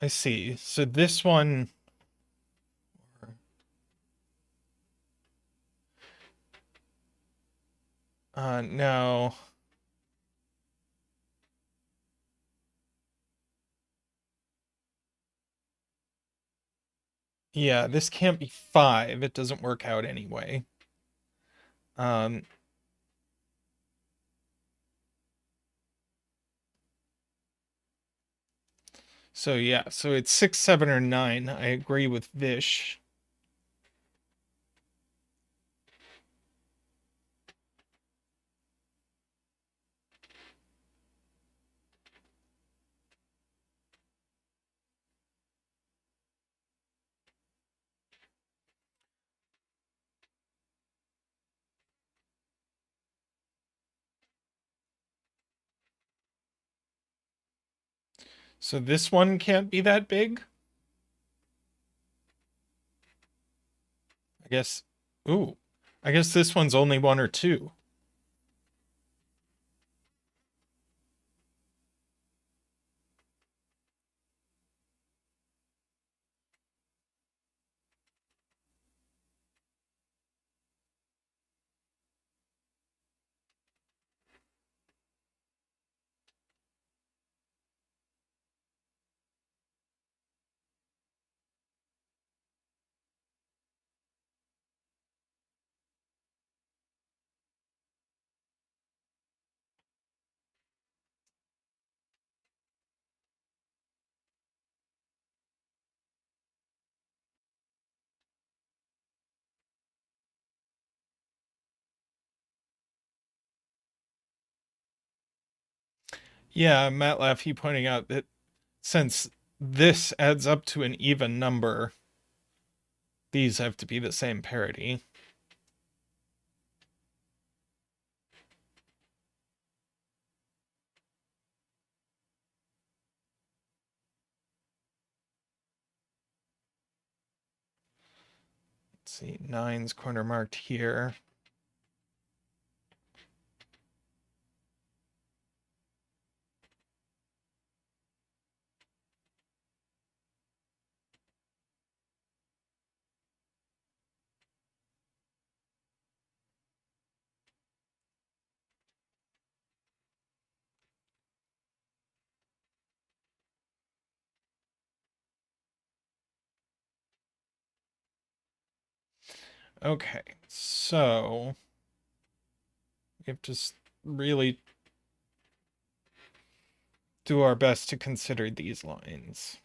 I see. So this one... no. Yeah, this can't be 5. It doesn't work out anyway. Um, so yeah, so it's 6, 7, or 9. I agree with Vish. So this one can't be that big? I guess... Ooh. I guess this one's only 1 or 2. Yeah, Matt Laffey pointing out that since this adds up to an even number, these have to be the same parity. Let's see, 9's corner marked here. Okay, so we have to really do our best to consider these lines.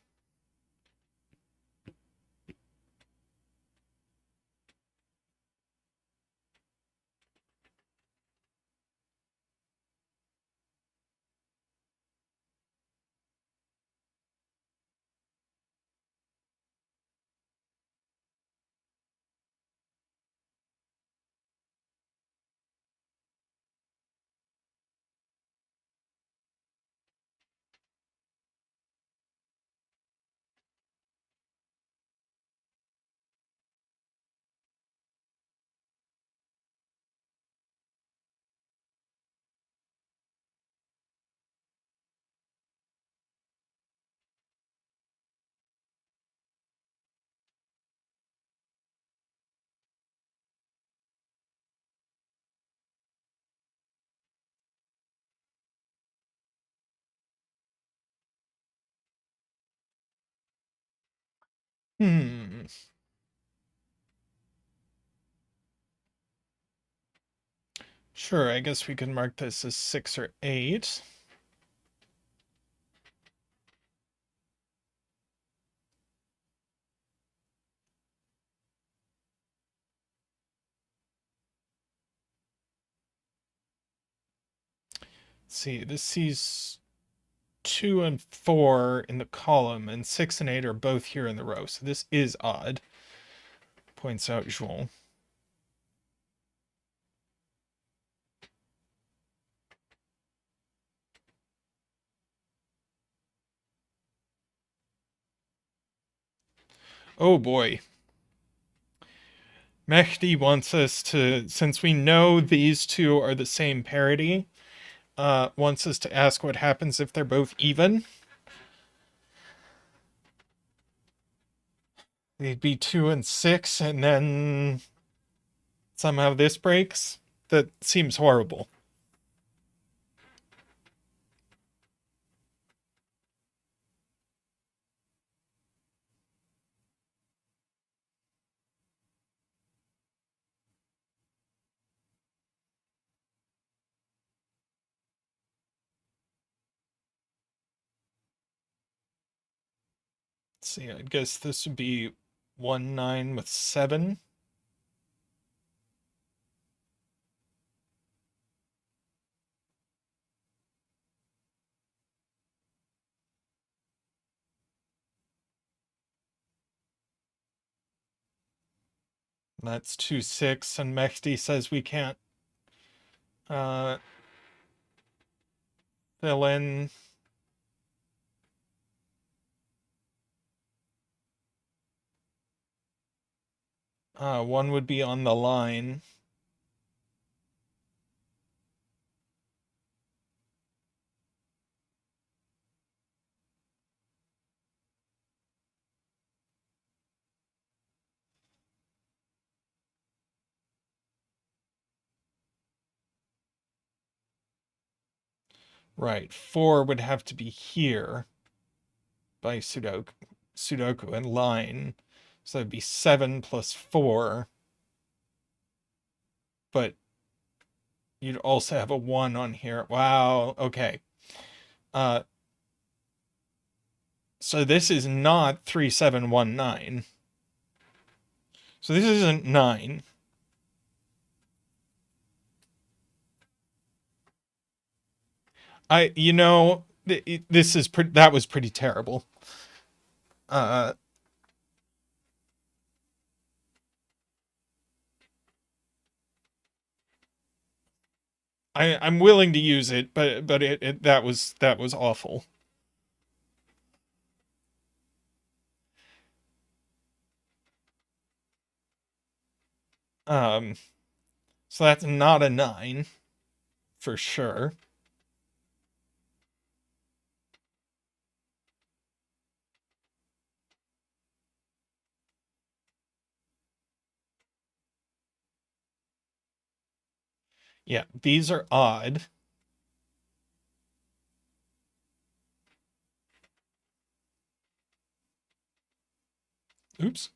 Hmm. Sure, I guess we can mark this as 6 or 8. Let's see, this sees 2 and 4 in the column, and 6 and 8 are both here in the row. So this is odd, points out Joel. Oh boy. Mehdi wants us to, since we know these two are the same parity, wants us to ask what happens if they're both even. They'd be 2 and 6, and then somehow this breaks? That seems horrible. Let's see, I guess this would be 1, 9 with 7. That's 2, 6, and Mehdi says we can't uh, fill in. One would be on the line. Right, 4 would have to be here by Sudoku and line. So it'd be 7 plus 4. But you'd also have a 1 on here. Wow, okay. So this is not 3719. So this isn't 9. This is that was pretty terrible. I'm willing to use it, but that was awful. Um, so that's not a 9 for sure. Yeah, these are odd. Oops.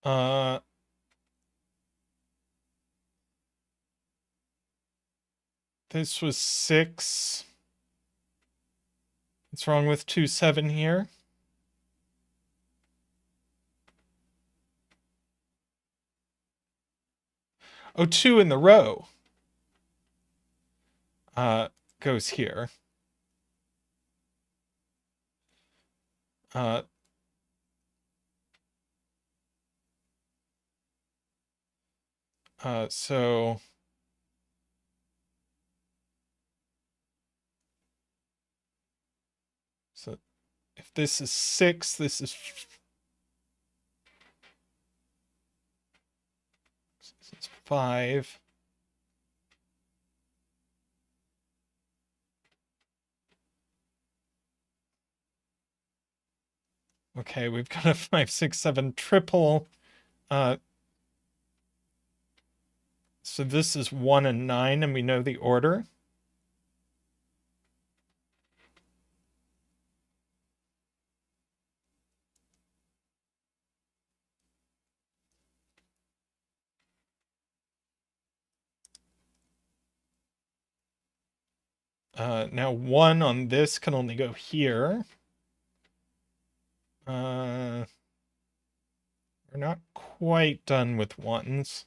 Uh, this was 6. What's wrong with 2, 7 here? Oh, 2 in the row. Goes here. Uh, so if this is 6, this is 5. Okay, we've got a 5, 6, 7 triple. So this is 1 and 9, and we know the order. Now 1 on this can only go here. We're not quite done with 1s.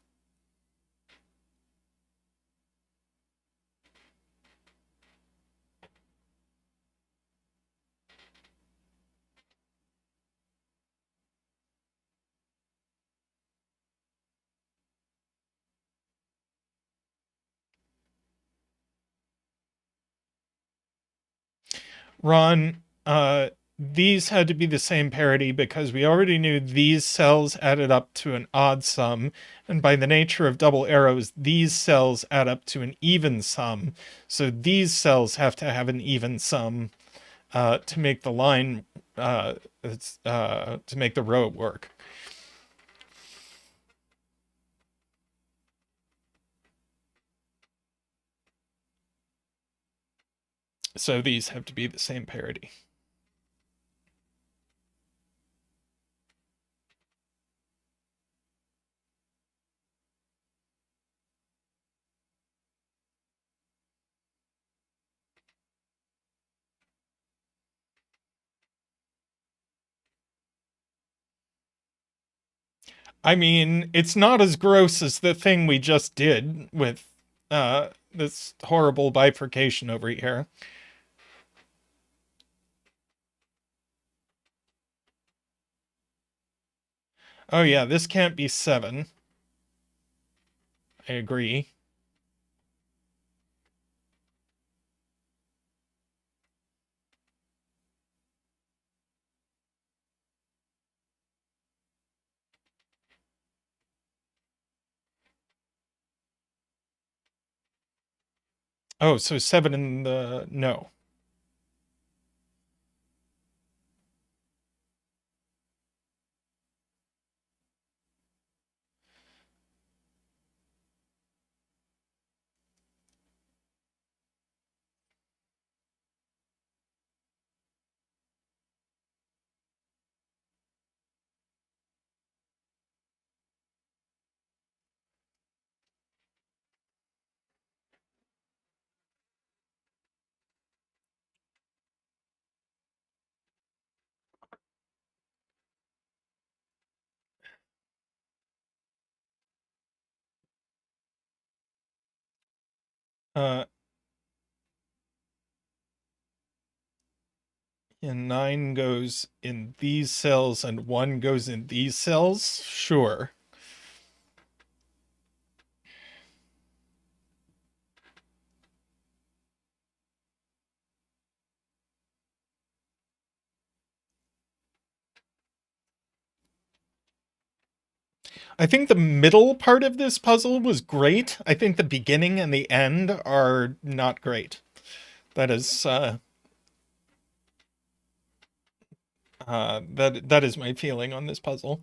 Ron, these had to be the same parity because we already knew these cells added up to an odd sum, and by the nature of double arrows, these cells add up to an even sum. So these cells have to have an even sum to make the line, to make the row work. So these have to be the same parity. I mean, it's not as gross as the thing we just did with this horrible bifurcation over here. Oh yeah, this can't be 7. I agree. Oh, so 7 in the... no. Uh, and 9 goes in these cells and 1 goes in these cells? Sure. I think the middle part of this puzzle was great. I think the beginning and the end are not great. That is that is my feeling on this puzzle.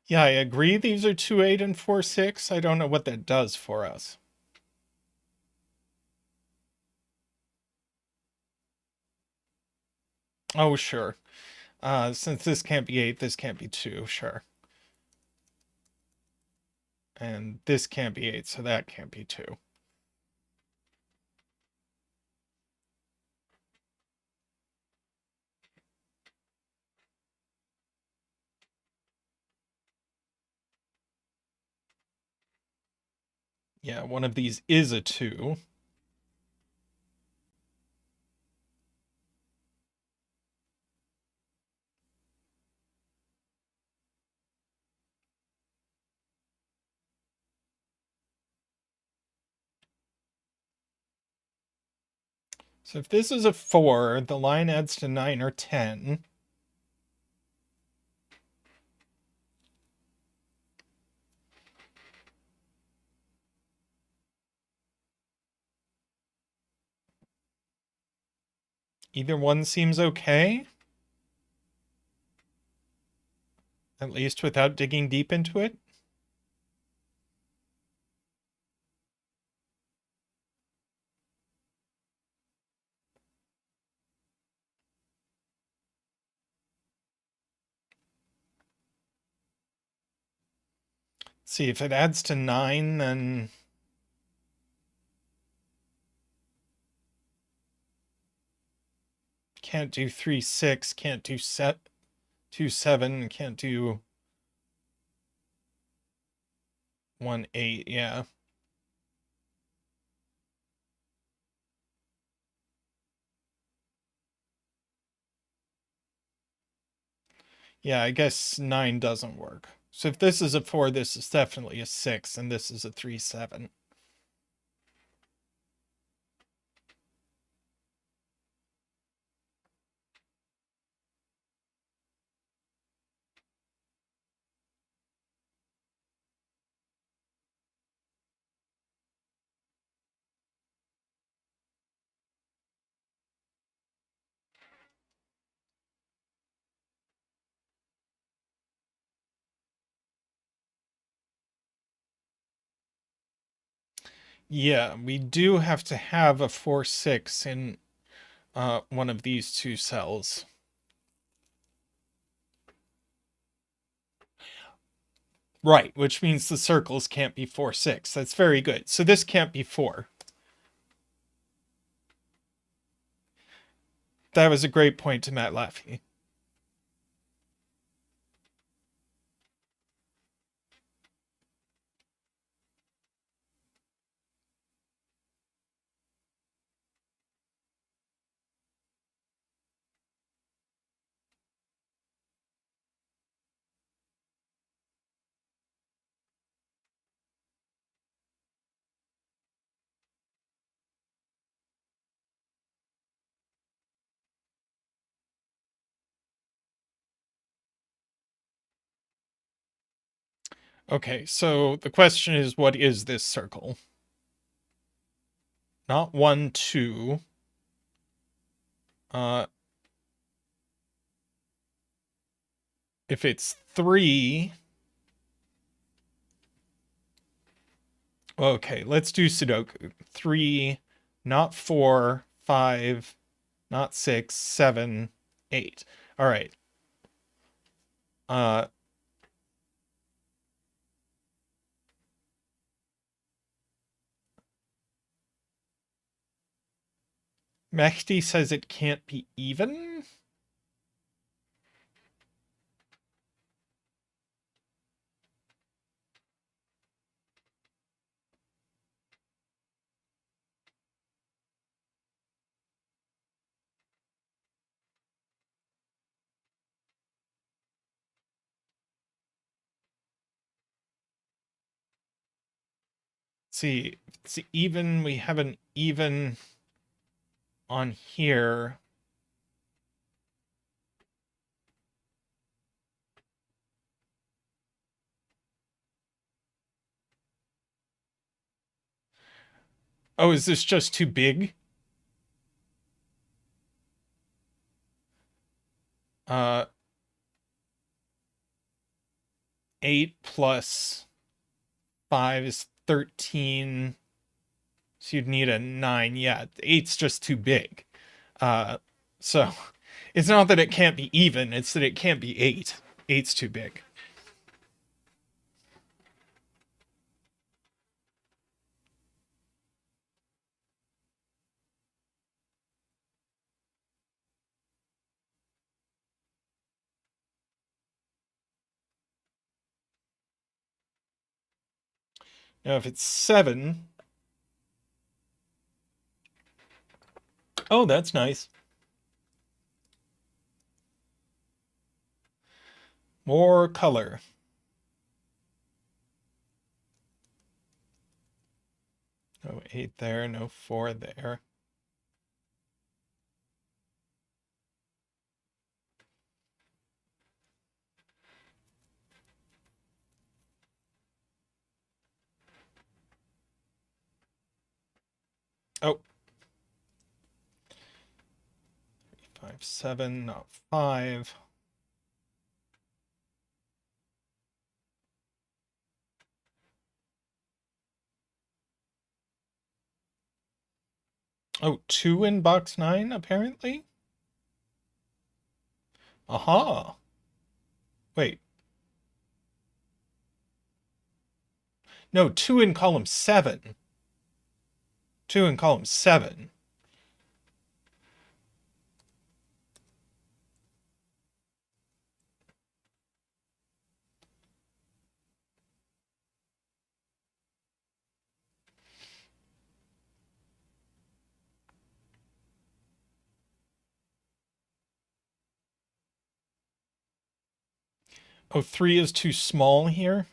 Yeah, I agree these are 2, 8, and 4, 6. I don't know what that does for us. Oh, sure. Since this can't be 8, this can't be 2, sure. And this can't be 8, so that can't be 2. Yeah, one of these is a 2. So if this is a 4, the line adds to 9 or 10. Either one seems okay, at least without digging deep into it. See, if it adds to 9, then can't do 3, 6, can't do 2, 7, can't do... 1, 8, yeah. Yeah, I guess 9 doesn't work. So if this is a 4, this is definitely a 6, and this is a 3, 7. Yeah, we do have to have a 4, 6 in one of these two cells. Right, which means the circles can't be 4, 6. That's very good. So this can't be 4. That was a great point to Matt Laffey. Okay, so the question is, what is this circle? Not 1, 2. If it's 3, okay, let's do Sudoku. 3, not 4, 5, not 6, 7, 8. All right. Mehdi says it can't be even. See, it's even. We have an even on here. Oh, is this just too big? 8 plus 5 is 13. So you'd need a 9. Yeah, 8's just too big. So it's not that it can't be even, it's that it can't be 8. 8's too big. Now, if it's 7. Oh, that's nice. More color. No 8 there, no 4 there. Oh. 5, 7, not 5. Oh, 2 in box 9, apparently? Aha. Wait. No, 2 in column 7. 2 in column 7. Oh, 3 is too small here.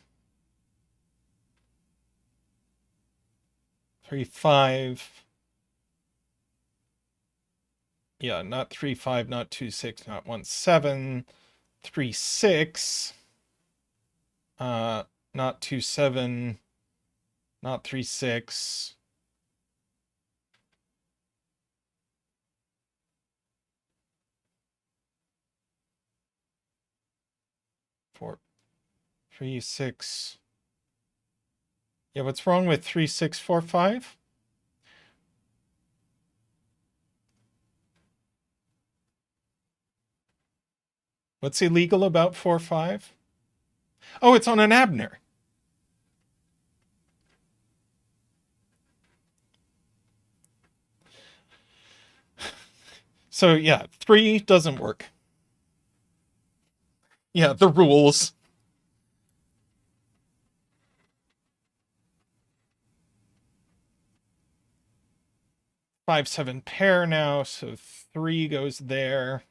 3, 5. Yeah, not 3, 5, not 2, 6, not 1, 7. 3, 6. Not 2, 7. Not 3, 6. 4, 3, 6. Yeah, what's wrong with 3, 6, 4, 5? What's illegal about 4, 5? Oh, it's on an nabner. So yeah, 3 doesn't work. Yeah, the rules. 5, 7 pair now, so 3 goes there.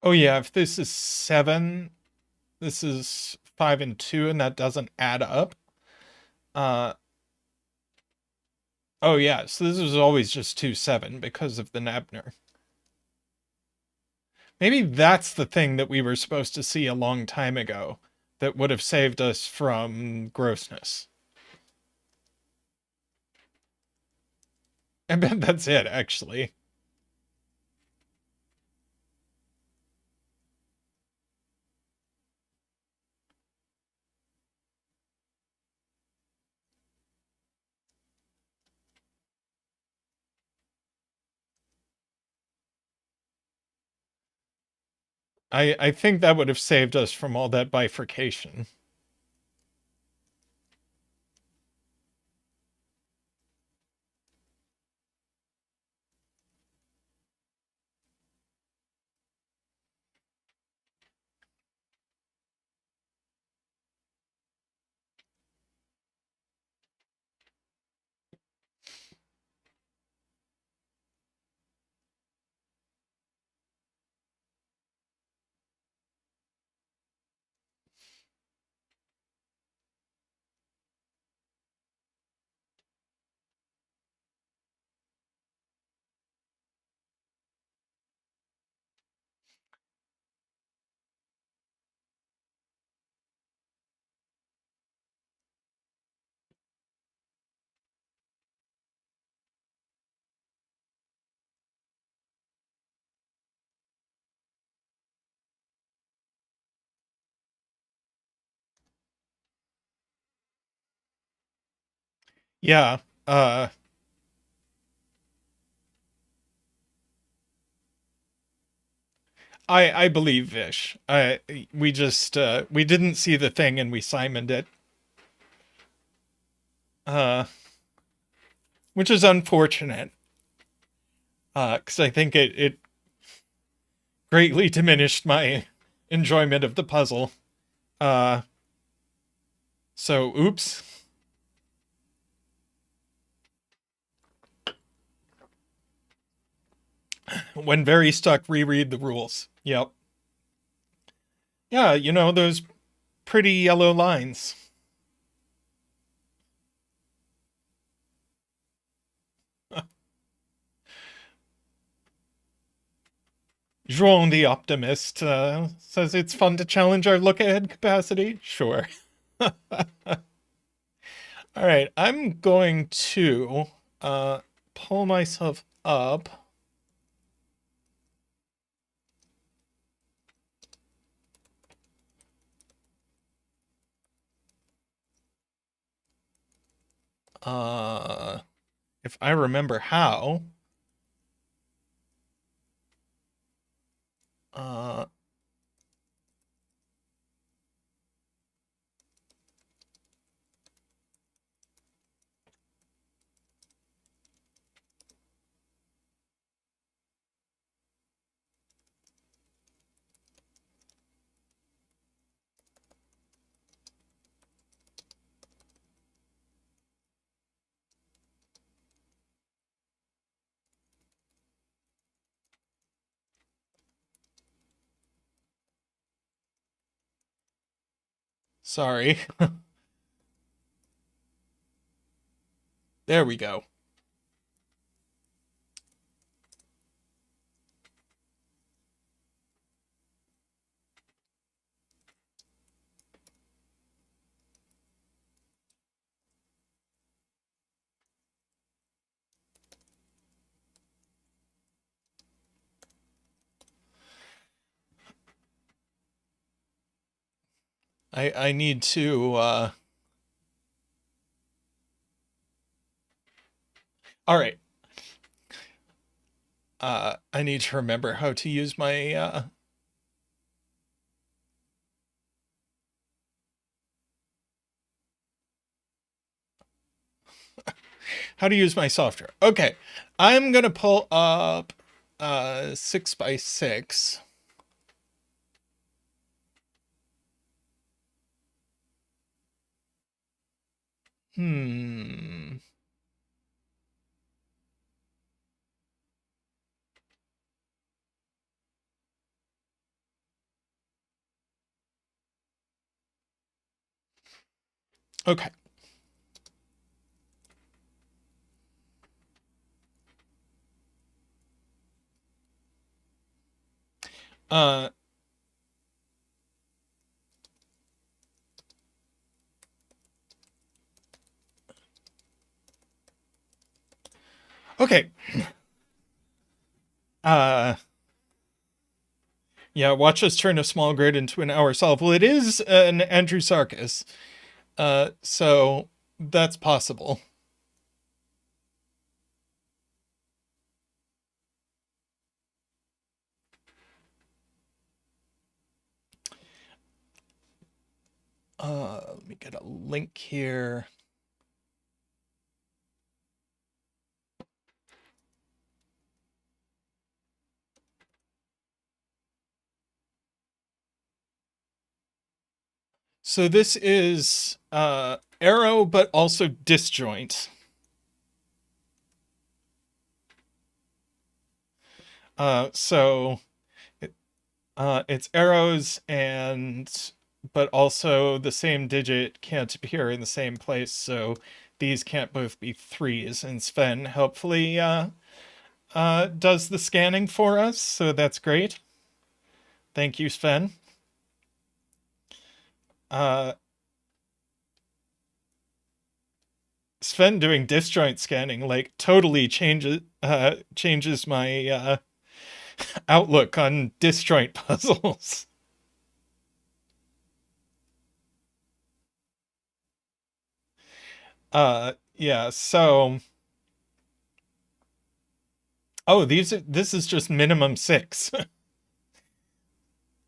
Oh yeah, if this is 7, this is 5 and 2, and that doesn't add up. Oh yeah, so this was always just 2, 7 because of the nabner. Maybe that's the thing that we were supposed to see a long time ago that would have saved us from grossness. I bet that's it, actually. I think that would have saved us from all that bifurcation. Yeah, I believe Vish. We just we didn't see the thing and we Simoned it. Which is unfortunate. Because I think it greatly diminished my enjoyment of the puzzle. Uh, so oops. When very stuck, reread the rules. Yep. Yeah, you know those pretty yellow lines. Joan the Optimist says it's fun to challenge our look-ahead capacity. Sure. All right, I'm going to pull myself up. If I remember how. Uh, sorry. There we go. I need to all right. I need to remember how to use my how to use my software. Okay. I'm going to pull up 6x6. Hmm. Okay. Uh, okay. Uh, yeah, watch us turn a small grid into an hour solve. Well, it is an Andrew Sarkis. So that's possible. Let me get a link here. So this is arrow, but also disjoint. So it's arrows and but also the same digit can't appear in the same place, so these can't both be threes. And Sven helpfully does the scanning for us, so that's great. Thank you, Sven. Uh, Sven doing disjoint scanning like totally changes my outlook on disjoint puzzles. Yeah, so oh, this is just minimum 6.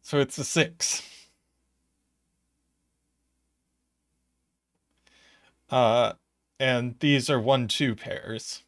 So it's a 6. Uh and these are 1-2 pairs.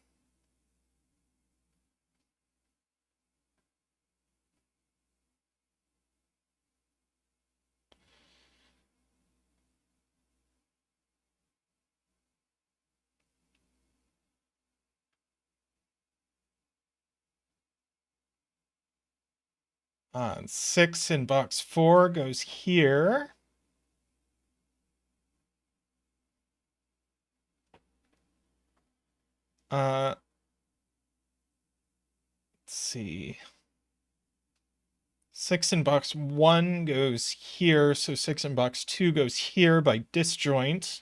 And 6 in box 4 goes here. Let's see. 6 in box 1 goes here, so 6 in box 2 goes here by disjoint.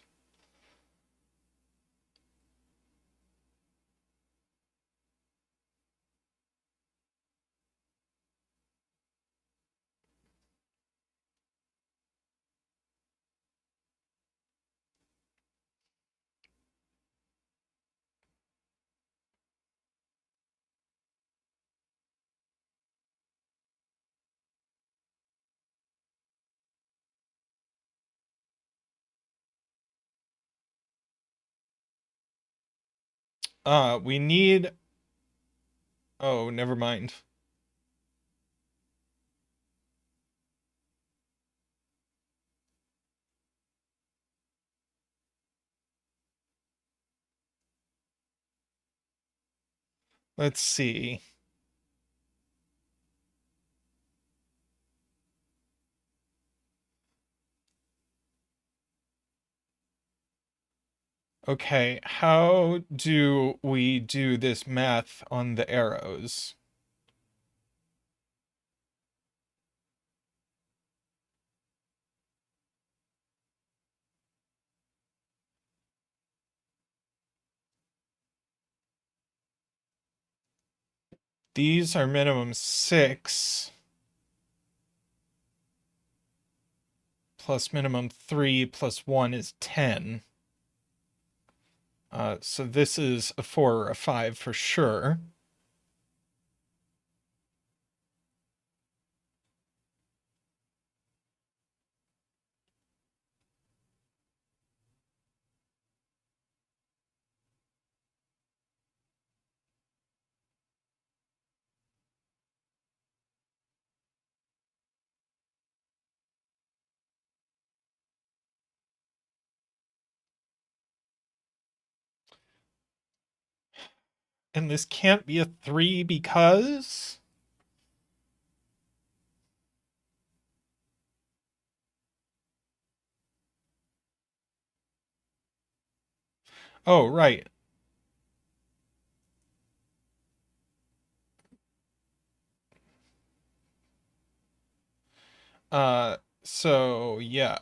We need... Oh, never mind. Let's see. Okay, how do we do this math on the arrows? These are minimum 6 plus minimum 3 plus 1 is 10. So this is a 4 or a 5 for sure. And this can't be a 3 because... Oh, right. So, yeah.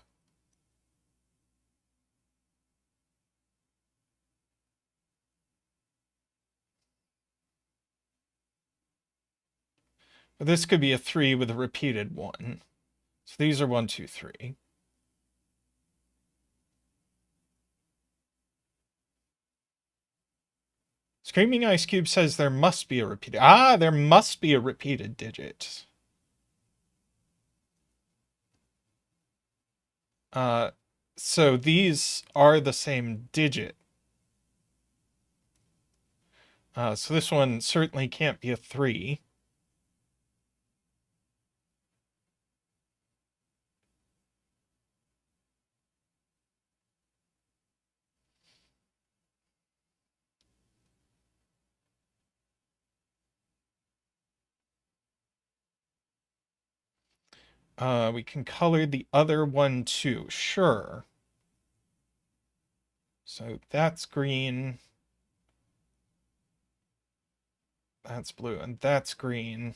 But this could be a 3 with a repeated 1. So these are 1, 2, 3. Screaming Ice Cube says there must be a repeated... Ah, there must be a repeated digit. So these are the same digit. So this one certainly can't be a 3. We can color the other one too. Sure. So that's green. That's blue. And that's green.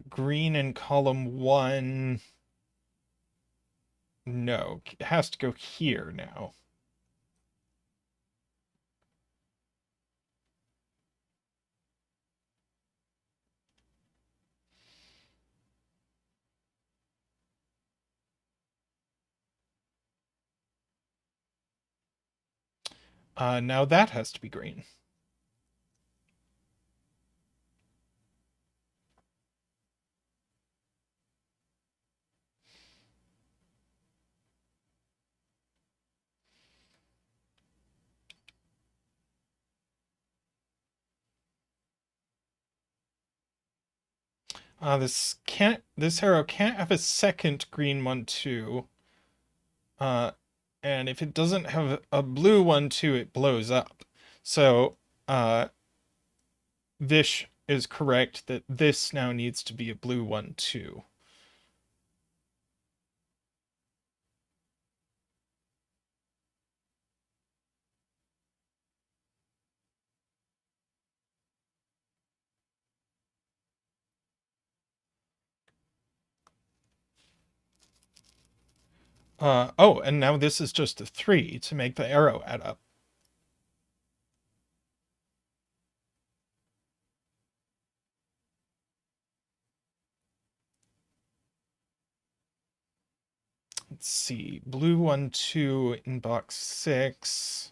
Green in column 1. No, it has to go here now. Now that has to be green. This arrow can't have a second green one too. And if it doesn't have a blue one too, it blows up. So, Vish is correct that this now needs to be a blue one too. Oh, and now this is just a 3 to make the arrow add up. Let's see. Blue 1, 2 in box 6.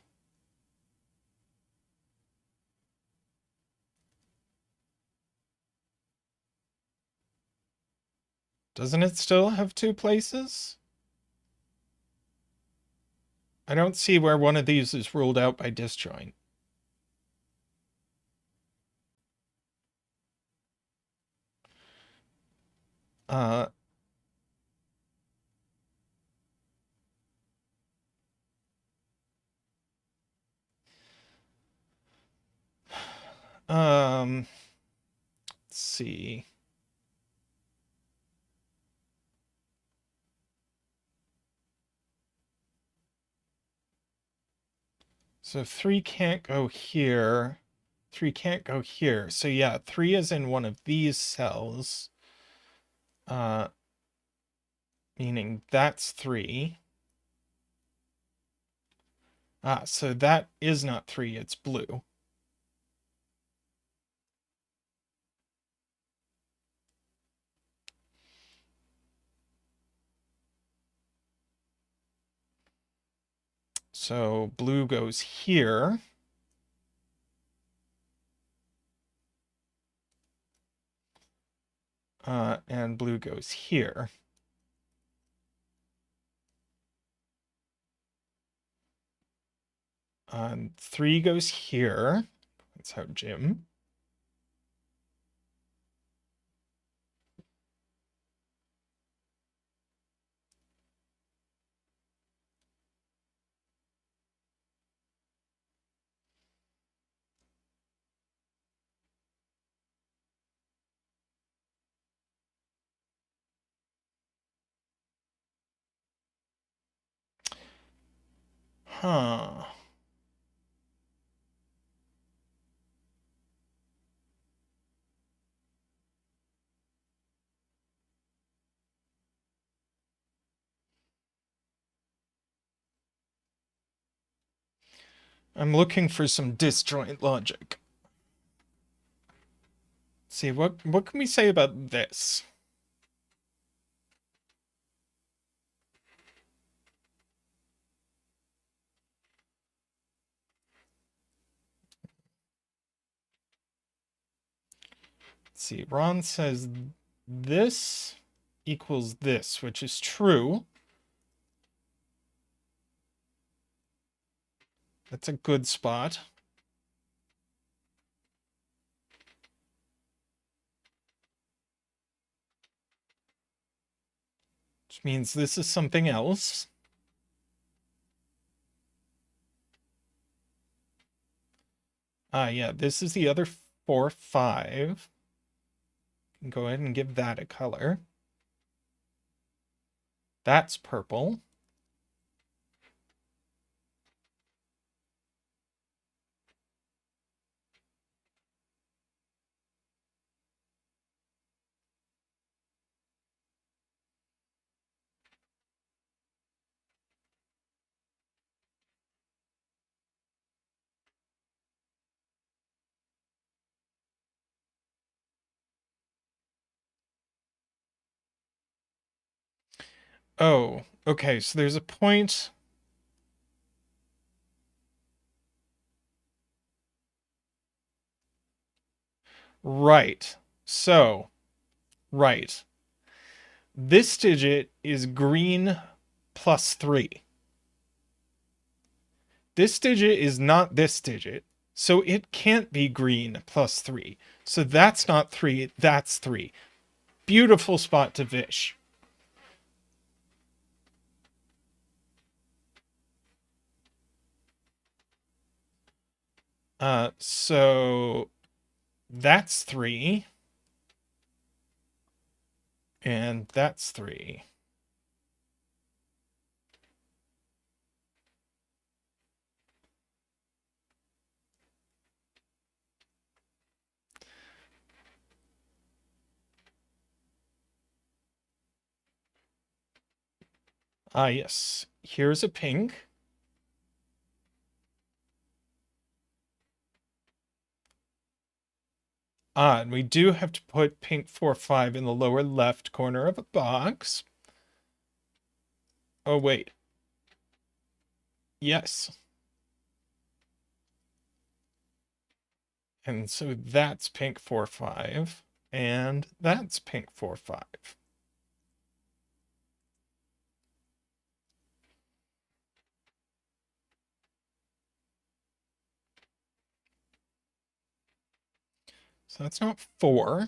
Doesn't it still have 2 places? I don't see where one of these is ruled out by disjoint. Uh, let's see. So 3 can't go here. 3 can't go here. So yeah, 3 is in one of these cells. Meaning that's 3. So that is not 3, it's blue. So blue goes here. And blue goes here. 3 goes here. That's how Jim. Huh. I'm looking for some disjoint logic. Let's see, what can we say about this? Let's see, Ron says this equals this, which is true. That's a good spot. Which means this is something else. Yeah, this is the other 4, 5. Go ahead and give that a color. That's purple. Oh, okay, so there's a point. Right. So, right. This digit is green plus 3. This digit is not this digit, so it can't be green plus 3. So that's not 3, that's 3. Beautiful spot to fish. So that's 3. And that's 3. Ah, yes. Here's a pink. Ah, and we do have to put pink 4-5 in the lower left corner of a box. Oh, wait. Yes. And so that's pink 4-5, and that's pink 4-5. So that's not 4.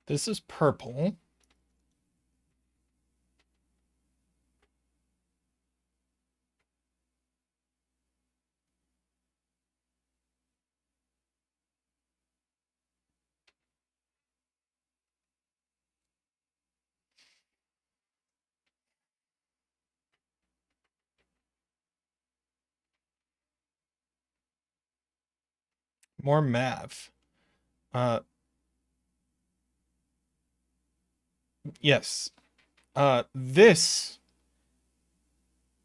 This is purple. More math. Yes. This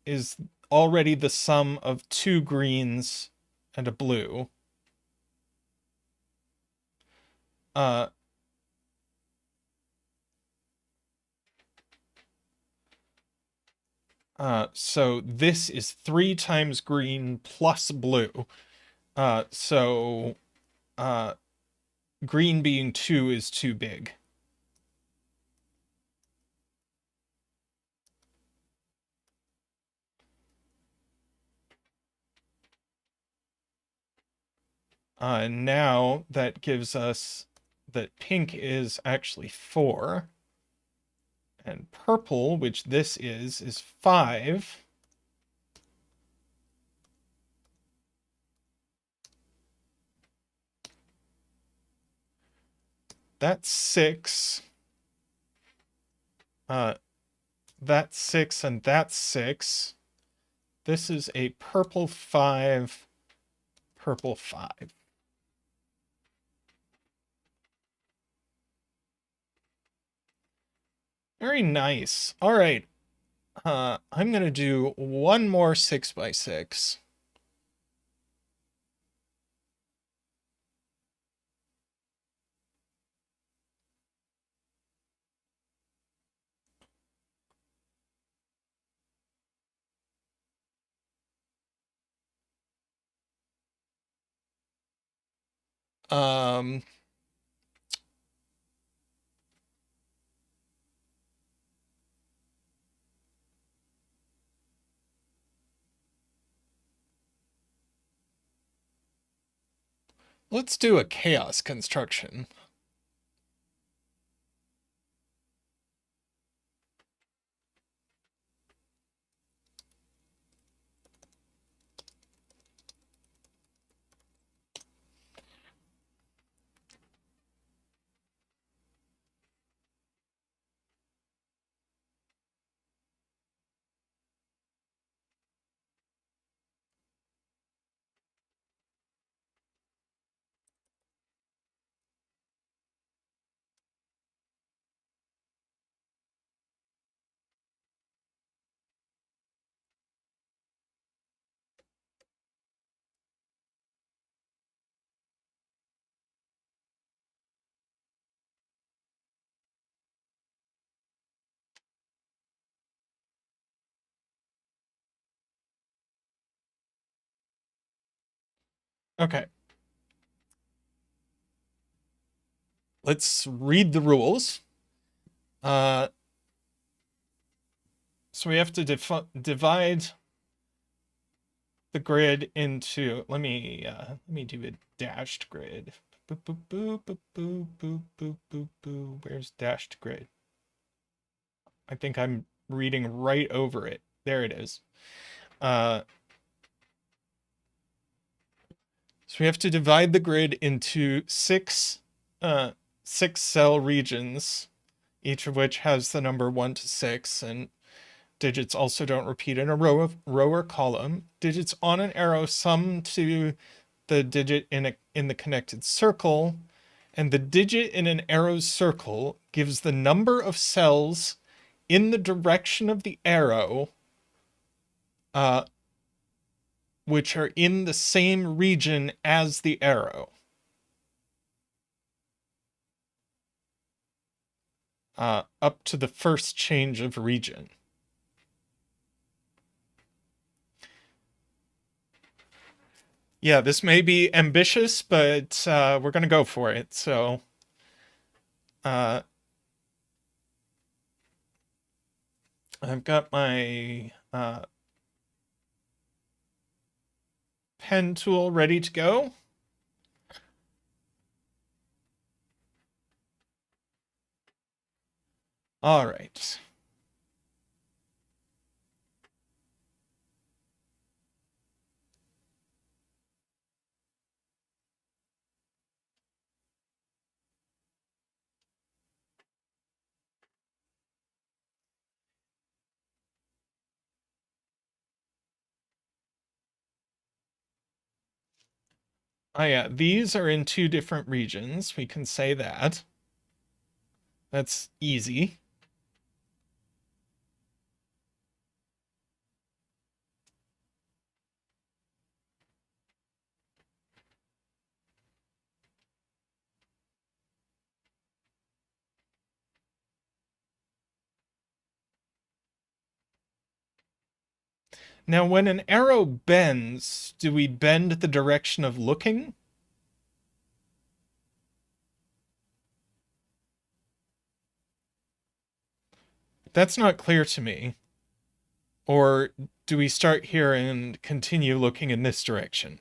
is already the sum of 2 greens and a blue. Uh, so this is 3 times green plus blue. So green being 2 is too big. Now that gives us that pink is actually 4. And purple, which this is 5. That's 6. That's 6 and that's 6. This is a purple 5, purple 5. Very nice. All right. I'm going to do one more 6x6. Um, let's do a chaos construction. Okay. Let's read the rules. So we have to divide the grid into, let me do a dashed grid. Boop, boop, boop, boop, boop, boop, boop, boop, boop. Where's dashed grid? I think I'm reading right over it. There it is. So we have to divide the grid into 6 cell regions, each of which has the number 1 to 6, and Digits also don't repeat in a row or column. Digits on an arrow sum to the digit in the connected circle, and the digit in an arrow's circle gives the number of cells in the direction of the arrow, which are in the same region as the arrow. Up to the first change of region. Yeah, this may be ambitious, but we're going to go for it. So I've got my pen tool ready to go. All right. Oh yeah, these are in two different regions. We can say that. That's easy. Now, when an arrow bends, do we bend the direction of looking? That's not clear to me. Or do we start here and continue looking in this direction?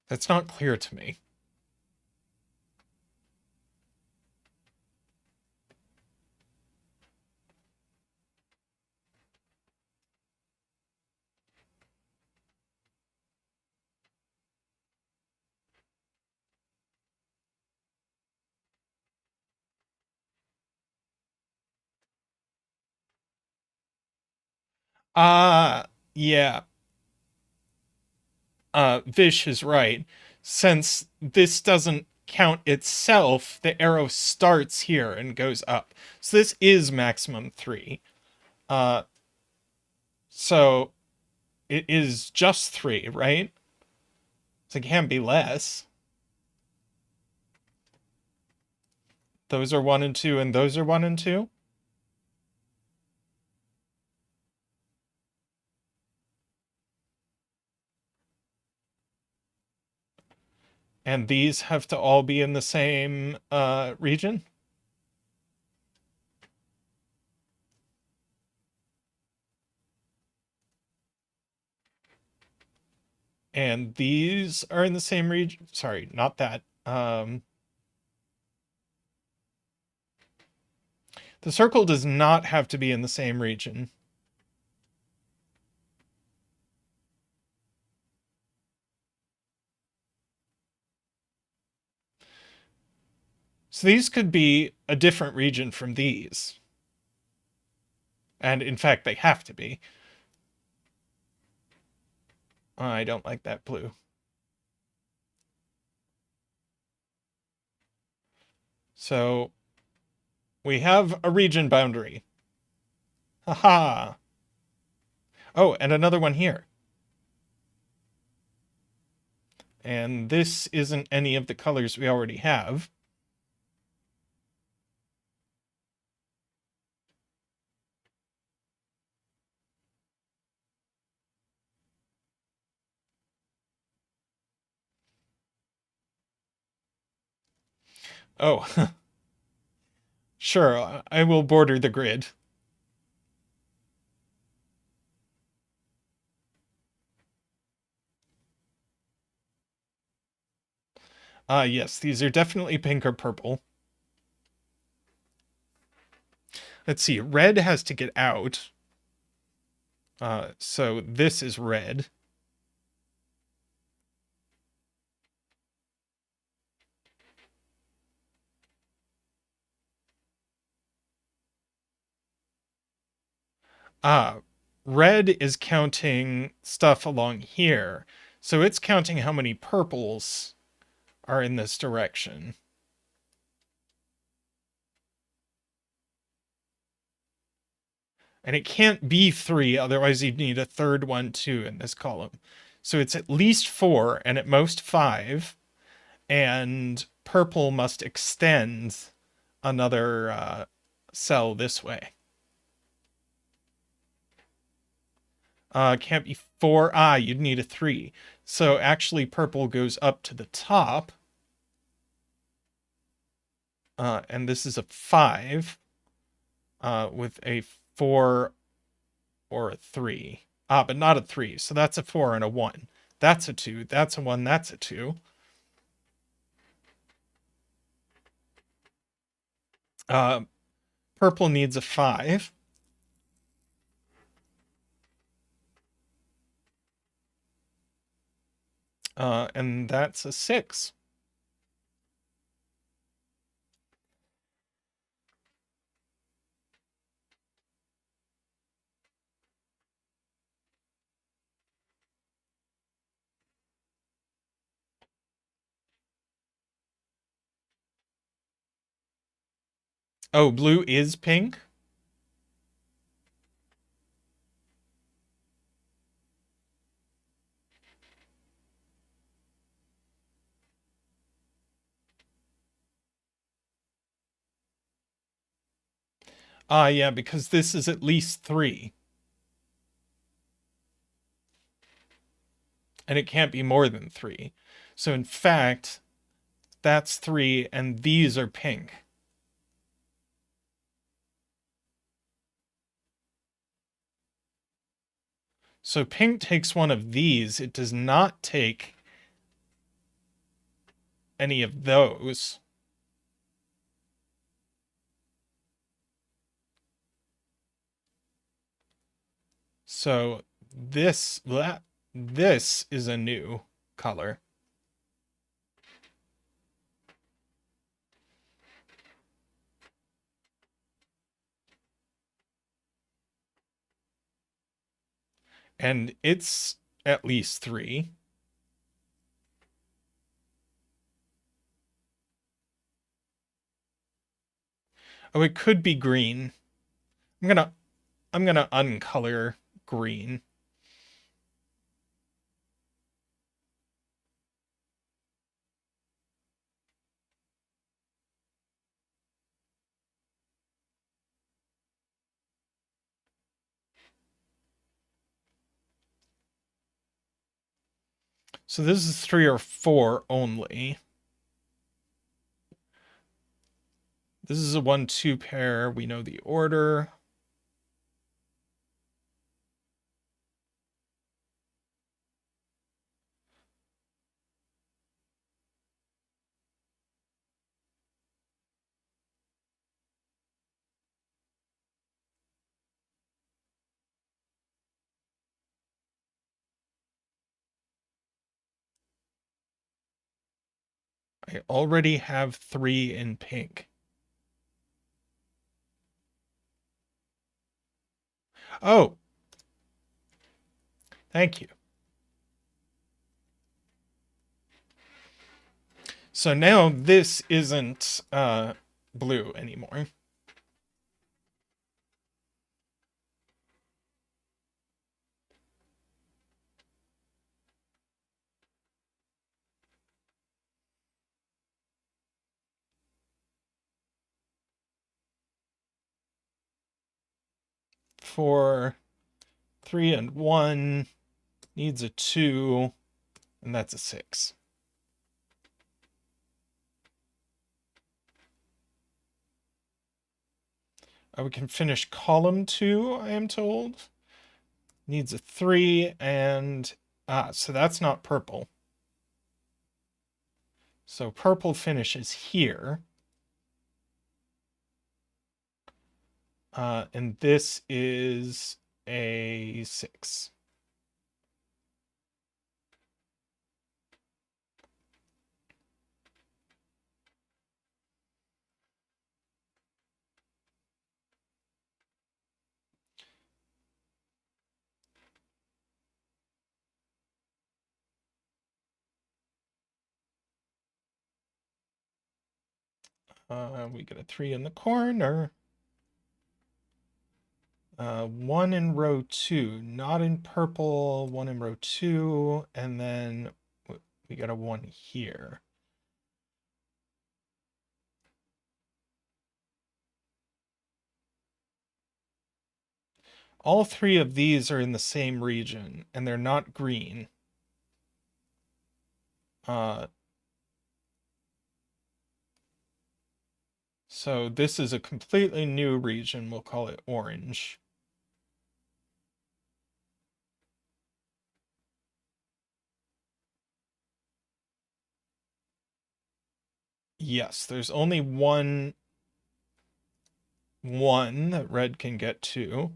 That's not clear to me. Yeah. Vish is right. Since this doesn't count itself, the arrow starts here and goes up. So this is maximum 3. Uh, so it is just 3, right? So it can't be less. Those are 1 and 2, and those are 1 and 2. And these have to all be in the same region. And these are in the same region. Sorry, not that. The circle does not have to be in the same region. So these could be a different region from these. And in fact, they have to be. I don't like that blue. So we have a region boundary. Haha. Oh, and another one here. And this isn't any of the colors we already have. Oh, sure, I will border the grid. Yes, these are definitely pink or purple. Let's see, red has to get out. So this is red. Red is counting stuff along here. So it's counting how many purples are in this direction. And it can't be 3, otherwise you'd need a third one too in this column. So it's at least 4 and at most 5. And purple must extend another cell this way. Can't be 4. You'd need a 3. So actually purple goes up to the top. And this is a 5 with a 4 or a 3. But not a 3. So that's a 4 and a 1. That's a 2. That's a 1. That's a 2. Purple needs a 5. And that's a 6. Oh, blue is pink? Yeah, because this is at least 3. And it can't be more than 3. So in fact, that's 3, and these are pink. So pink takes one of these. It does not take any of those. So this is a new color. And it's at least 3. Oh, it could be green. I'm gonna uncolor green. So this is 3 or 4 only. This is a 1-2 pair. We know the order. I already have 3 in pink. Oh, thank you. So now this isn't blue anymore. For 3 and 1 needs a 2, and that's a 6. We can finish column 2, I am told. Needs a 3, and so that's not purple. So purple finishes here. And this is a 6. We get a 3 in the corner. 1 in row 2, not in purple, 1 in row 2, and then we got a 1 here. All 3 of these are in the same region, and they're not green. So this is a completely new region. We'll call it orange. Yes, there's only one that red can get to.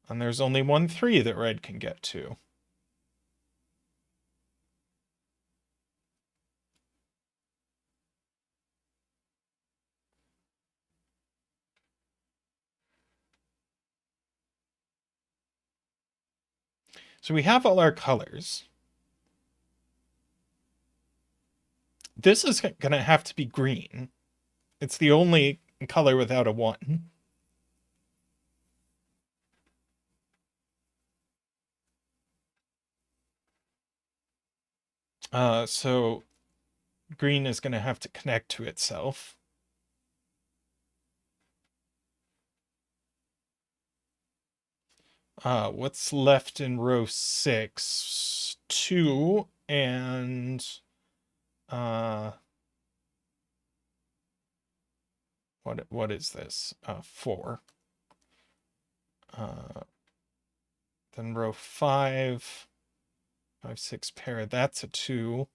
And there's only 1 3 that red can get to. So we have all our colors. This is going to have to be green. It's the only color without a 1. So green is going to have to connect to itself. What's left in row 6? 2 and what is this? 4. Then row 5, 5, 6 pair. That's a 2.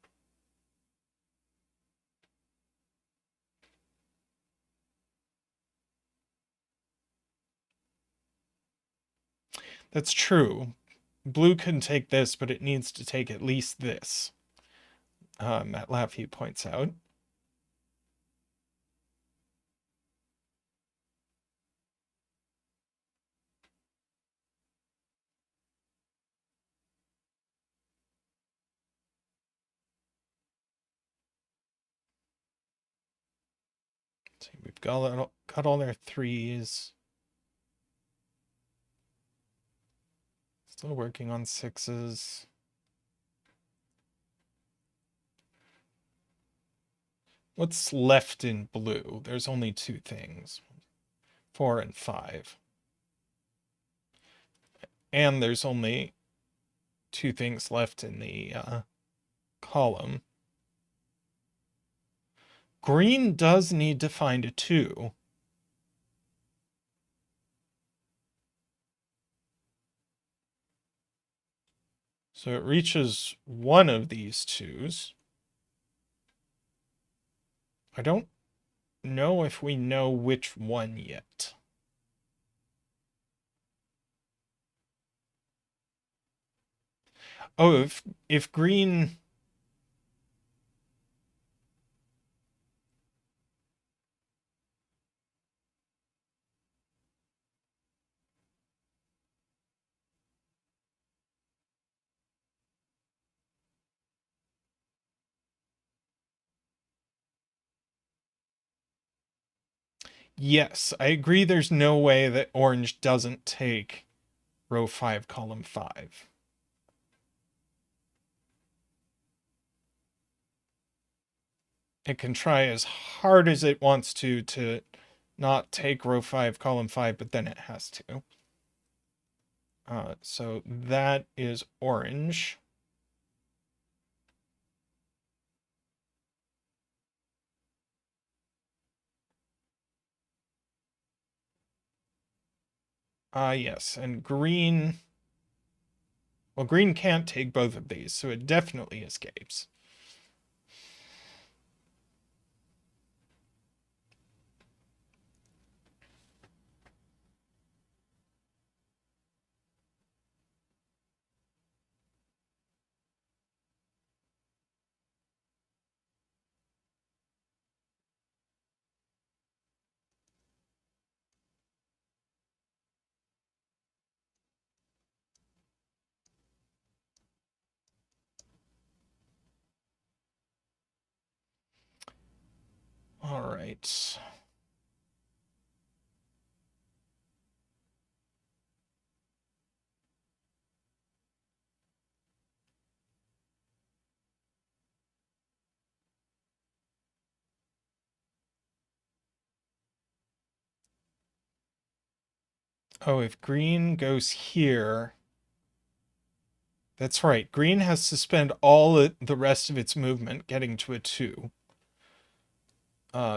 That's true. Blue can take this, but it needs to take at least this. Matt Laffey points out. See, we've got all their 3s. Still working on 6s. What's left in blue? There's only 2 things. 4 and 5. And there's only 2 things left in the column. Green does need to find a 2. So it reaches one of these 2s. I don't know if we know which one yet. Oh, if green... Yes, I agree there's no way that orange doesn't take row 5, column 5. It can try as hard as it wants to not take row 5, column 5, but then it has to. So that is orange. Yes, and green... Well, green can't take both of these, so it definitely escapes. right. Oh, if green goes here, that's right. Green has to spend all the rest of its movement getting to a 2.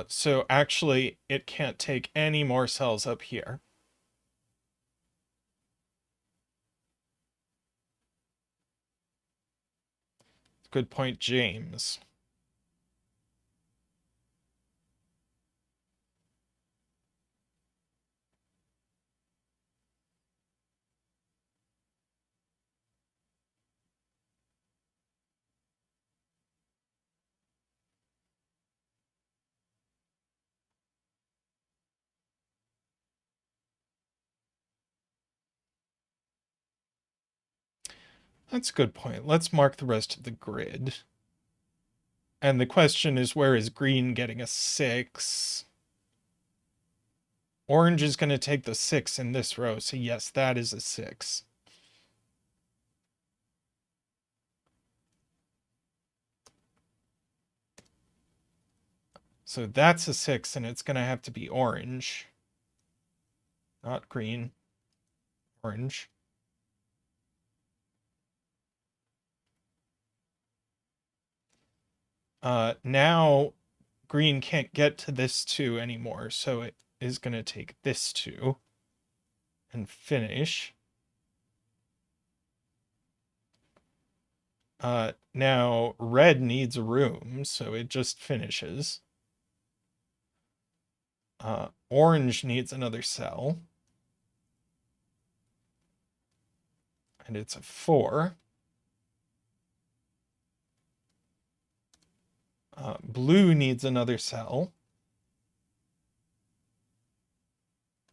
So actually, it can't take any more cells up here. Good point, James. That's a good point. Let's mark the rest of the grid. And the question is, where is green getting a 6? Orange is going to take the 6 in this row, so yes, that is a 6. So that's a 6, and it's going to have to be orange. Not green. Orange. Now green can't get to this 2 anymore, so it is going to take this 2 and finish. Now red needs a room, so it just finishes. Orange needs another cell. And it's a 4. Blue needs another cell.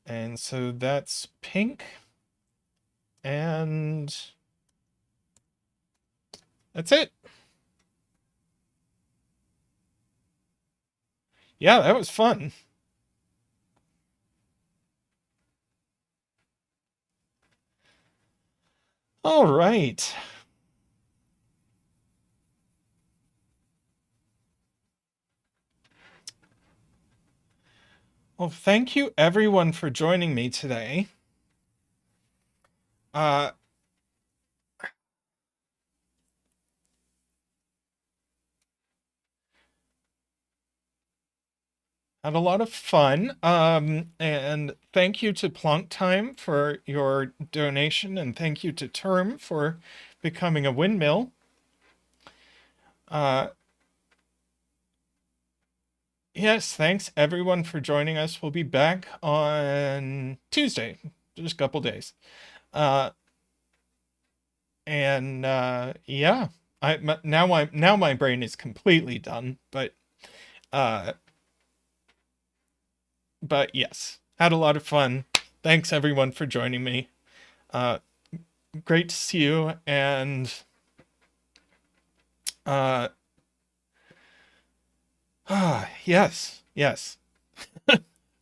And so that's pink. And that's it. Yeah, that was fun. All right. Well, thank you everyone for joining me today. Had a lot of fun. And thank you to Plonk Time for your donation, and thank you to Term for becoming a windmill. Yes, thanks everyone for joining us. We'll be back on Tuesday, just a couple days. Yeah, now my brain is completely done, but yes, had a lot of fun. Thanks everyone for joining me. Great to see you, and yes.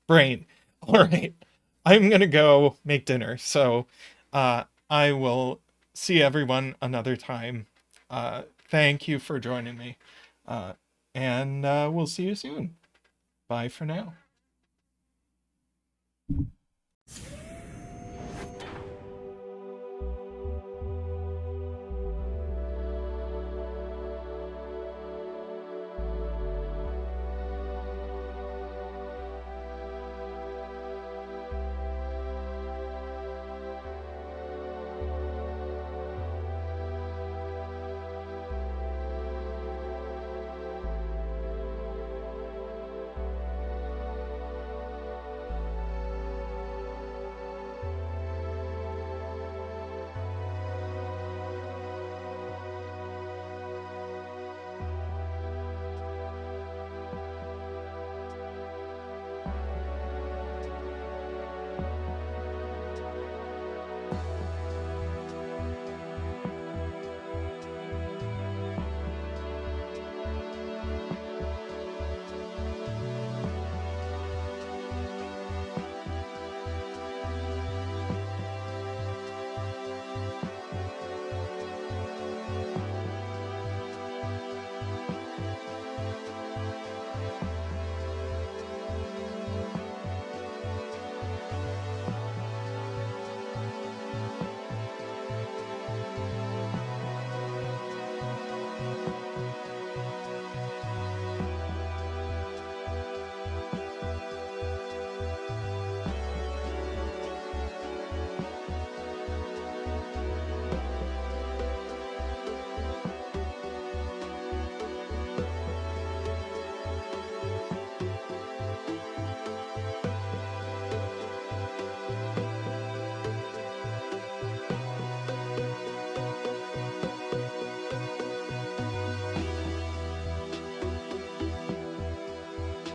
Brain. All right. I'm going to go make dinner. So I will see everyone another time. Thank you for joining me. And we'll see you soon. Bye for now.